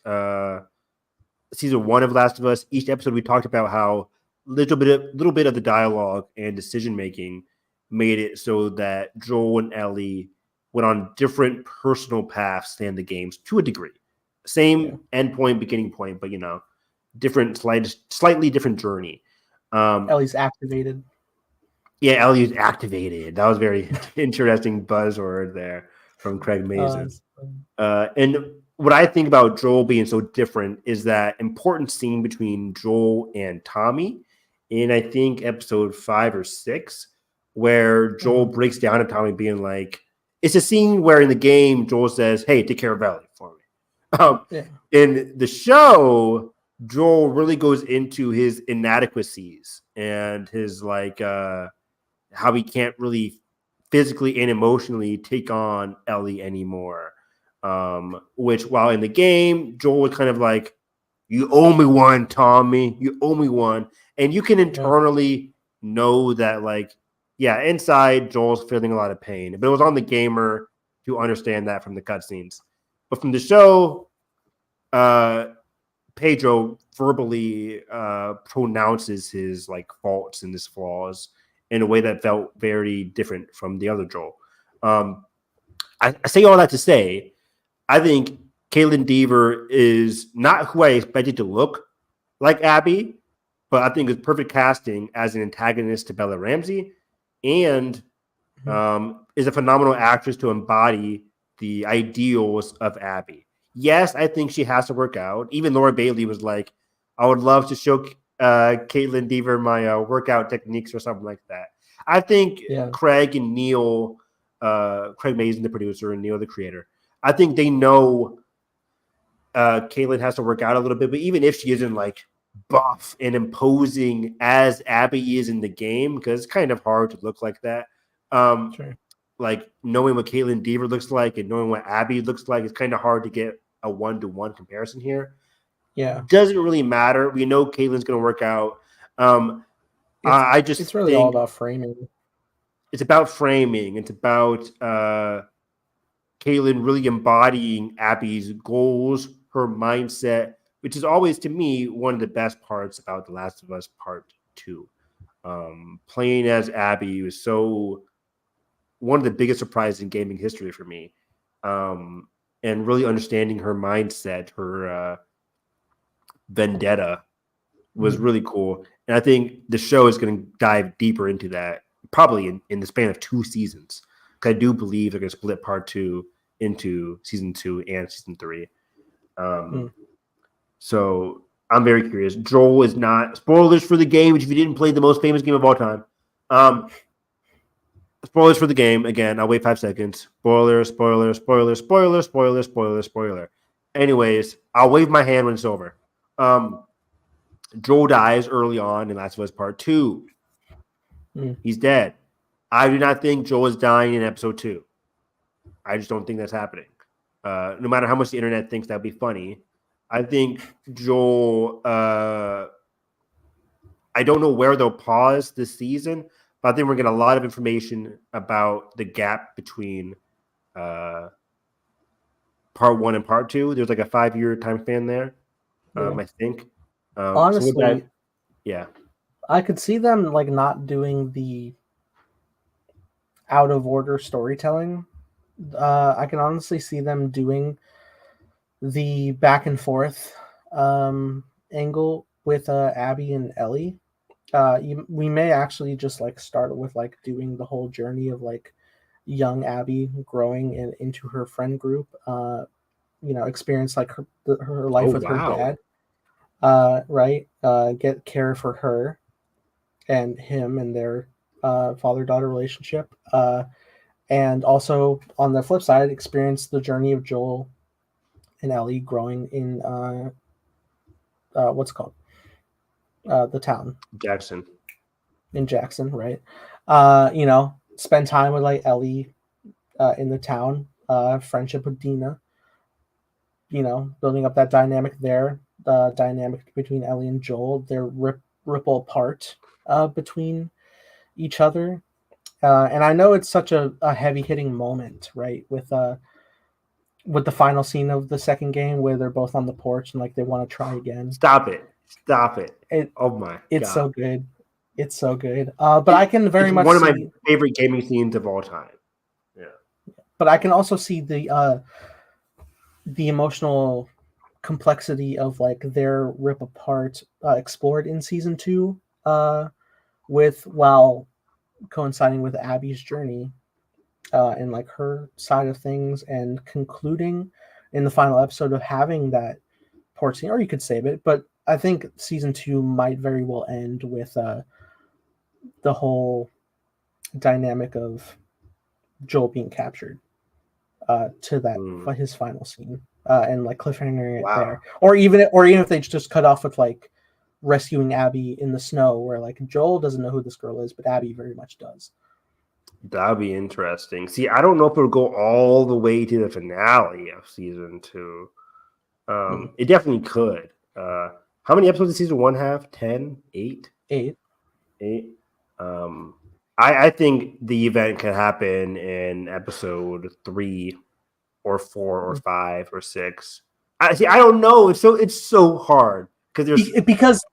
season 1 of Last of Us, each episode we talked about how little bit of the dialogue and decision making made it so that Joel and Ellie went on different personal paths than the games to a degree. Same end point, beginning point, but different, slightly different journey. Ellie's activated. Yeah, Ellie's activated. That was very interesting buzzword there from Craig Mazin. And what I think about Joel being so different is that important scene between Joel and Tommy in, I think, episode 5 or 6, where Joel breaks down to Tommy being like, it's a scene where in the game, Joel says, hey, take care of Ellie for me. In the show, Joel really goes into his inadequacies and his how he can't really physically and emotionally take on Ellie anymore. Which, while in the game, Joel was kind of like, you owe me one, Tommy. You owe me one. And you can internally know that, inside, Joel's feeling a lot of pain. But it was on the gamer to understand that from the cutscenes. But from the show, Pedro verbally pronounces his faults and his flaws in a way that felt very different from the other Joel. I say all that to say, I think Caitlin Dever is not who I expected to look like Abby, but I think it's perfect casting as an antagonist to Bella Ramsey, and is a phenomenal actress to embody the ideals of Abby. Yes, I think she has to work out. Even Laura Bailey was like, I would love to show Caitlin Dever my workout techniques or something like that. I think Craig and Neil, Craig Mazin, the producer, and Neil, the creator, I think they know Caitlin has to work out a little bit, but even if she isn't buff and imposing as Abby is in the game, because it's kind of hard to look like that. Knowing what Caitlin Dever looks like and knowing what Abby looks like, it's kind of hard to get a 1-to-1 comparison here. Yeah. Doesn't really matter. We know Caitlin's going to work out. It's really all about framing. It's about framing. It's about Caitlin really embodying Abby's goals, her mindset, which is always, to me, one of the best parts about The Last of Us Part 2. Playing as Abby was so one of the biggest surprises in gaming history for me. And really understanding her mindset, her vendetta was really cool. And I think the show is going to dive deeper into that, probably in the span of 2 seasons. Because I do believe they're going to split part 2 into season 2 and season 3. So I'm very curious. Joel is not, spoilers for the game, which if you didn't play the most famous game of all time. Spoilers for the game. Again, I'll wait 5 seconds. Spoiler. Anyways, I'll wave my hand when it's over. Joel dies early on in Last of Us Part 2. He's dead. I do not think Joel is dying in episode 2. I just don't think that's happening. No matter how much the internet thinks that would be funny, I think Joel, I don't know where they'll pause this season, but I think we're going to get a lot of information about the gap between part 1 and part 2. There's like a 5-year time span there, I think. Honestly, yeah. I could see them like not doing the out of order storytelling. I can honestly see them doing the back and forth angle with Abby and Ellie. We may actually just like start with like doing the whole journey of like young Abby growing into her friend group. Experience like her life with her dad. Right? Get care for her and him and their father-daughter relationship. And also on the flip side, experience the journey of Joel and Ellie growing in what's it called? The town. Jackson. In Jackson, right? Spend time with like Ellie in the town, friendship with Dina. Building up that dynamic there. The dynamic between Ellie and Joel, their ripple apart between each other. And I know it's such a heavy hitting moment, right? With the final scene of the second game where they're both on the porch and like they want to try again. Stop it. Oh my God. It's so good. It's so good. But I can very much one of my favorite gaming scenes of all time. Yeah. But I can also see the emotional complexity of like their rip apart explored in season 2 while coinciding with Abby's journey and like her side of things, and concluding in the final episode of having that port scene, or you could save it, but I think season 2 might very well end with the whole dynamic of Joel being captured to that his final scene and like cliffhanger it there, or even if they just cut off with like rescuing Abby in the snow, where like Joel doesn't know who this girl is, but Abby very much does. That'd be interesting. See, I don't know if it'll go all the way to the finale of season 2. It definitely could. How many episodes does season 1 have? 10? 8? 8. I think the event could happen in episode 3 or 4 or 5 or 6. I don't know. It's so hard because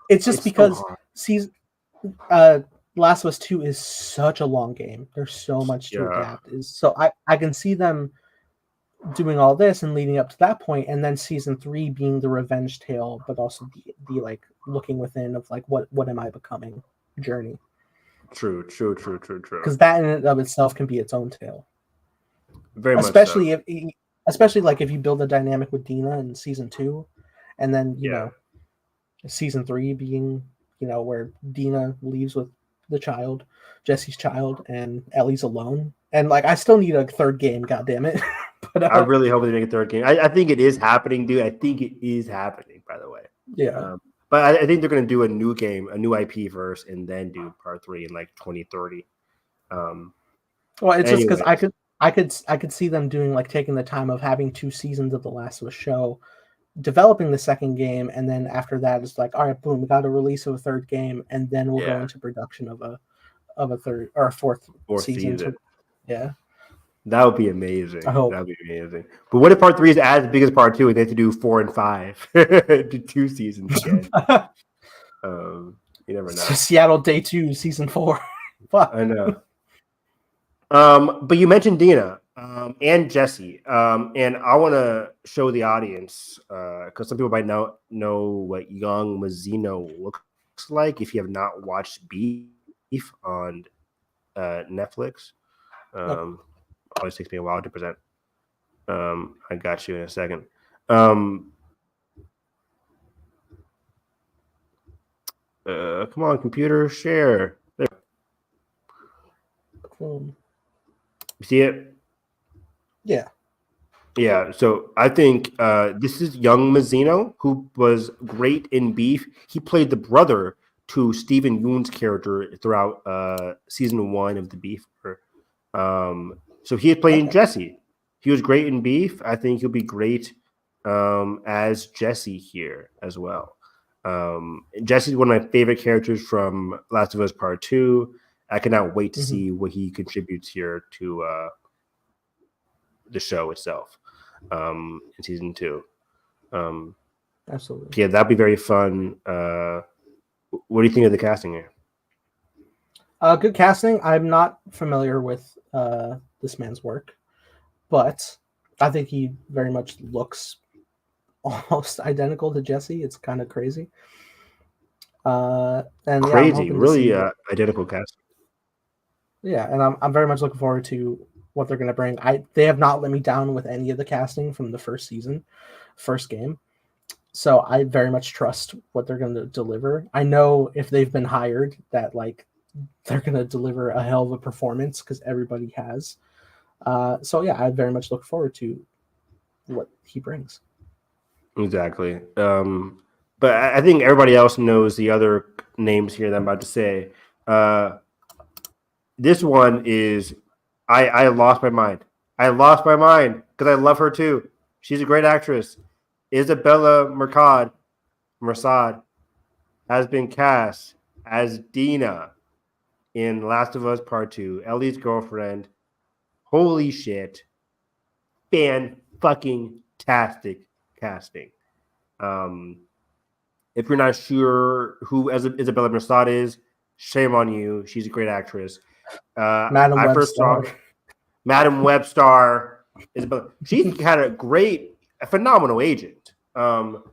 season Last of Us 2 is such a long game. There's so much to adapt. So I can see them doing all this and leading up to that point, and then season 3 being the revenge tale, but also the like looking within of like what am I becoming journey. True. Because that in and of itself can be its own tale. Very much especially like if you build a dynamic with Dina in season 2, and then you know season 3 being where Dina leaves with the child, Jesse's child, and Ellie's alone. And like I still need a third game, goddammit. But I really hope they make a third game. I think it is happening, dude. I think it is happening, by the way. Yeah. But I think they're going to do a new game, a new IP first, and then do part 3 in like 2030. Well, it's just because I could see them doing like taking the time of having 2 seasons of The Last of Us show, developing the second game, and then after that it's like, all right, boom, we got a release of a third game, and then we'll go into production of a third or a fourth season. Yeah. That would be amazing. I hope. That would be amazing. But what if part 3 is as big as part 2 and they have to do 4 and 5? Do 2 seasons again. You never know. So Seattle Day 2, season 4. Fuck. I know. But you mentioned Dina and Jesse, and I want to show the audience because some people might know what young Mazzino looks like if you have not watched Beef on Netflix. Oh, Always takes me a while to present. I got you in a second. Come on, computer, share. There. cool. You see it? Yeah. Yeah, so I think this is young Mazzino, who was great in Beef. He played the brother to Stephen Yoon's character throughout season 1 of the Beef. So he had played Okay. Jesse. He was great in Beef. I think he'll be great as Jesse here as well. Jesse's one of my favorite characters from Last of Us Part 2. I cannot wait to see what he contributes here to the show itself in season 2. Absolutely. Yeah, that'd be very fun. What do you think of the casting here? Good casting. I'm not familiar with this man's work, but I think he very much looks almost identical to Jesse. It's kind of crazy. And yeah, I'm Crazy, hoping to really see. identical casting. Yeah, and I'm very much looking forward to what they're going to bring. They have not let me down with any of the casting from the first season, first game. So I very much trust what they're going to deliver. I know if they've been hired that like they're going to deliver a hell of a performance because everybody has. So yeah, I very much look forward to what he brings. Exactly. But I think everybody else knows the other names here that I'm about to say. This one is I lost my mind. I lost my mind because I love her too. She's a great actress. Isabella Mersad has been cast as Dina in Last of Us Part 2, Ellie's girlfriend. Holy shit. Fan-fucking-tastic casting. If you're not sure who Isabella Mersad is, shame on you. She's a great actress. Madam I first saw Webster. Madam Webstar. Isabella. She had a phenomenal agent. Because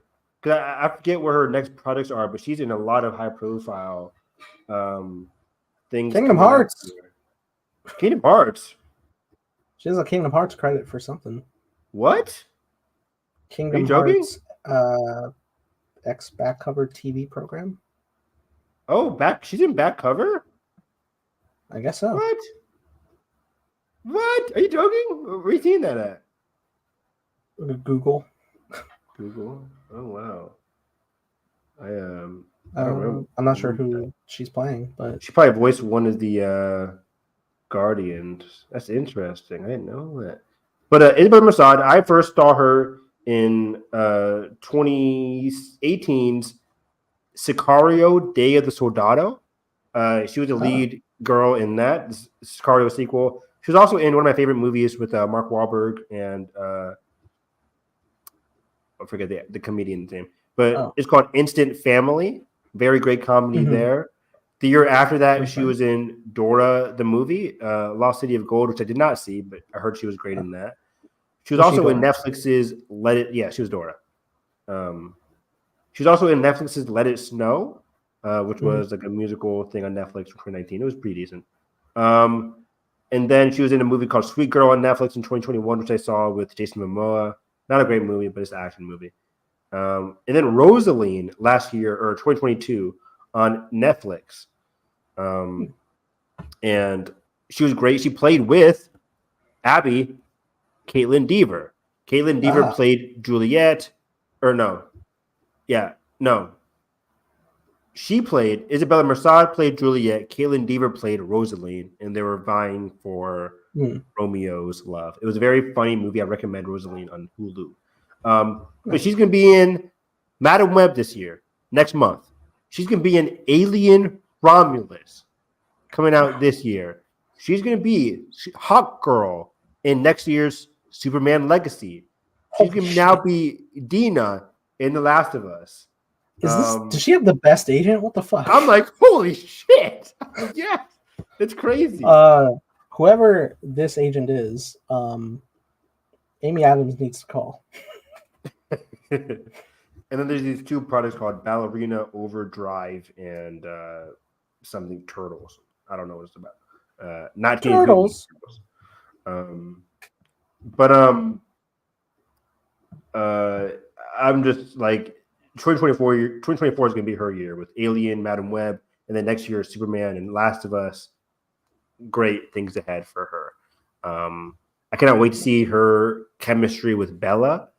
I forget where her next projects are, but she's in a lot of high-profile things. Kingdom Hearts. Kingdom Hearts. She has a Kingdom Hearts credit for something. What? Kingdom Hearts X back cover TV program. Oh, she's in back cover? I guess so. What? What? Are you joking? Where are you seeing that at? Google. Google. Oh wow. I'm not sure who she's playing, but she probably voiced one of the Guardians. That's interesting. I didn't know that. But Isabel Mersad, I first saw her in 2018's Sicario: Day of the Soldado. She was the lead girl in that Sicario sequel. She was also in one of my favorite movies with Mark Wahlberg and I forget the comedian's name, but it's called Instant Family. Very great comedy there. The year after that, she was in Dora the movie, Lost City of Gold, which I did not see, but I heard she was great in that. She was also in Netflix's Let It. Yeah, she was Dora. She was also in Netflix's Let It Snow, which was like a musical thing on Netflix from 2019. It was pretty decent. And then she was in a movie called Sweet Girl on Netflix in 2021, which I saw with Jason Momoa. Not a great movie, but it's an action movie. And then Rosaline last year, or 2022, on Netflix. And she was great. She played with Abby, Caitlin Dever. Caitlin Dever played Juliet. She played, Isabella Mersad played Juliet. Caitlin Dever played Rosaline, and they were vying for Romeo's love. It was a very funny movie. I recommend Rosaline on Hulu. But she's going to be in Madam Web this year, next month. She's going to be in Alien Romulus coming out this year. She's going to be Hawk Girl in next year's Superman Legacy. She's going to now be Dina in The Last of Us. Does she have the best agent? What the fuck? I'm like, holy shit. Yeah, it's crazy. whoever this agent is, Amy Adams needs to call. And then there's these two products called Ballerina Overdrive and something Turtles. I don't know what it's about. Not Turtles. But I'm just like 2024 is going to be her year with Alien, Madam Web, and then next year Superman and Last of Us. Great things ahead for her. I cannot wait to see her chemistry with Bella.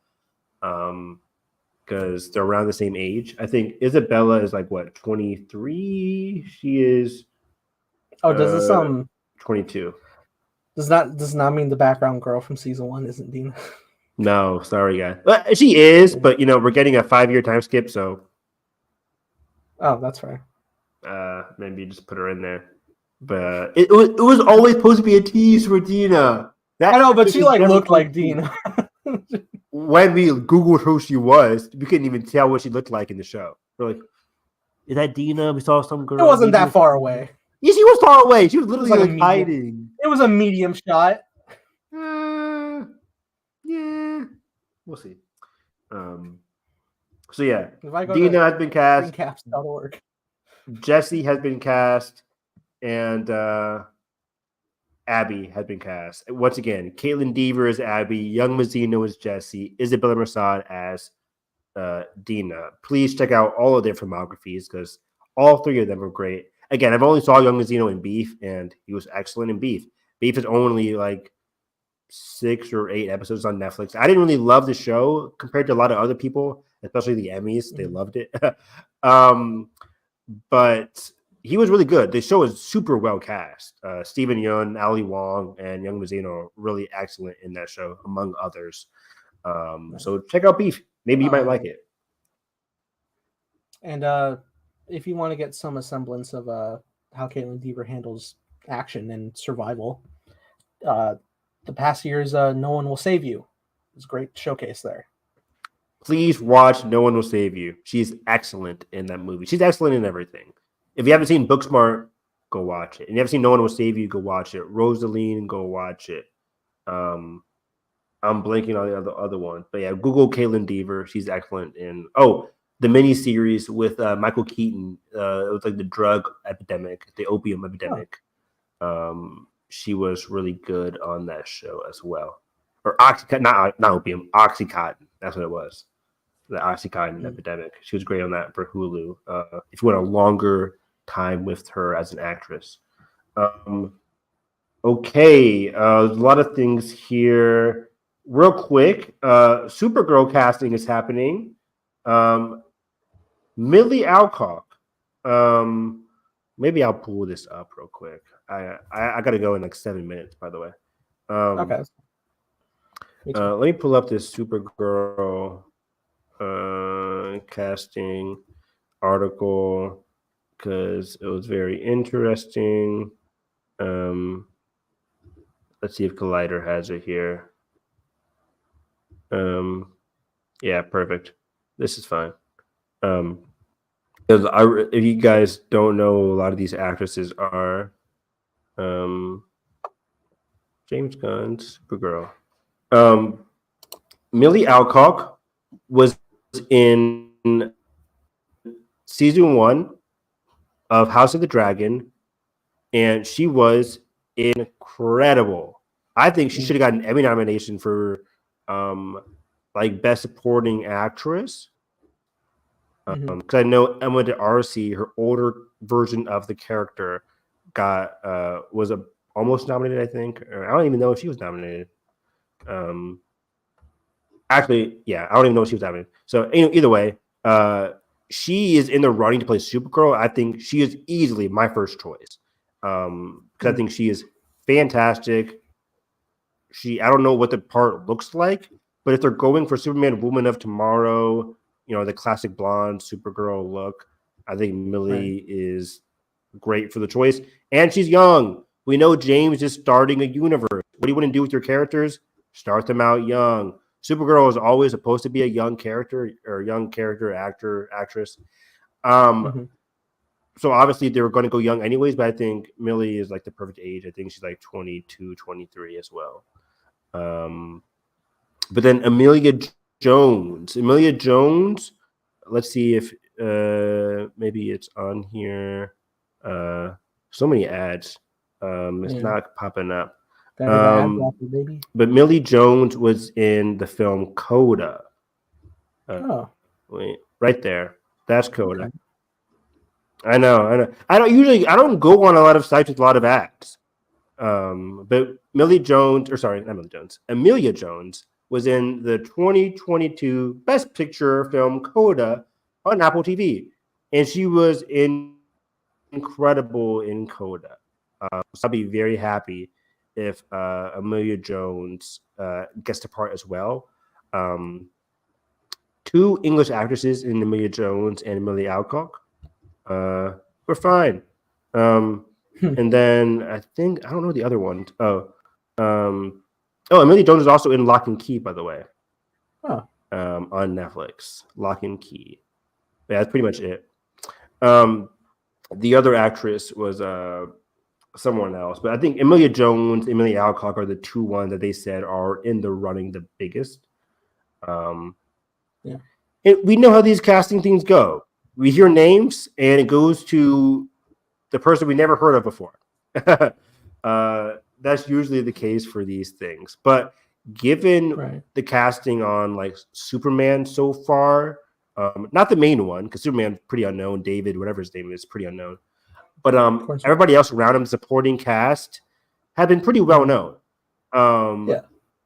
Because they're around the same age. I think Isabella is like what, 23? She is does this 22. does not mean the background girl from season 1 isn't Dina? No, sorry guys. She is, but we're getting a 5-year time skip, so that's fair. maybe just put her in there. But it was always supposed to be a tease for Dina. I know, but she looked like Dina. When we Googled who she was, we couldn't even tell what she looked like in the show. We're like, is that Dina? We saw some girl. It wasn't that far away. Yeah, she was far away. She was literally hiding. It was a medium shot. Yeah, we'll see. So yeah, Dina has been cast. Screencaps.org. Jesse has been cast, and Abby has been cast. Once again, Caitlin Deaver as Abby, Young Mazzino as Jesse, Isabella Merced as Dina. Please check out all of their filmographies because all three of them are great. Again, I've only saw Young Mazzino in Beef, and he was excellent in Beef. Beef is only like 6 or 8 episodes on Netflix. I didn't really love the show compared to a lot of other people, especially the Emmys. They loved it. But he was really good. The show is super well cast. Stephen Yeun, Ali Wong, and Young Mazzino are really excellent in that show, among others. So check out Beef. Maybe you might like it. And if you want to get some semblance of how Caitlin Deaver handles action and survival, the past year's No One Will Save You is a great showcase there. Please watch No One Will Save You. She's excellent in that movie. She's excellent in everything. If you haven't seen Booksmart, go watch it. And you haven't seen No One Will Save You, go watch it. Rosaline, go watch it. I'm blanking on the other one. But yeah, Google Caitlin Deaver. She's excellent in the miniseries with Michael Keaton. It was like the drug epidemic, the opium epidemic. She was really good on that show as well. Or Oxycontin, not opium, Oxycontin. That's what it was. The Oxycontin epidemic. She was great on that for Hulu. If you want a longer time with her as an actress. Okay, there's a lot of things here. Real quick, Supergirl casting is happening. Millie Alcock. Maybe I'll pull this up real quick. I gotta go in like 7 minutes, by the way. Okay. Let me pull up this Supergirl casting article because it was very interesting. Let's see if Collider has it here. Yeah, perfect. This is fine. Because if you guys don't know, a lot of these actresses are James Gunn's Supergirl. Millie Alcock was in season 1 of House of the Dragon, and she was incredible. I think she should have gotten an Emmy nomination for like Best Supporting Actress. Because I know Emma D'Arcy, her older version of the character, was almost nominated, I think. Or I don't even know if she was nominated. Actually, yeah, I don't even know if she was nominated. So either way, she is in the running to play Supergirl. I think she is easily my first choice. Because I think she is fantastic. I don't know what the part looks like, but if they're going for Superman, Woman of Tomorrow, the classic blonde Supergirl look, I think Millie is great for the choice. And she's young. We know James is starting a universe. What do you want to do with your characters? Start them out young. Supergirl is always supposed to be a young character or young character, actress. so obviously they were going to go young anyways, but I think Millie is like the perfect age. I think she's like 22, 23 as well. But then Amelia Jones, let's see if maybe it's on here. So many ads. It's not popping up. But Millie Jones was in the film Coda. Wait, right there. That's Coda. Okay. I know. I don't go on a lot of sites with a lot of ads. But Amelia Jones was in the 2022 Best Picture film Coda on Apple TV, and she was incredible in Coda. So I'll be very happy if Amelia Jones gets the part as well. 2 English actresses in Amelia Jones and Amelia Alcock. We're fine. And then I don't know the other one. Amelia Jones is also in Lock and Key, by the way. On Netflix. Lock and Key. Yeah, that's pretty much it. The other actress was someone else, but I think Amelia Jones, Amelia Alcock are the 2 ones that they said are in the running the biggest. And we know how these casting things go. We hear names, and it goes to the person we never heard of before. That's usually the case for these things. But given the casting on like Superman so far, not the main one, because Superman's pretty unknown. David, whatever his name is, pretty unknown. But everybody else around him, supporting cast, have been pretty well known.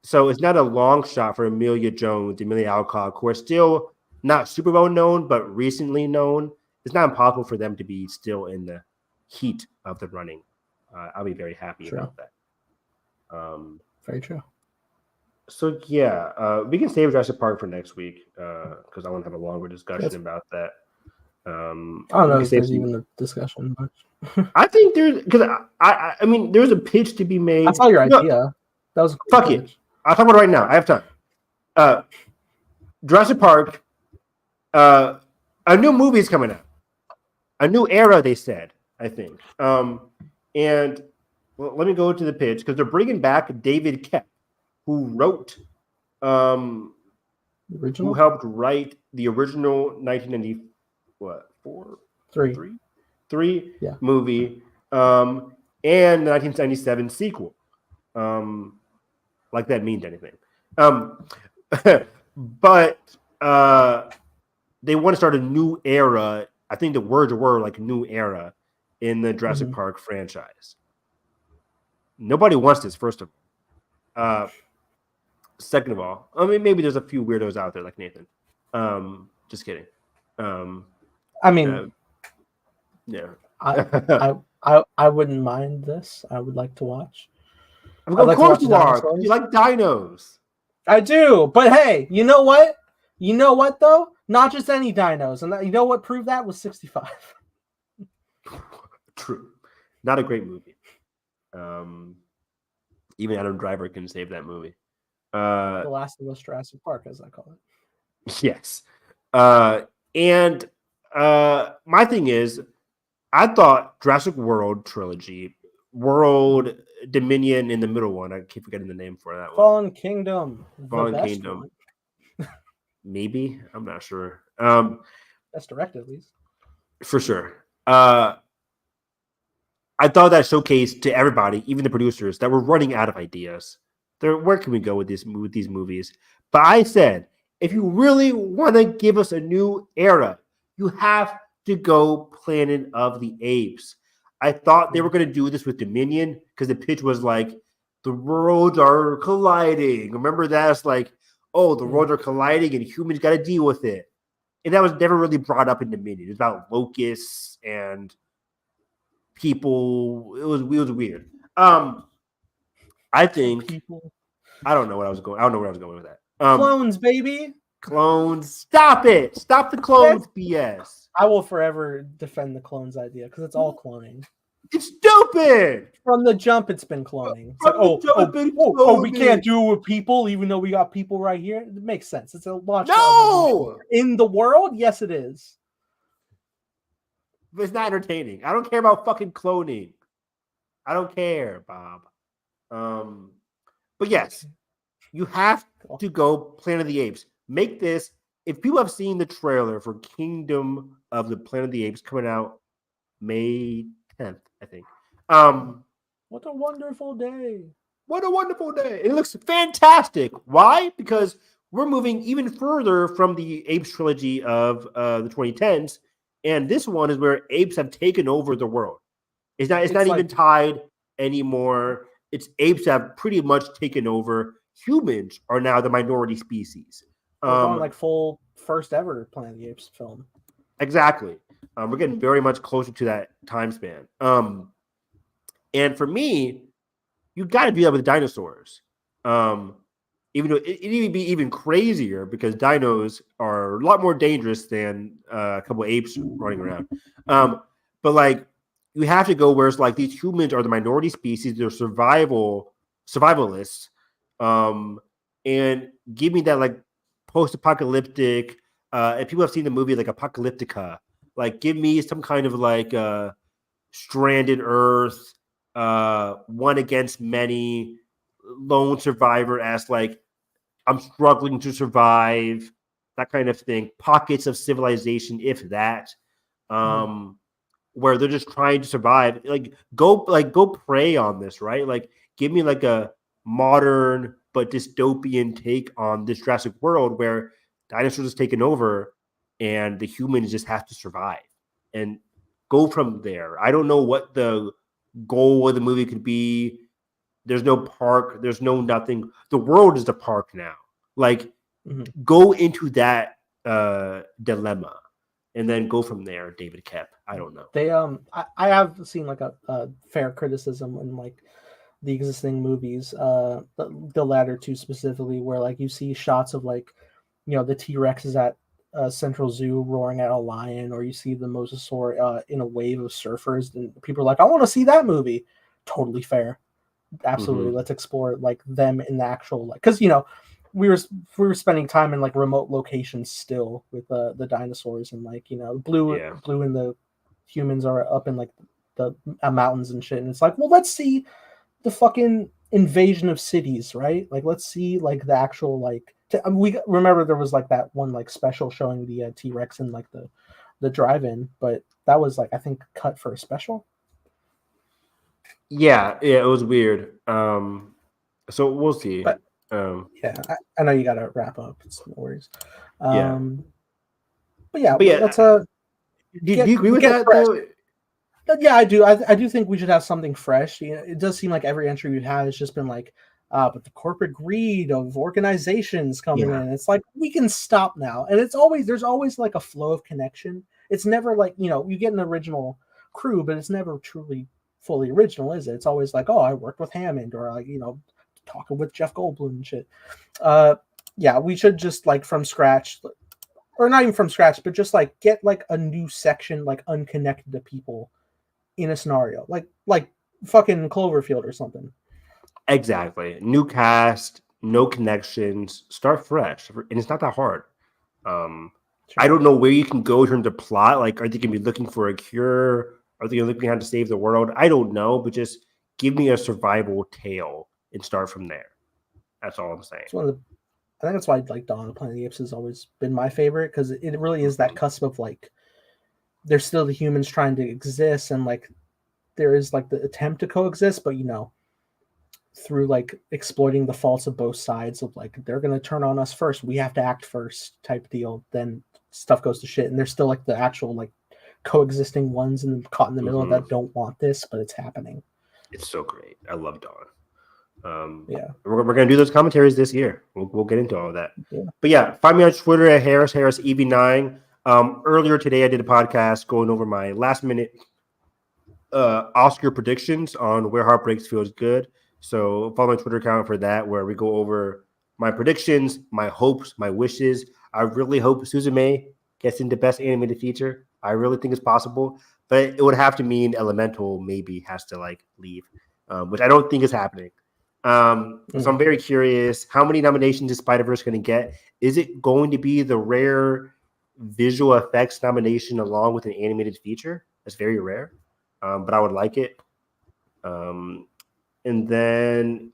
So it's not a long shot for Amelia Jones, Amelia Alcock, who are still not super well known, but recently known. It's not impossible for them to be still in the heat of the running. I'll be very happy about that. Very true. So yeah, we can save Jurassic Park for next week because I want to have a longer discussion about that. I don't know if there's even a discussion much. I think there's because I mean there's a pitch to be made. I saw your idea. That was a cool fuck it. I'll talk about it right now. I have time. Jurassic Park. A new movie is coming out. A new era, they said. I think. And well, let me go to the pitch because they're bringing back David Koepp, who wrote, who helped write the original 1993 movie, and the 1977 sequel. Like that means anything. But they want to start a new era. I think the words were like new era in the Jurassic Park franchise. Nobody wants this, first of all. Second of all, I mean, maybe there's a few weirdos out there like Nathan. Just kidding. I mean, yeah. I wouldn't mind this. I would like to watch. Of course you are. You like dinos. I do, but hey, you know what? You know what though? Not just any dinos, and you know what proved that was 65. True. Not a great movie. Even Adam Driver can save that movie. The Last of Us Jurassic Park, as I call it. Yes. And my thing is, I thought Jurassic World trilogy, World Dominion in the middle one, I keep forgetting the name for that Fallen one. Kingdom. Fallen Kingdom. Maybe. I'm not sure. That's directed, at least. For sure. I thought that showcased to everybody, even the producers, that we're running out of ideas. Where can we go with these movies? But I said, if you really want to give us a new era, you have to go Planet of the Apes. I thought they were going to do this with Dominion because the pitch was like, the worlds are colliding. Remember that? It's like, oh, the worlds are colliding and humans got to deal with it. And that was never really brought up in Dominion. It was about locusts and people. It was weird. I think I don't know where I was going with that. Clones, baby. Clones. Stop it. Stop the clones BS. I will forever defend the clones idea because it's all cloning. It's stupid. From the jump, it's been cloning. It's like, we can't do it with people, even though we got people right here. It makes sense. It's a launch. No, in the world, yes, it is. But it's not entertaining. I don't care about fucking cloning. I don't care, Bob. But yes, you have to go Planet of the Apes. Make this. If people have seen the trailer for Kingdom of the Planet of the Apes coming out May 10th, I think. What a wonderful day. What a wonderful day. It looks fantastic. Why? Because we're moving even further from the Apes trilogy of the 2010s. And this one is where apes have taken over the world. It's not even tied anymore. It's apes have pretty much taken over. Humans are now the minority species. We're going like full first ever Planet of the Apes film. Exactly. We're getting very much closer to that time span. And for me, you got to do that with dinosaurs. Even though it would be even crazier because dinos are a lot more dangerous than a couple of apes running around. But like you have to go where it's like these humans are the minority species, they're survivalists, and give me that like post-apocalyptic. If people have seen the movie like Apocalyptica, like give me some kind of like stranded Earth, one against many, lone survivor as like I'm struggling to survive, that kind of thing. Pockets of civilization, if that, where they're just trying to survive. Like go prey on this, right? Like give me like a modern but dystopian take on this Jurassic World where dinosaurs is taken over and the humans just have to survive and go from there. I don't know what the goal of the movie could be. There's no park. There's no nothing. The world is the park now. Like, go into that dilemma, and then go from there. David Kep. I don't know. They I have seen like a fair criticism in like the existing movies, the latter two specifically, where like you see shots of like, you know, the T-Rex is at Central Zoo roaring at a lion, or you see the mosasaur in a wave of surfers, and people are like, I want to see that movie. Totally fair. Absolutely. Let's explore like them in the actual, like, because you know we were spending time in like remote locations still with the dinosaurs, and like, you know, blue and the humans are up in like the mountains and shit, and it's like, well, let's see the fucking invasion of cities, right? Like let's see like the actual like we remember there was like that one like special showing the T-Rex in like the drive-in, but that was like I think cut for a special. Yeah, it was weird. So we'll see. But I know you got to wrap up. It's no worries. But yeah, let's do you agree with that fresh. though? Yeah, I do. I do think we should have something fresh. You know, it does seem like every entry we've had has just been like, but the corporate greed of organizations coming in. It's like we can stop now, and there's always like a flow of connection. It's never like, you know, you get an original crew, but it's never truly fully original, is it? It's always like, oh, I worked with Hammond, or like, you know, talking with Jeff Goldblum and shit. Yeah, we should just like from scratch, or not even from scratch, but just like get like a new section, like unconnected to people in a scenario, like fucking Cloverfield or something. Exactly. New cast, no connections, start fresh, and it's not that hard. I don't know where you can go in terms of plot. Like, are they going to be looking for a cure? Are they looking how to save the world? I don't know, but just give me a survival tale and start from there. That's all I'm saying. I think that's why like Dawn of the Planet of the Apes has always been my favorite, because it really is that cusp of like there's still the humans trying to exist, and like there is like the attempt to coexist, but you know, through like exploiting the faults of both sides of like they're gonna turn on us first, we have to act first type deal, then stuff goes to shit, and there's still like the actual like coexisting ones and caught in the middle that don't want this, but it's happening. It's so great. I love Dawn. We're gonna do those commentaries this year. We'll get into all of that. But yeah, find me on Twitter at HarrisEB9. Earlier today I did a podcast going over my last minute Oscar predictions on Where Heartbreaks Feels Good. So follow my Twitter account for that, where we go over my predictions, my hopes, my wishes. I really hope Suzume gets into Best Animated Feature. I really think it's possible, but it would have to mean Elemental maybe has to like leave, which I don't think is happening. So I'm very curious, how many nominations is Spider-Verse going to get? Is it going to be the rare visual effects nomination along with an animated feature. That's very rare, but I would like it. And then,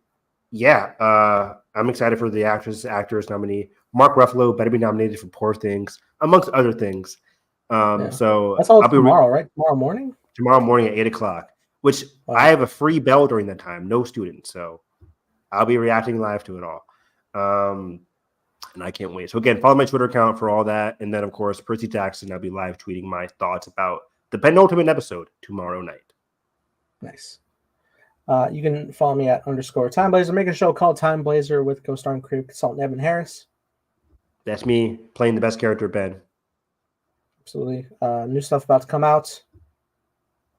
I'm excited for the actors nominee. Mark Ruffalo better be nominated for Poor Things, amongst other things. So that's all I'll be tomorrow, right? Tomorrow morning at 8:00, which I have a free bell during that time. No students, so I'll be reacting live to it all. And I can't wait. So again, follow my Twitter account for all that. And then, of course, Percy Jackson, I'll be live tweeting my thoughts about the penultimate episode tomorrow night. Nice. You can follow me at _TimeBlazer. Make a show called Time Blazer with co-starring creative consultant Evan Harris. That's me playing the best character, Ben. Absolutely. New stuff about to come out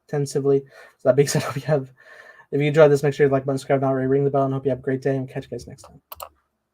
tentatively. So that being said, if you enjoyed this, make sure you like, button, subscribe, not already, ring the bell, and hope you have a great day. And catch you guys next time.